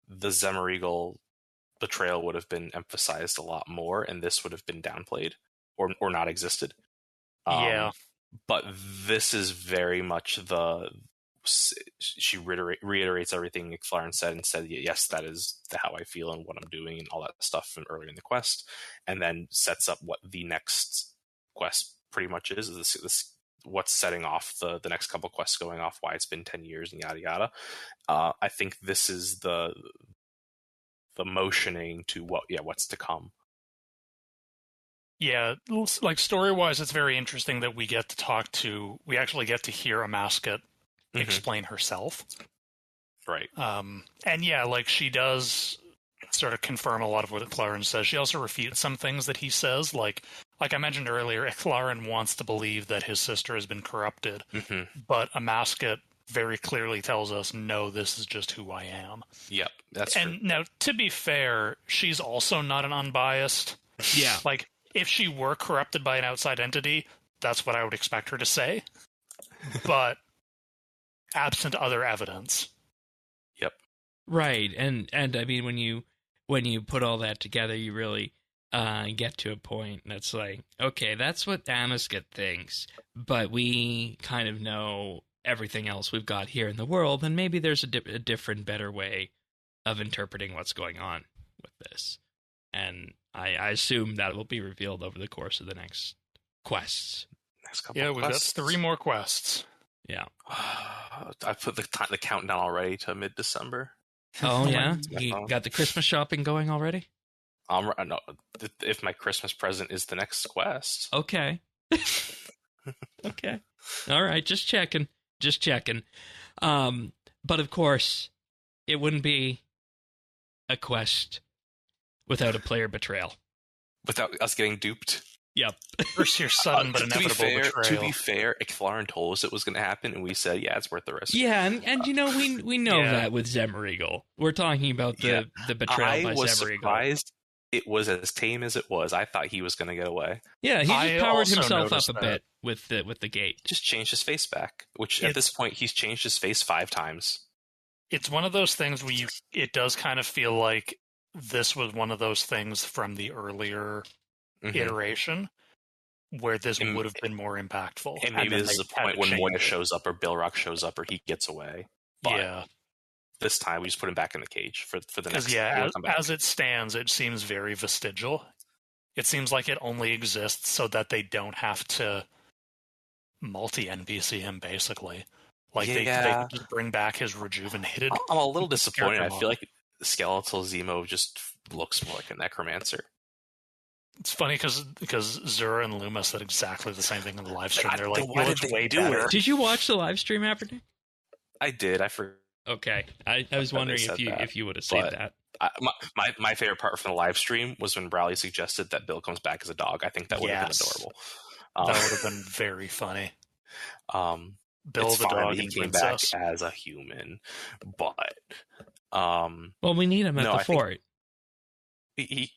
the Zemouregal betrayal would have been emphasized a lot more, and this would have been downplayed or not existed. But this is very much she reiterates everything Icthlarin said and said, yes, that is how I feel and what I'm doing and all that stuff from earlier in the quest, and then sets up what the next quest pretty much is this what's setting off the next couple quests going off, why it's been 10 years and yada yada. I think this is the motioning to what's to come. Yeah, like story-wise, it's very interesting that we actually get to hear Amascut explain herself. Right. And like she does sort of confirm a lot of what Icthlarin says. She also refutes some things that he says, like I mentioned earlier, Icthlarin wants to believe that his sister has been corrupted, but Amascut very clearly tells us, no, this is just who I am. Yep, that's true. And now, to be fair, she's also not an unbiased. Yeah. Like, if she were corrupted by an outside entity, that's what I would expect her to say. But absent other evidence. Yep. Right, and I mean, when you put all that together, you really get to a point that's like, okay, that's what Amascut thinks, but we kind of know everything else we've got here in the world, and maybe there's a different, better way of interpreting what's going on with this. And I assume that will be revealed over the course of the next quests. We've got 3 more quests. Yeah. I put the countdown already to mid-December. Oh, yeah? You got the Christmas shopping going already? No, if my Christmas present is the next quest. Okay. Okay. All right, just checking. But of course, it wouldn't be a quest without a player betrayal. Without us getting duped? Yep. First your sudden but inevitable betrayal. To be fair, Icthlarin told us it was going to happen, and we said, yeah, it's worth the risk. Yeah, and we know that with Zemouregal. We're talking about the betrayal by Zemouregal. I was surprised it was as tame as it was. I thought he was going to get away. Yeah, he just powered himself up a bit with the gate. Just changed his face back, which at this point he's changed his face 5 times. It's one of those things where it does kind of feel like this was one of those things from the earlier iteration where this would have been more impactful. And maybe this is a point when Moya shows up or Bilrock shows up or he gets away. But this time we just put him back in the cage for the next. Yeah, as it stands, it seems very vestigial. It seems like it only exists so that they don't have to multi-NPC him, basically. Like, they just bring back his rejuvenated... I'm a little disappointed. I feel like Skeletal Zemo just looks more like a necromancer. It's funny because Zura and Luma said exactly the same thing in the live stream. They're like, why did they do it? Did you watch the live stream, Aberdeen? I did. I forgot. Okay. I was wondering if you would have said that. My favorite part from the live stream was when Brawley suggested that Bill comes back as a dog. I think that would have been adorable. That would have been very funny. Bill it's the dog he came back as a human, but well, we need him at the fort. We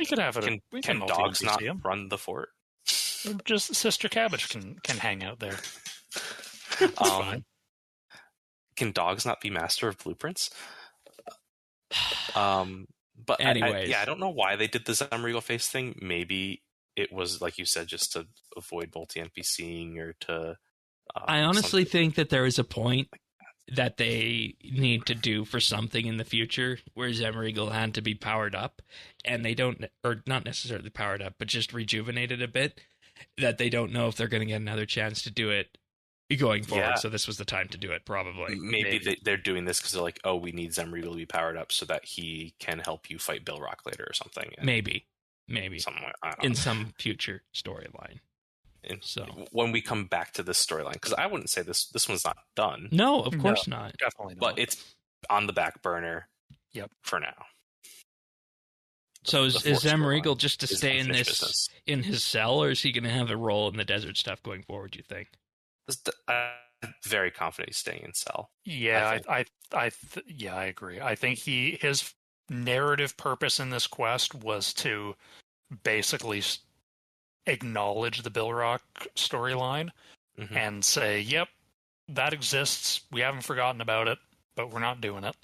could have it. Can dogs not run the fort? Just Sister Cabbage can hang out there. Can dogs not be master of blueprints? But anyways, I don't know why they did the Zemouregal face thing. Maybe it was, like you said, just to avoid multi-NPCing or to... I honestly think that there is a point that they need to do for something in the future where Zemouregal had to be powered up, and they don't, or not necessarily powered up, but just rejuvenated a bit, that they don't know if they're going to get another chance to do it going forward. So this was the time to do it, probably. Maybe. They're doing this because they're like, oh, we need Zemouregal to be powered up so that he can help you fight Bill Rock later or something. And maybe. In some future storyline. So when we come back to this storyline, because I wouldn't say this one's not done. No, of course not. Definitely not. But it's on the back burner. Yep. For now. So is Zemouregal just to stay in this in his cell, or is he going to have a role in the desert stuff going forward? Do you think? I'm very confident he's staying in cell. Yeah, I agree. I think his narrative purpose in this quest was to basically acknowledge the Bill Rock storyline and say, yep, that exists. We haven't forgotten about it, but we're not doing it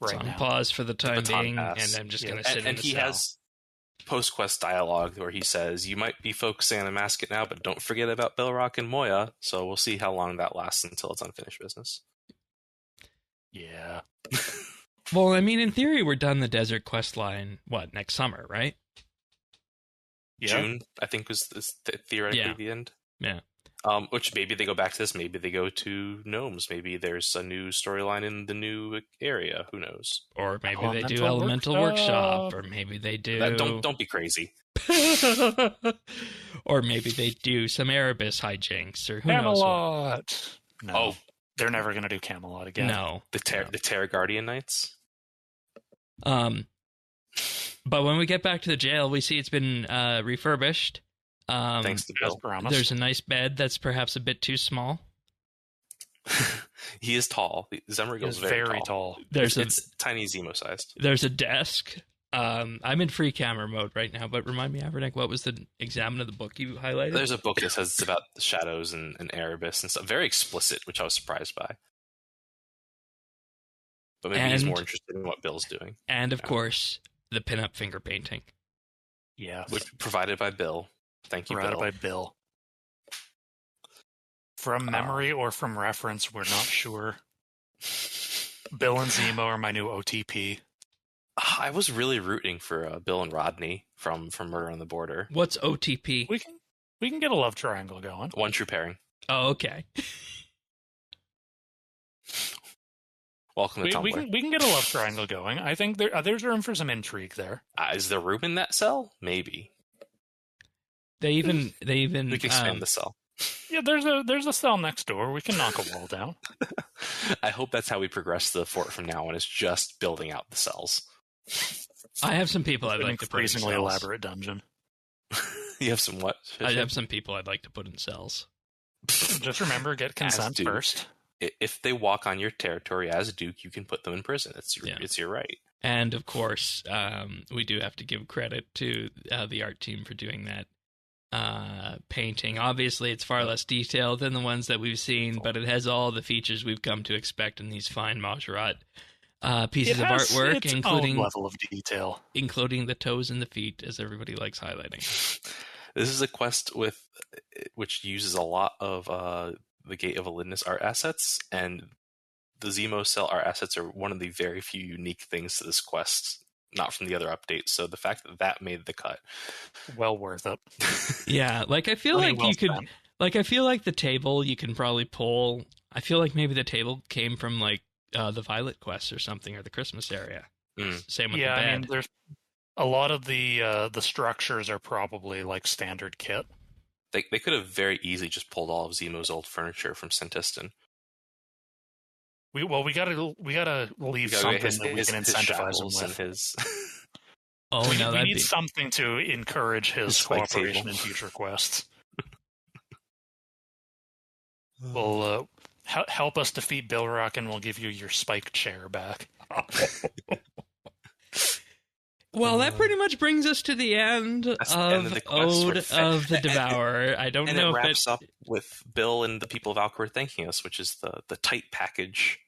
right now. Pause for the time being, and I'm just going to sit in the cell. And he has post-quest dialogue where he says, you might be focusing on Amascut now, but don't forget about Bill Rock and Moya, so we'll see how long that lasts until it's unfinished business. Yeah. Well, I mean, in theory, we're done the desert quest line, next summer, right? Yeah. June, I think, was theoretically the end. Yeah. Which maybe they go back to this, maybe they go to gnomes, maybe there's a new storyline in the new area, who knows? Or maybe they do Elemental Workshop, or maybe they do... Don't be crazy. Or maybe they do some Erebus hijinks, or who Camelot. knows. No, they're never going to do Camelot again. No. The Terra Guardian Knights? But when we get back to the jail, we see it's been refurbished. Thanks to Bill. There's a nice bed that's perhaps a bit too small. He is tall. Zemouregal is very tall. It's tiny Zemo-sized. There's a desk. I'm in free camera mode right now, but remind me, Avernick, what was the examine of the book you highlighted? There's a book that says it's about the shadows and Erebus and stuff. Very explicit, which I was surprised by. But maybe he's more interested in what Bill's doing. And, of course, the pinup finger painting. Yeah. Which provided by Bill. Thank you, Bill. Provided by Bill. From memory or from reference, we're not sure. Bill and Zemo are my new OTP. I was really rooting for Bill and Rodney from Murder on the Border. What's OTP? We can get a love triangle going. One true pairing. Oh, okay. Welcome to Tumblr. We can get a love triangle going. I think there's room for some intrigue there. Is there room in that cell? Maybe. They even we can expand the cell. Yeah, there's a cell next door. We can knock a wall down. I hope that's how we progress the fort from now on. Is just building out the cells. I have some people I'd like to put in cells. Increasingly elaborate dungeon. You have some what? I have some people I'd like to put in cells. Just remember, get consent first. If they walk on your territory as a Duke, you can put them in prison. It's your right. And of course, we do have to give credit to the art team for doing that painting. Obviously, it's far less detailed than the ones that we've seen, but it has all the features we've come to expect in these fine Majorat pieces of artwork, its including own level of detail, including the toes and the feet, as everybody likes highlighting. This is a quest which uses a lot of the Gate of Elidinis art assets, and the Zemo Cell art assets are one of the very few unique things to this quest, not from the other updates. So the fact that made the cut, well worth it. Yeah, like I feel like you could, like I feel like the table you can probably pull. I feel like maybe the table came from like the Violet quest or something, or the Christmas area. Same with the bed. I mean, there's a lot of the structures are probably like standard kit. They could have very easily just pulled all of Zemo's old furniture from Centiston. We gotta leave something that we can incentivize him with. His... we need something to encourage his cooperation in future quests. Well, help us defeat Bilrock, and we'll give you your spike chair back. Well, that pretty much brings us to the end of Ode of the Devourer. I don't know if it wraps up with Bill and the people of Alcor thanking us, which is the tight package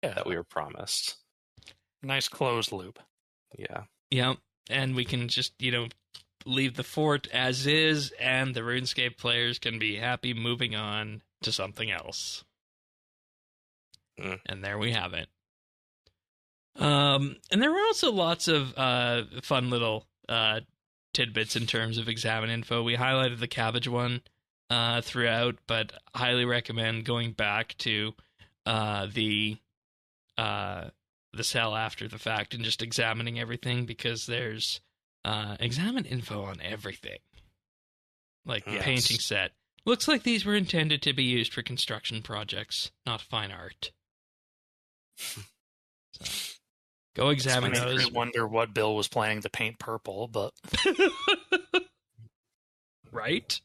that we were promised. Nice closed loop. Yeah. Yeah, and we can just, leave the fort as is, and the RuneScape players can be happy moving on to something else. And there we have it. And there were also lots of fun little tidbits in terms of examine info. We highlighted the cabbage one throughout, but highly recommend going back to the cell after the fact and just examining everything, because there's examine info on everything. Like the painting set. Looks like these were intended to be used for construction projects, not fine art. So, go examine those. I wonder what Bill was planning to paint purple, but... Right?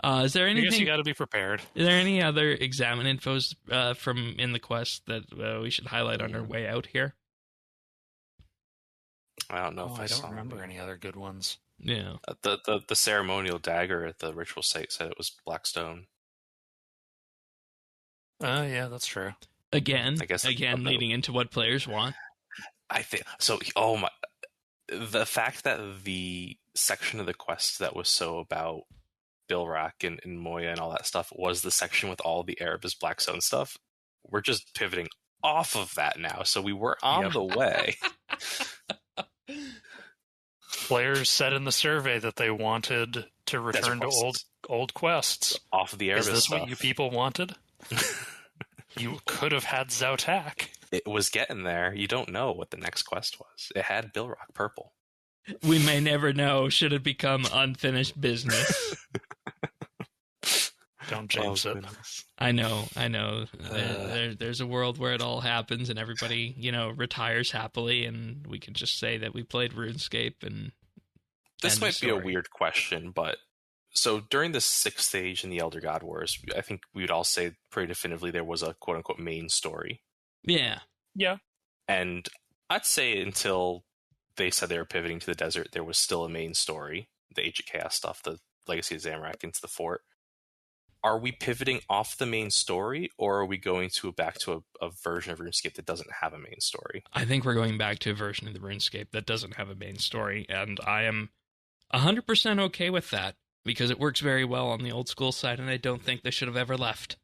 Is there anything... I guess you gotta be prepared. Is there any other examine infos from in the quest that we should highlight on our way out here? I don't know if I don't remember any other good ones. Yeah. The ceremonial dagger at the ritual site said it was Blackstone. Yeah, that's true. Again, leading into what players want. I think so. The fact that the section of the quest that was so about Bilrock and Moya and all that stuff was the section with all the Erebus Blackstone stuff. We're just pivoting off of that now, so we were on the way. Players said in the survey that they wanted to return to old quests. Off of the Erebus stuff. Is this what you people wanted? You could have had Zautak. It was getting there. You don't know what the next quest was. It had Bilrock purple. We may never know, should it become unfinished business. Don't jinx it. I know. There's a world where it all happens and everybody, retires happily, and we can just say that we played RuneScape. And this might be a weird question, but so during the 6th stage in the Elder God Wars, I think we would all say pretty definitively there was a quote-unquote main story. Yeah. Yeah. And I'd say until they said they were pivoting to the desert, there was still a main story. The Age of Chaos stuff, the Legacy of Zamorak into the fort. Are we pivoting off the main story, or are we going back to a version of RuneScape that doesn't have a main story? I think we're going back to a version of the RuneScape that doesn't have a main story, and I am 100% okay with that, because it works very well on the old school side, and I don't think they should have ever left.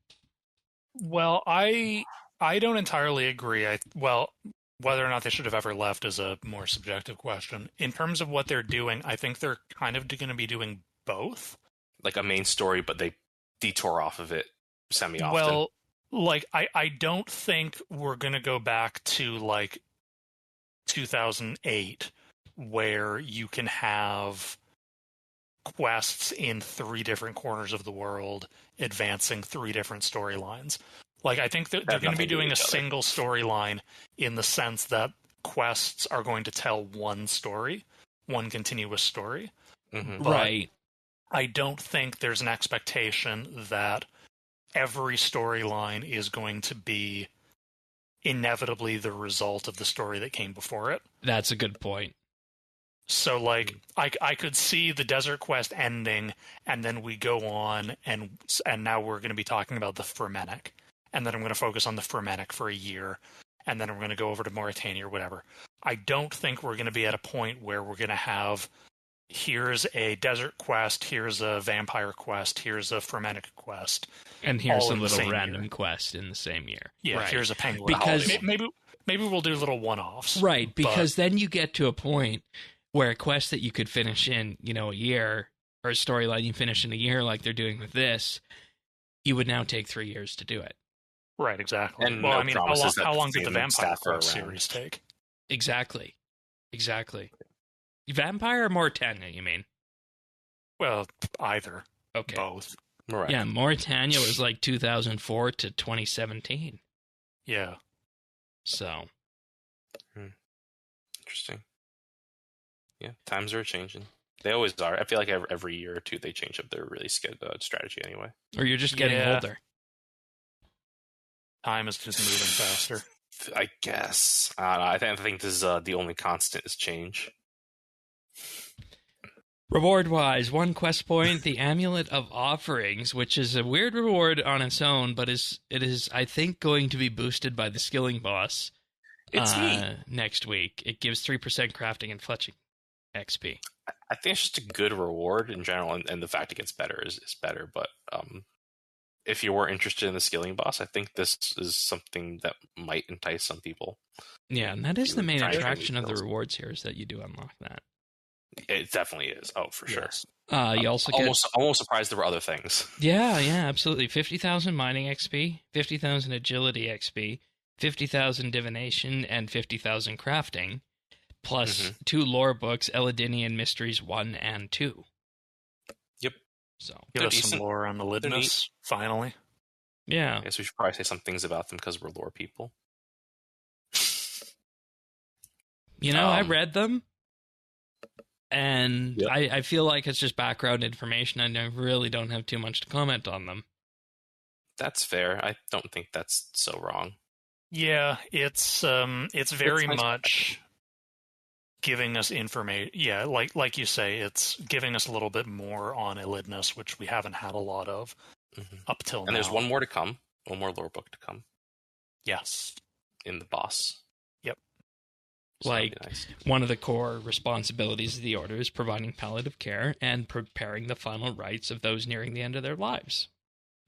Well, I don't entirely agree. Whether or not they should have ever left is a more subjective question. In terms of what they're doing, I think they're kind of going to be doing both. Like a main story, but they detour off of it semi-often. Well, I don't think we're going to go back to 2008, where you can have quests in 3 different corners of the world advancing 3 different storylines. I think that they're going to be doing a single storyline, in the sense that quests are going to tell one story, one continuous story. Mm-hmm. Right. I don't think there's an expectation that every storyline is going to be inevitably the result of the story that came before it. That's a good point. So, I could see the Desert Quest ending, and then we go on, and now we're going to be talking about the Fermenic. And then I'm going to focus on the Fermenic for a year. and then we're going to go over to Mauritania or whatever. I don't think we're going to be at a point where we're going to have, here's a desert quest, here's a vampire quest, here's a fermentic quest. And here's a little random quest in the same year. Yeah, right. Here's a penguin. Because maybe we'll do little one-offs. Right, because then you get to a point where a quest that you could finish in, a year, or a storyline you finish in a year like they're doing with this, you would now take 3 years to do it. Right, exactly. And well, how long did the Vampire Quest series take? Exactly. Vampire or Mauritania, you mean? Well, either. Okay. Both. Right. Yeah, Mauritania was like 2004 to 2017. Yeah. So. Interesting. Yeah, times are changing. They always are. I feel like every year or two they change up their release strategy anyway. Or you're just getting older. Time is just moving faster. I guess. I think this is the only constant is change. Reward-wise, 1 quest point, the Amulet of Offerings, which is a weird reward on its own, but it is, I think, going to be boosted by the skilling boss next week. It gives 3% crafting and fletching XP. I think it's just a good reward in general, and the fact it gets better is better, but if you were interested in the skilling boss, I think this is something that might entice some people. Yeah, and that is the main attraction of the rewards here, is that you do unlock that. It definitely is. Oh, for sure. You also get... Almost surprised there were other things. Yeah, absolutely. 50,000 mining XP, 50,000 agility XP, 50,000 divination, and 50,000 crafting, plus 2 lore books, Elidinian Mysteries 1 and 2. Yep. So give us some lore on Elidinis, finally. Yeah. I guess we should probably say some things about them because we're lore people. I read them. And yep. I feel like it's just background information, and I really don't have too much to comment on them. That's fair. I don't think that's so wrong. Yeah, it's very much giving us information. Yeah, like you say, it's giving us a little bit more on Elidinis, which we haven't had a lot of up till now. And there's one more to come. One more lore book to come. Yes. In the boss. Yep. So nice. One of the core responsibilities of the Order is providing palliative care and preparing the final rites of those nearing the end of their lives.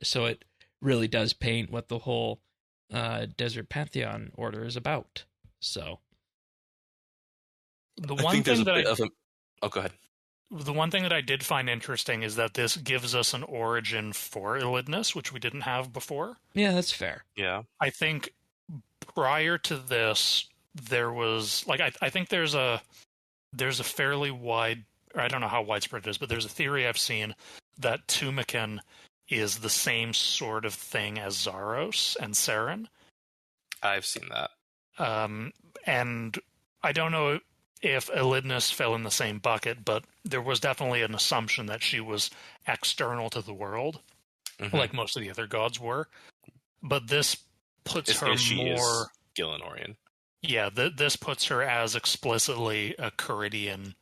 So it really does paint what the whole Desert Pantheon Order is about. So the one thing that go ahead. The one thing that I did find interesting is that this gives us an origin for Elidinis, which we didn't have before. Yeah, that's fair. Yeah. I think prior to this, there was I think there's a fairly wide, or I don't know how widespread it is, but there's a theory I've seen that Tumekin is the same sort of thing as Zaros and Saren. I've seen that. And I don't know if Elidinis fell in the same bucket, but there was definitely an assumption that she was external to the world, like most of the other gods were. But this puts her more... Gillenorian. Yeah, this puts her as explicitly a Caridian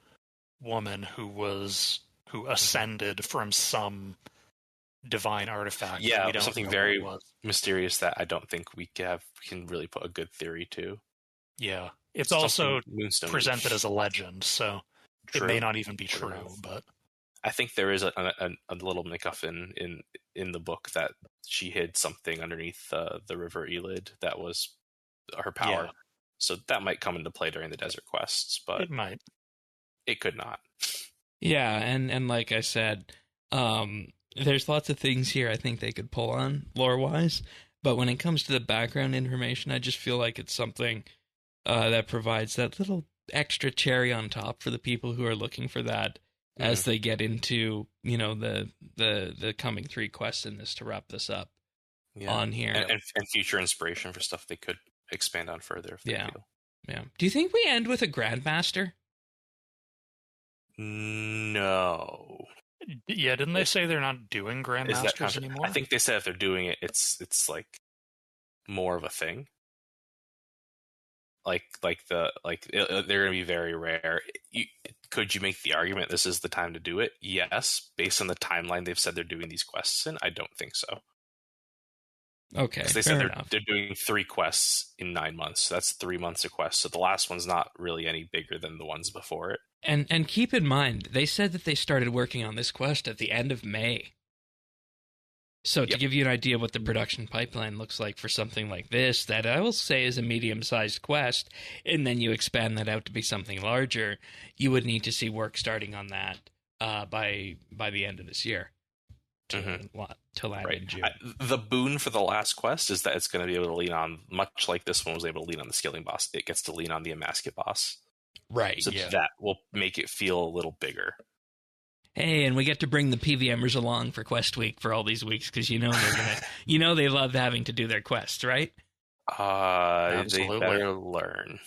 woman who ascended from some divine artifact. Yeah, something very mysterious that I don't think we can really put a good theory to. Yeah, it's also presented as a legend, so it may not even be true. But I think there is a little MacGuffin in the book that she hid something underneath the River Elid that was her power. Yeah. So that might come into play during the desert quests, but it might. It could not. Yeah, and like I said, there's lots of things here I think they could pull on lore-wise, but when it comes to the background information, I just feel like it's something that provides that little extra cherry on top for the people who are looking for that as they get into, the coming 3 quests in this to wrap this up on here. And future inspiration for stuff they could expand on further if they feel. Yeah. Do you think we end with a Grandmaster? No. Yeah, didn't they say they're not doing Grandmasters anymore? I think they said if they're doing it, it's like more of a thing. They're going to be very rare. Could you make the argument this is the time to do it? Yes, based on the timeline they've said they're doing these quests in. I don't think so. Okay, because they said they're doing 3 quests in 9 months. So that's 3 months of quests. So the last one's not really any bigger than the ones before it. And keep in mind, they said that they started working on this quest at the end of May. So to give you an idea of what the production pipeline looks like for something like this, that I will say is a medium-sized quest, and then you expand that out to be something larger, you would need to see work starting on that by the end of this year to land in June. The boon for the last quest is that it's going to be able to lean on, much like this one was able to lean on the skilling boss, it gets to lean on the Amascut boss. Right. So that will make it feel a little bigger. Hey, and we get to bring the PVMers along for Quest Week for all these weeks because they're gonna, they love having to do their quests, right? They better learn.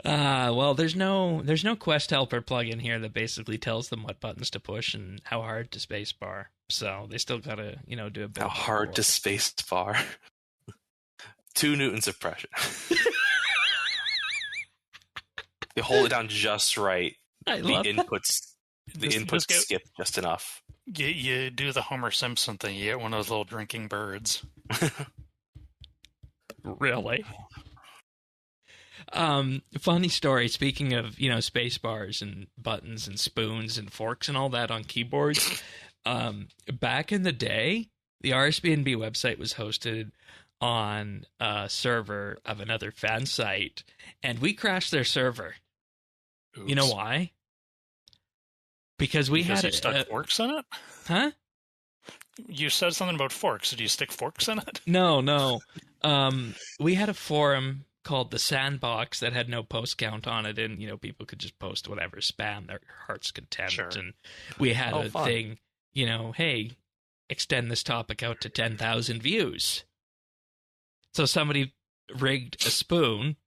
Well, there's no Quest Helper plugin here that basically tells them what buttons to push and how hard to spacebar. So they still gotta, do a bit. How hard to spacebar? 2 newtons of pressure. You hold it down just right. The inputs skip just enough. You do the Homer Simpson thing. You get one of those little drinking birds. Really? Funny story. Speaking of, space bars and buttons and spoons and forks and all that on keyboards, back in the day, the RSBANDB website was hosted on a server of another fan site, and we crashed their server. Oops. You know why? Because you stuck forks in it? Huh? You said something about forks. Did you stick forks in it? No. We had a forum called The Sandbox that had no post count on it, and, people could just post whatever, spam their heart's content. Sure. And we had a thing, hey, extend this topic out to 10,000 views. So somebody rigged a spoon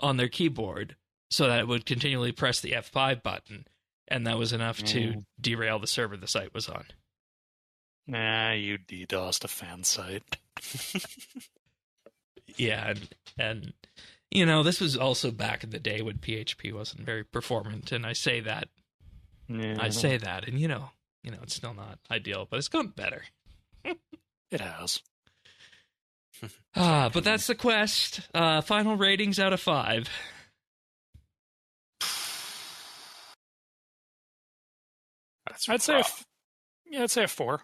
on their keyboard so that it would continually press the F5 button, and that was enough to derail the server the site was on. Nah, you DDoSed a fan site. Yeah, and this was also back in the day when PHP wasn't very performant, and I say that, and it's still not ideal, but it's gotten better. It has. But that's the quest. Final ratings out of 5. I'd say a 4.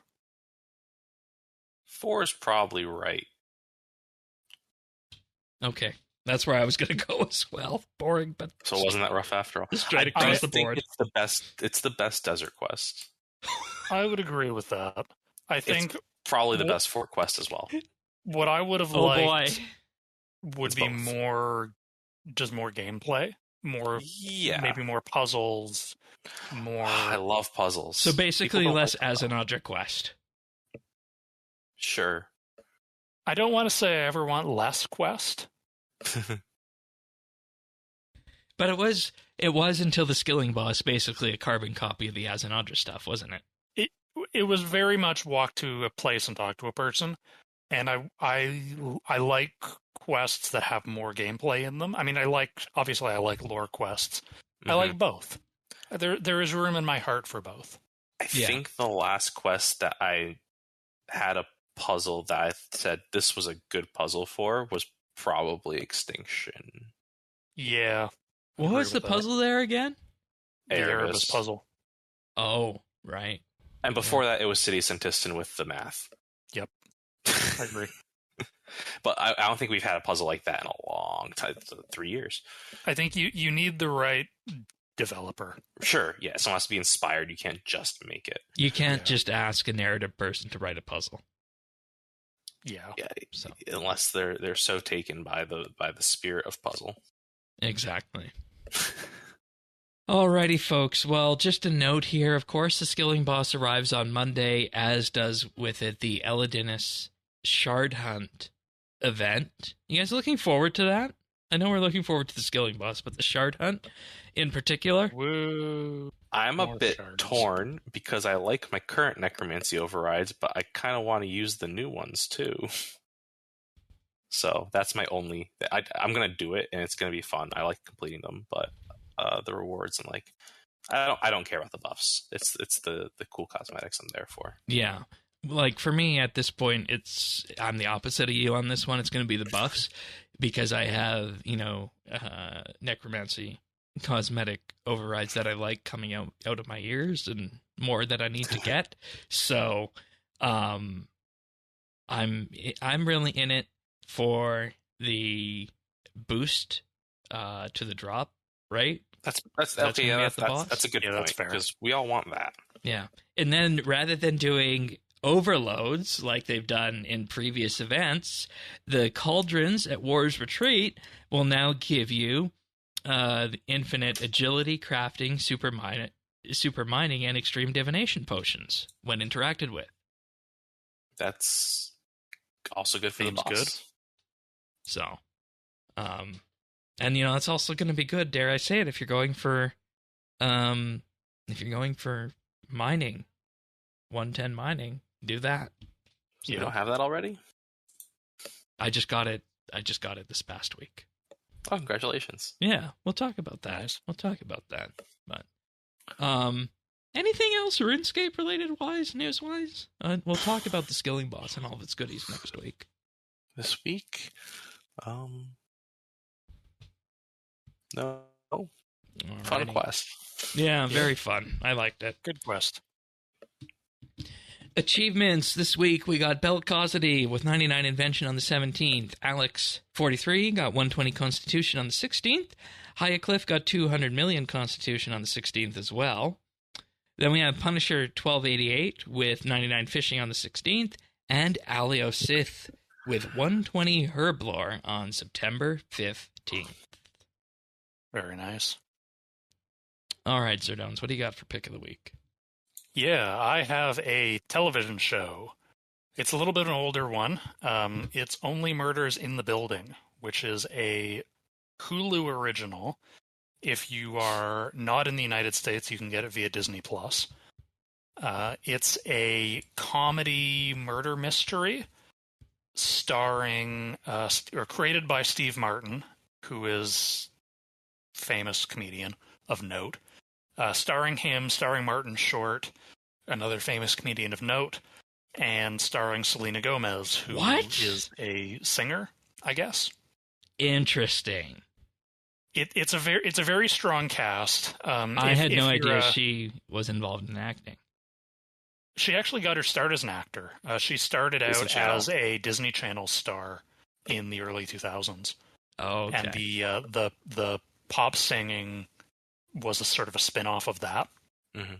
4 is probably right. Okay, that's where I was going to go as well. Boring, but so it wasn't that rough after all. Straight across the board. It's the best desert quest. I would agree with that. I think it's probably the best Fort quest as well. What I would have liked would be more gameplay, maybe more puzzles, more. I love puzzles. So basically, less as an object quest. Sure. I don't want to say I ever want less quest. But it was until the skilling boss basically a carbon copy of the Asanadra stuff, wasn't it? It was very much walk to a place and talk to a person, and I like quests that have more gameplay in them. I mean, I like lore quests. Mm-hmm. I like both. There is room in my heart for both. I think the last quest that I had a puzzle that I said this was a good puzzle for was probably Extinction. Yeah. What was the puzzle there again? The Erebus puzzle. Oh, right. And before that, it was City Centistan with the math. Yep. I agree. But I don't think we've had a puzzle like that in a long time, 3 years. I think you need the right developer. Sure, yeah. Someone has to be inspired. You can't just make it. You can't just ask a narrative person to write a puzzle. Yeah. So. Unless they're so taken by the spirit of puzzle. Exactly. Alrighty, folks. Well, just a note here. Of course, the skilling boss arrives on Monday, as does with it the Elidinis Shard Hunt event. You guys looking forward to that? I know we're looking forward to the skilling boss, but the Shard Hunt in particular? Woo. I'm a bit torn because I like my current necromancy overrides, but I kind of want to use the new ones too. So that's my only. I'm gonna do it, and it's gonna be fun. I like completing them, but the rewards and I don't care about the buffs. It's the cool cosmetics I'm there for. Yeah. like for me at this point, I'm the opposite of you on this one. It's going to be the buffs because I have, necromancy cosmetic overrides that I like coming out of my ears and more that I need to get. So, I'm really in it for the boost to the drop, right? That's a good point, that's fair, because we all want that. Yeah. And then rather than doing overloads like they've done in previous events, the cauldrons at War's Retreat will now give you the infinite agility, crafting, super mining, and extreme divination potions when interacted with. That's also good for the boss. Good. So, and it's also going to be good, dare I say it, if you're going for mining, 110 mining, do that. So you don't have that already? I just got it this past week. Oh, congratulations. Yeah, we'll talk about that. Nice. We'll talk about that. But anything else RuneScape related wise, news wise? We'll talk about the skilling boss and all of its goodies next week. This week? No. Alrighty. Fun quest. Yeah, very fun. I liked it. Good quest. Achievements this week, we got Belcosity with 99 Invention on the 17th. Alex, 43, got 120 Constitution on the 16th. Highcliff got 200 million Constitution on the 16th as well. Then we have Punisher, 1288, with 99 Fishing on the 16th. And Alio Sith with 120 Herblore on September 15th. Very nice. All right, Zerdones, what do you got for pick of the week? Yeah, I have a television show. It's a little bit of an older one. It's Only Murders in the Building, which is a Hulu original. If you are not in the United States, you can get it via Disney+. It's a comedy murder mystery starring, or created by Steve Martin, who is a famous comedian of note. Starring him, starring Martin Short, another famous comedian of note, and starring Selena Gomez, who is a singer, I guess. Interesting. It's a very strong cast. I had no idea she was involved in acting. She actually got her start as an actor. She started out as a Disney Channel star in the early 2000s. Oh, okay. And the pop singing was a sort of a spin-off of that. Mm-hmm.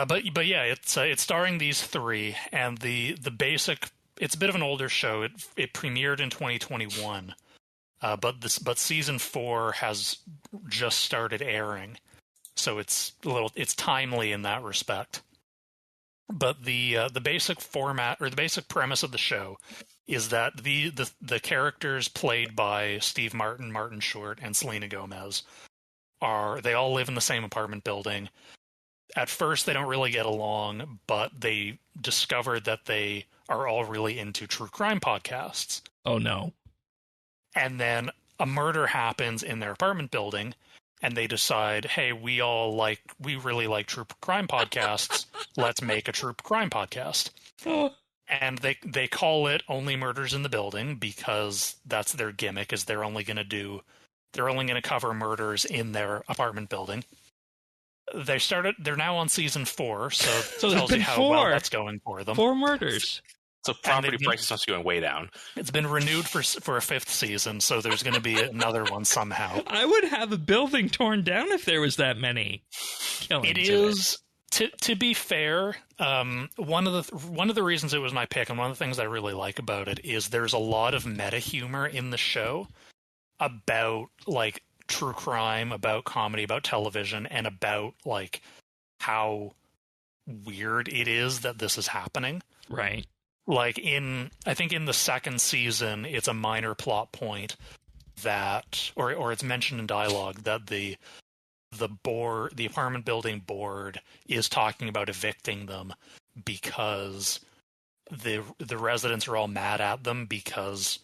But yeah, it's starring these three, and the basic. It's a bit of an older show. It premiered in 2021, but season 4 has just started airing, so it's timely in that respect. But the basic format or the basic premise of the show is that the characters played by Steve Martin, Martin Short, and Selena Gomez they all live in the same apartment building. At first, they don't really get along, but they discover that they are all really into true crime podcasts. Oh, no. And then a murder happens in their apartment building, and they decide, hey, we really like true crime podcasts. Let's make a true crime podcast. Oh. And they call it Only Murders in the Building because that's their gimmick, is they're only going to cover murders in their apartment building. They're now on season 4, so it tells you how well that's going for them. 4 murders. So property prices must be going way down. It's been renewed for a 5th season, so there's going to be another one somehow. I would have a building torn down if there was that many. It is. To be fair, one of the reasons it was my pick, and one of the things I really like about it, is there's a lot of meta humor in the show about like true crime, about comedy, about television, and about like how weird it is that this is happening. Right. Like I think in the 2nd season, it's a minor plot point that, or it's mentioned in dialogue that the apartment building board is talking about evicting them because the residents are all mad at them because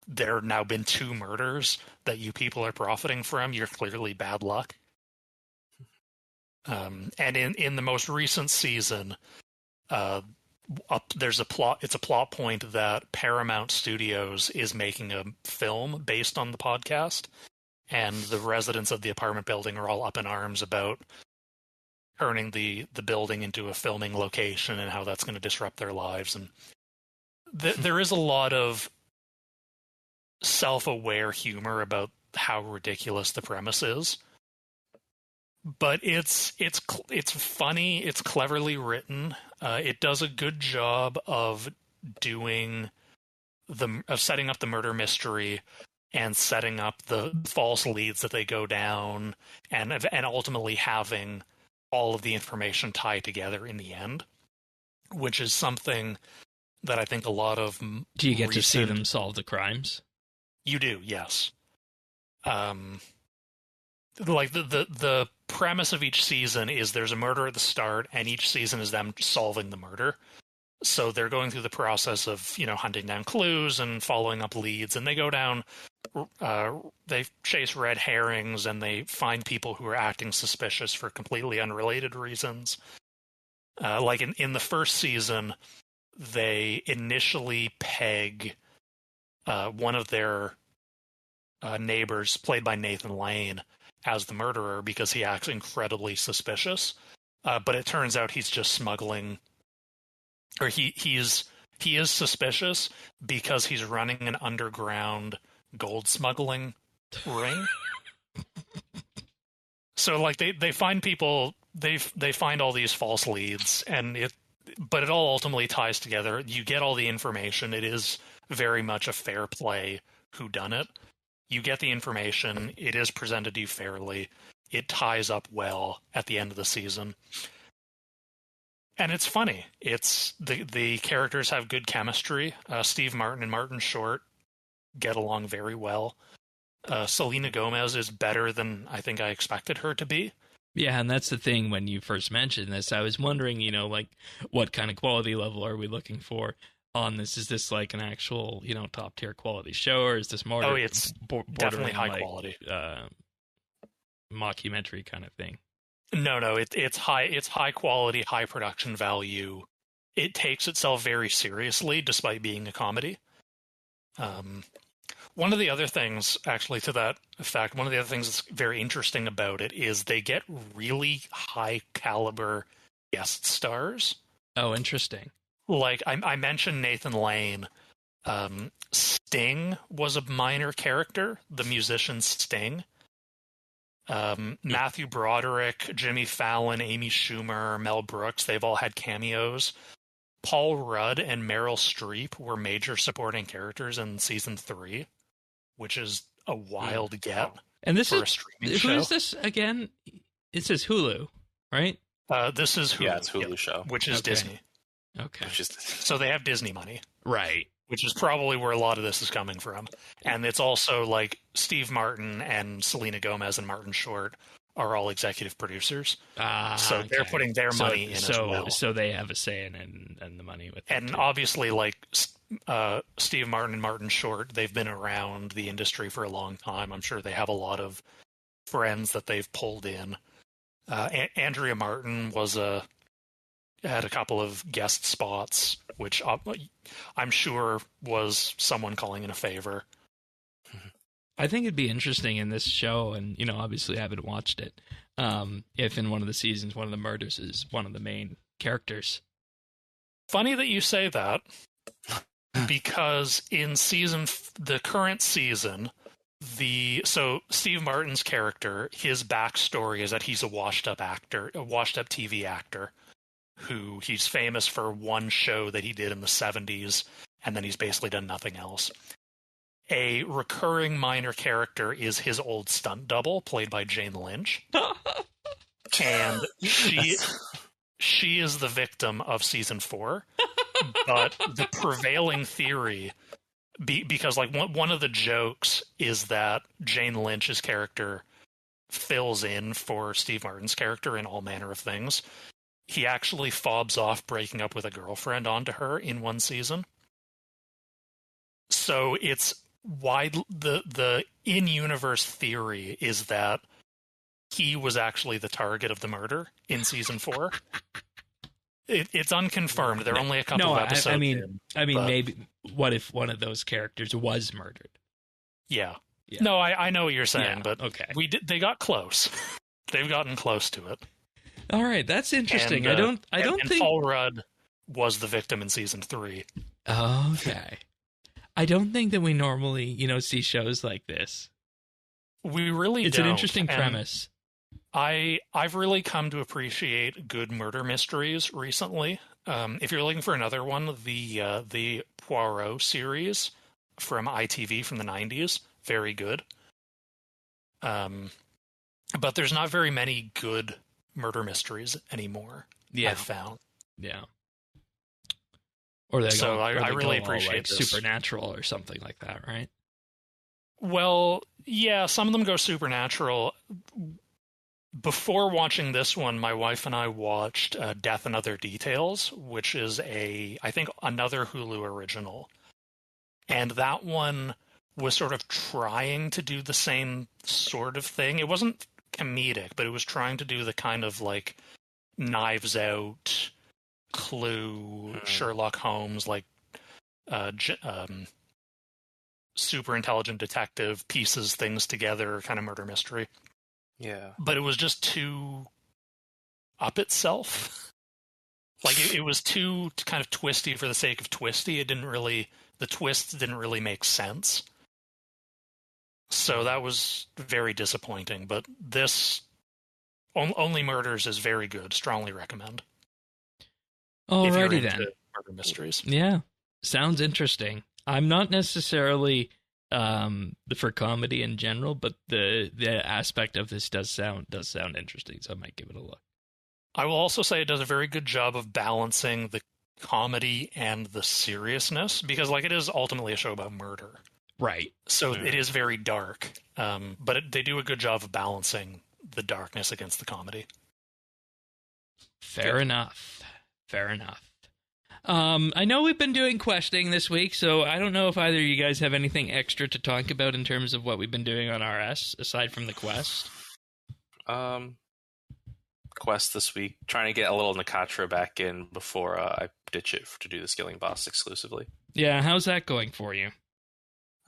there have now been 2 murders that you people are profiting from. You're clearly bad luck. And in the most recent season, there's a plot. It's a plot point that Paramount Studios is making a film based on the podcast, and the residents of the apartment building are all up in arms about turning the building into a filming location and how that's going to disrupt their lives. And there is a lot of self-aware humor about how ridiculous the premise is, but it's funny. It's cleverly written. It does a good job of setting up the murder mystery and setting up the false leads that they go down, and ultimately having all of the information tied together in the end, which is something that I think a lot of Do you get to see them solve the crimes? You do, yes. Like the premise of each season is there's a murder at the start, and each season is them solving the murder. So they're going through the process of, hunting down clues and following up leads, and they go down, they chase red herrings, and they find people who are acting suspicious for completely unrelated reasons. Like in the first season, they initially peg one of their neighbors, played by Nathan Lane, as the murderer because he acts incredibly suspicious. But it turns out he's just smuggling, or he is suspicious because he's running an underground gold smuggling ring. So like they find people, they find all these false leads, but it all ultimately ties together. You get all the information. It is very much a fair play whodunit. You get the information. It is presented to you fairly. It ties up well at the end of the season. And it's funny. It's the characters have good chemistry. Steve Martin and Martin Short get along very well. Selena Gomez is better than I think I expected her to be. Yeah, and that's the thing. When you first mentioned this, I was wondering, like, what kind of quality level are we looking for on this? Is this like an actual, top tier quality show, or is this more? Oh, it's definitely high quality, mockumentary kind of thing. No, it's high quality, high production value. It takes itself very seriously, despite being a comedy. One of the other things, actually, to that effect, one of the other things that's very interesting about it is they get really high caliber guest stars. Oh, interesting. Like I mentioned Nathan Lane. Sting was a minor character, the musician Sting. Matthew Broderick, Jimmy Fallon, Amy Schumer, Mel Brooks, they've all had cameos. Paul Rudd and Meryl Streep were major supporting characters in season 3, which is a wild get. And this for is a streaming who show. is this again? It says Hulu, right? This is Hulu. Yeah, it's Hulu show, which is Disney. Okay. So they have Disney money. Right. Which is probably where a lot of this is coming from. And it's also like Steve Martin and Selena Gomez and Martin Short are all executive producers. So they're putting their money in as well. So they have a say in the money with it. And obviously, like Steve Martin and Martin Short, they've been around the industry for a long time. I'm sure they have a lot of friends that they've pulled in. Andrea Martin had a couple of guest spots, which I'm sure was someone calling in a favor. I think it'd be interesting in this show, and obviously I haven't watched it, if in one of the seasons one of the murders is one of the main characters. Funny that you say that, because in the current season, so Steve Martin's character, his backstory is that he's a washed-up TV actor, who he's famous for one show that he did in the 70s, and then he's basically done nothing else. A recurring minor character is his old stunt double, played by Jane Lynch. And she is the victim of season 4. But the prevailing theory, because like one of the jokes is that Jane Lynch's character fills in for Steve Martin's character in all manner of things. He actually fobs off breaking up with a girlfriend onto her in one season. So it's the in-universe theory is that he was actually the target of the murder in season 4. It's unconfirmed. There are only a couple of episodes. I mean, maybe what if one of those characters was murdered? Yeah. No, I know what you're saying, but okay. They got close. They've gotten close to it. All right, that's interesting. And, I don't think Paul Rudd was the victim in season 3. Okay. I don't think that we normally, see shows like this. We really don't. It's an interesting premise. I've really come to appreciate good murder mysteries recently. If you're looking for another one, the Poirot series from ITV from the 90s, very good. But there's not very many good murder mysteries anymore. Yeah, I've found. Yeah. Or I really appreciate this. Supernatural or something like that, right? Well, yeah, some of them go supernatural. Before watching this one, my wife and I watched Death and Other Details, which is I think another Hulu original. And that one was sort of trying to do the same sort of thing. It wasn't comedic, but it was trying to do the kind of like Knives Out, Clue, Sherlock Holmes, like super intelligent detective, pieces things together kind of murder mystery. Yeah. But it was just too up itself. Like it was too kind of twisty for the sake of twisty. The twists didn't really make sense. So that was very disappointing. But this Only Murders is very good. Strongly recommend. Alrighty then. Murder mysteries. Yeah. Sounds interesting. I'm not necessarily for comedy in general, but the aspect of this does sound interesting, so I might give it a look. I will also say it does a very good job of balancing the comedy and the seriousness, because like it is ultimately a show about murder. Right. So it is very dark, but they do a good job of balancing the darkness against the comedy. Fair enough. I know we've been doing questing this week, so I don't know if either of you guys have anything extra to talk about in terms of what we've been doing on RS, aside from the quest. Quest this week, trying to get a little Nakatra back in before I ditch it to do the skilling boss exclusively. Yeah, how's that going for you?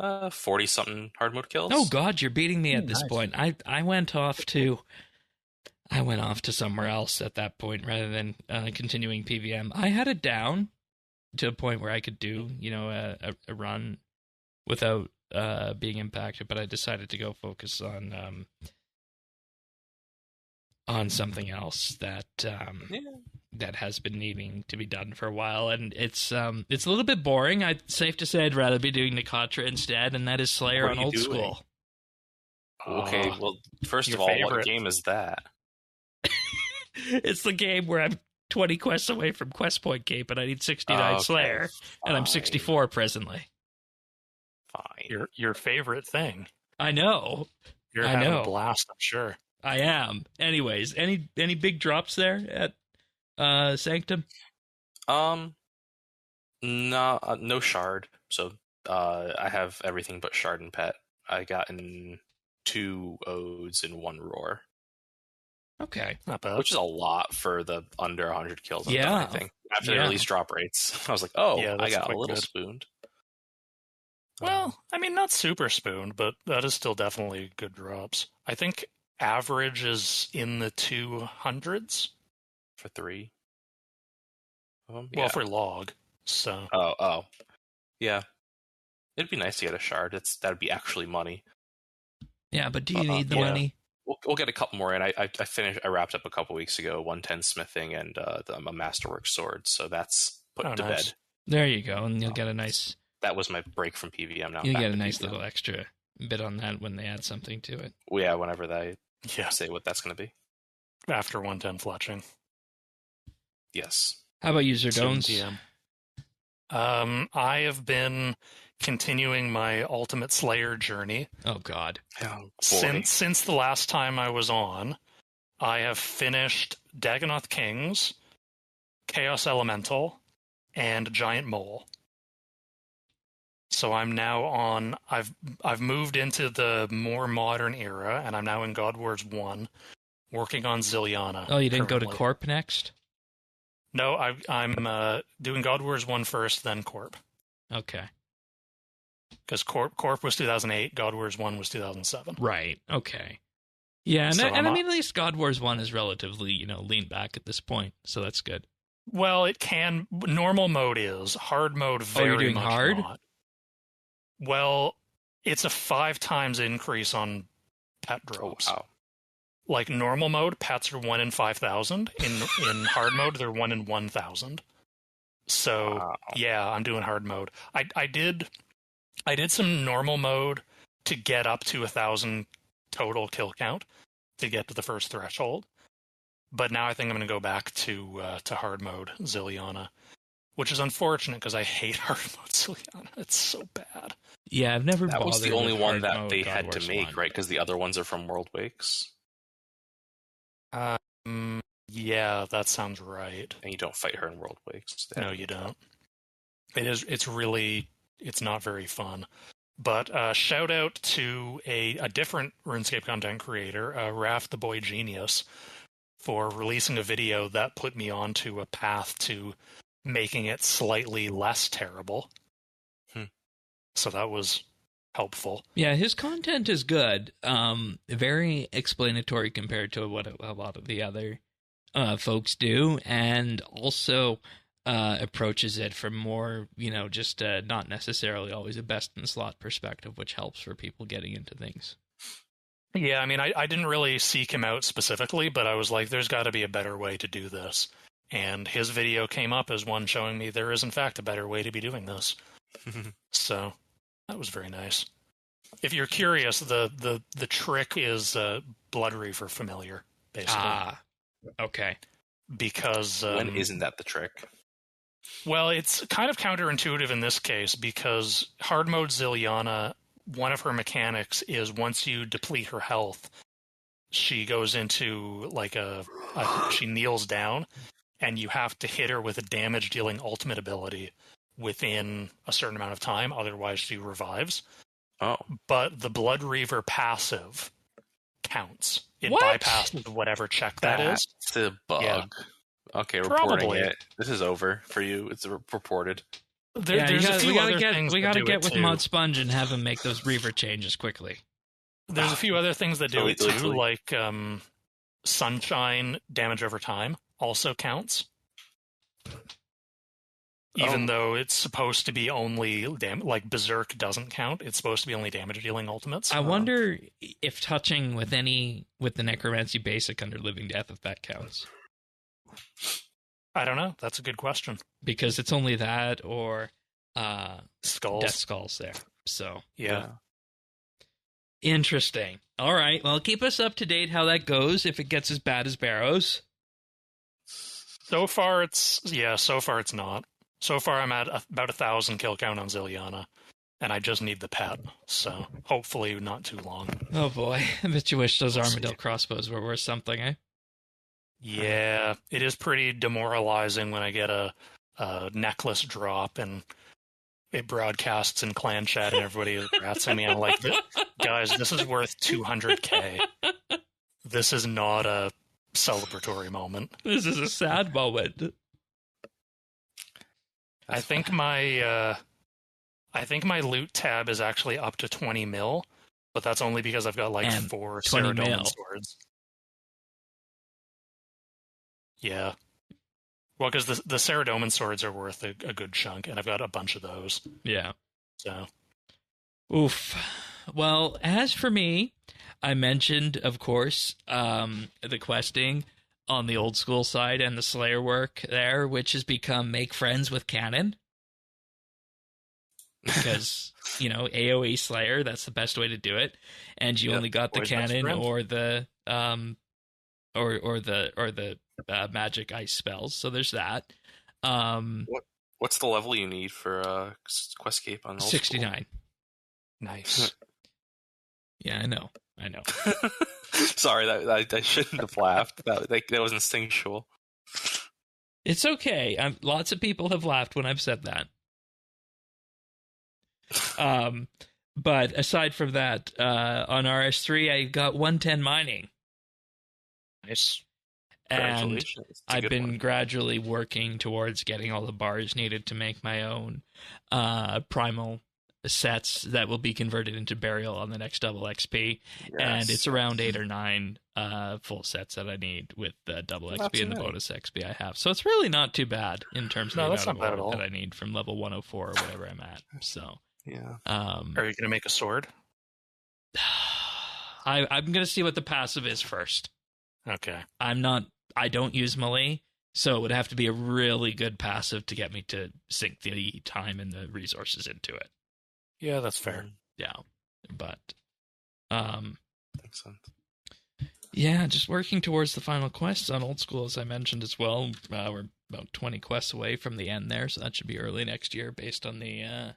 40-something hard mode kills. Oh god, you're beating me at this point. I went off to somewhere else at that point rather than continuing PVM. I had it down to a point where I could do, a run without being impacted, but I decided to go focus on something else that that has been needing to be done for a while, and it's a little bit boring. Safe to say I'd rather be doing Nakatra instead, and that is Slayer on Old School. Okay, well, first of all, what game is that? It's the game where I'm 20 quests away from Quest Point Cape, and I need 69 Slayer, and I'm 64 presently. Fine. Your favorite thing. I know. You're having a blast, I'm sure. I am. Anyways, any big drops there at Sanctum? No shard. So I have everything but shard and pet. I got in 2 odes and 1 roar. Okay, not bad. Which is a lot for the under 100 kills. I think after the release drop rates, I was like, I got a little spooned. Well, I mean, not super spooned, but that is still definitely good drops. I think average is in the 200s for 3. Well, for log. So. Oh, yeah. It'd be nice to get a shard. That'd be actually money. Yeah, but do you need the money? We'll get a couple more in. I wrapped up a couple weeks ago 110 smithing and a masterwork sword, so that's put to bed. There you go, and you'll get a nice. That was my break from PVM. Now you get a nice little extra bit on that when they add something to it. Well, yeah, whenever they say what that's going to be after 110 fletching. Yes. How about user Dones? I have been continuing my Ultimate Slayer journey. Oh God! Since the last time I was on, I have finished Dagonoth Kings, Chaos Elemental, and Giant Mole. So I'm now on. I've moved into the more modern era, and I'm now in God Wars 1, working on Ziliana. Oh, you didn't go to Corp next? No, I'm doing God Wars 1 first, then Corp. Okay. Because Corp was 2008, God Wars 1 was 2007. Right. Okay. Yeah, and I mean, at least God Wars 1 is relatively, lean back at this point, so that's good. Well, it can. Normal mode is. Hard mode very you're doing much hard? not. Well, it's a 5 times increase on pet drops. Oh, wow. Like normal mode, pets are 1 in 5,000. In hard mode, they're 1 in 1,000. So Wow. yeah, I'm doing hard mode. I did some normal mode to get up to 1,000 total kill count to get to the first threshold. But now I think I'm going to go back to hard mode Zilliana, which is unfortunate because I hate hard mode Zilliana. It's so bad. Yeah, I've never bothered. That was the only one that mode they God had Wars to make, 1. right? Because the other ones are from World Wakes. Yeah, that sounds right. And you don't fight her in World Wakes. No, you don't. It's not very fun. But shout out to a different RuneScape content creator, Raph the Boy Genius, for releasing a video that put me onto a path to making it slightly less terrible. So that was helpful. Yeah, his content is good. Very explanatory compared to what a lot of the other folks do, and also approaches it from more, just not necessarily always a best in slot perspective, which helps for people getting into things. Yeah, I mean, I didn't really seek him out specifically, but I was like, there's got to be a better way to do this. And his video came up as one showing me there is, in fact, a better way to be doing this. So that was very nice. If you're curious, the trick is Blood Reaver familiar, basically. Ah, okay. Because when isn't that the trick? Well, it's kind of counterintuitive in this case because hard mode Zilliana, one of her mechanics is once you deplete her health, she goes into like she kneels down, and you have to hit her with a damage-dealing ultimate ability within a certain amount of time, otherwise she revives. Oh. But the Blood Reaver passive counts. It What? bypasses whatever check that is. It's a bug. Yeah. Okay, Probably. reporting it. This is over for you. It's reported. There's a few other things we gotta get with too. Mod Sponge and have him make those Reaver changes quickly. There's a few other things that do it too, Literally. like Sunshine damage over time also counts. Even though it's supposed to be only like Berserk doesn't count, it's supposed to be only damage dealing ultimates. I wonder if touching with the Necromancy basic under Living Death, if that counts. I don't know. That's a good question. Because it's only that or Skulls. Death Skulls there. So Yeah. Interesting. All right. Well, keep us up to date how that goes if it gets as bad as Barrows. So far it's not. So far I'm at about 1,000 kill count on Zilliana, and I just need the pet, so hopefully not too long. Oh boy. I bet you wish those Armadillo crossbows were worth something, eh? Yeah, it is pretty demoralizing when I get a necklace drop and it broadcasts in clan chat and everybody rats at me. I'm like, guys, this is worth 200k. This is not a celebratory moment. This is a sad moment. I think my loot tab is actually up to 20 mil, but that's only because I've got like and 4 20 Ceradoman mil. swords. Yeah. Well, because the Ceradoman swords are worth a good chunk, and I've got a bunch of those. Yeah. So. Oof. Well, as for me, I mentioned, of course, the questing on the old school side and the Slayer work there, which has become make friends with Canon. Because, AoE Slayer, that's the best way to do it. And you only got the Canon or the magic ice spells. So there's that. What's the level you need for Questcape on old 69. School? Nice. Yeah, I know. Sorry, that I shouldn't have laughed. That was instinctual. It's okay. Lots of people have laughed when I've said that. But aside from that, on RS3, I got 110 mining. Nice. And I've been gradually working towards getting all the bars needed to make my own primal sets that will be converted into burial on the next double XP. Yes. And it's around 8 or 9 full sets that I need with the double XP and the bonus XP I have. So it's really not too bad in terms of the amount of ore that I need from level 104 or whatever I'm at. So yeah. Are you going to make a sword? I'm going to see what the passive is first. Okay. I don't use melee, so it would have to be a really good passive to get me to sink the time and the resources into it. Yeah, that's fair. Yeah, but makes sense. Yeah, just working towards the final quests on Old School, as I mentioned as well. We're about 20 quests away from the end there, so that should be early next year based on the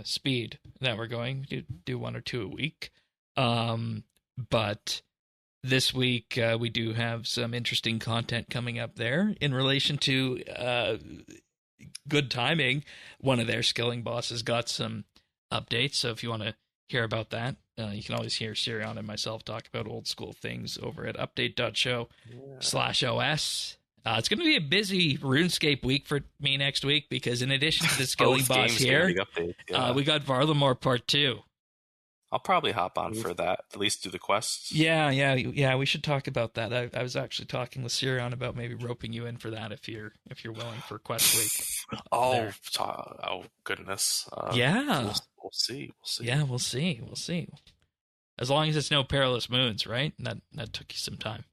speed that we're going. We do 1 or 2 a week, but this week we do have some interesting content coming up there in relation to good timing. One of their skilling bosses got some updates, so if you want to hear about that, you can always hear Sirion and myself talk about Old School things over at update.show/OS. It's going to be a busy RuneScape week for me next week because in addition to the skilling boss here, we got Varlamore Part 2. I'll probably hop on for that, at least do the quests. Yeah. We should talk about that. I was actually talking with Sirion about maybe roping you in for that if you're willing for quest week. Oh goodness. Yeah. We'll see. Yeah, we'll see. As long as it's no perilous moons, right? That took you some time.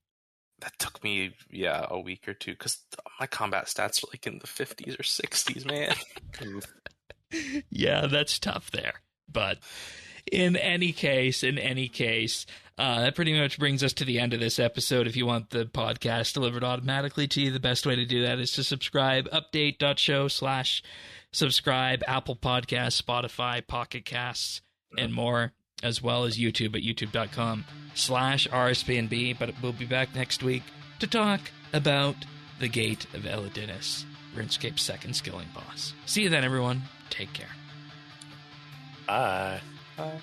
That took me, a week or two, because my combat stats are like in the 50s or 60s, man. Yeah, that's tough there. But in any case, that pretty much brings us to the end of this episode. If you want the podcast delivered automatically to you, the best way to do that is to subscribe. Update.show/subscribe, Apple Podcasts, Spotify, Pocket Casts, and more, as well as YouTube at youtube.com/RSBANDB. But we'll be back next week to talk about the Gate of Elidinis, RuneScape's second skilling boss. See you then, everyone. Take care. Bye. Bye.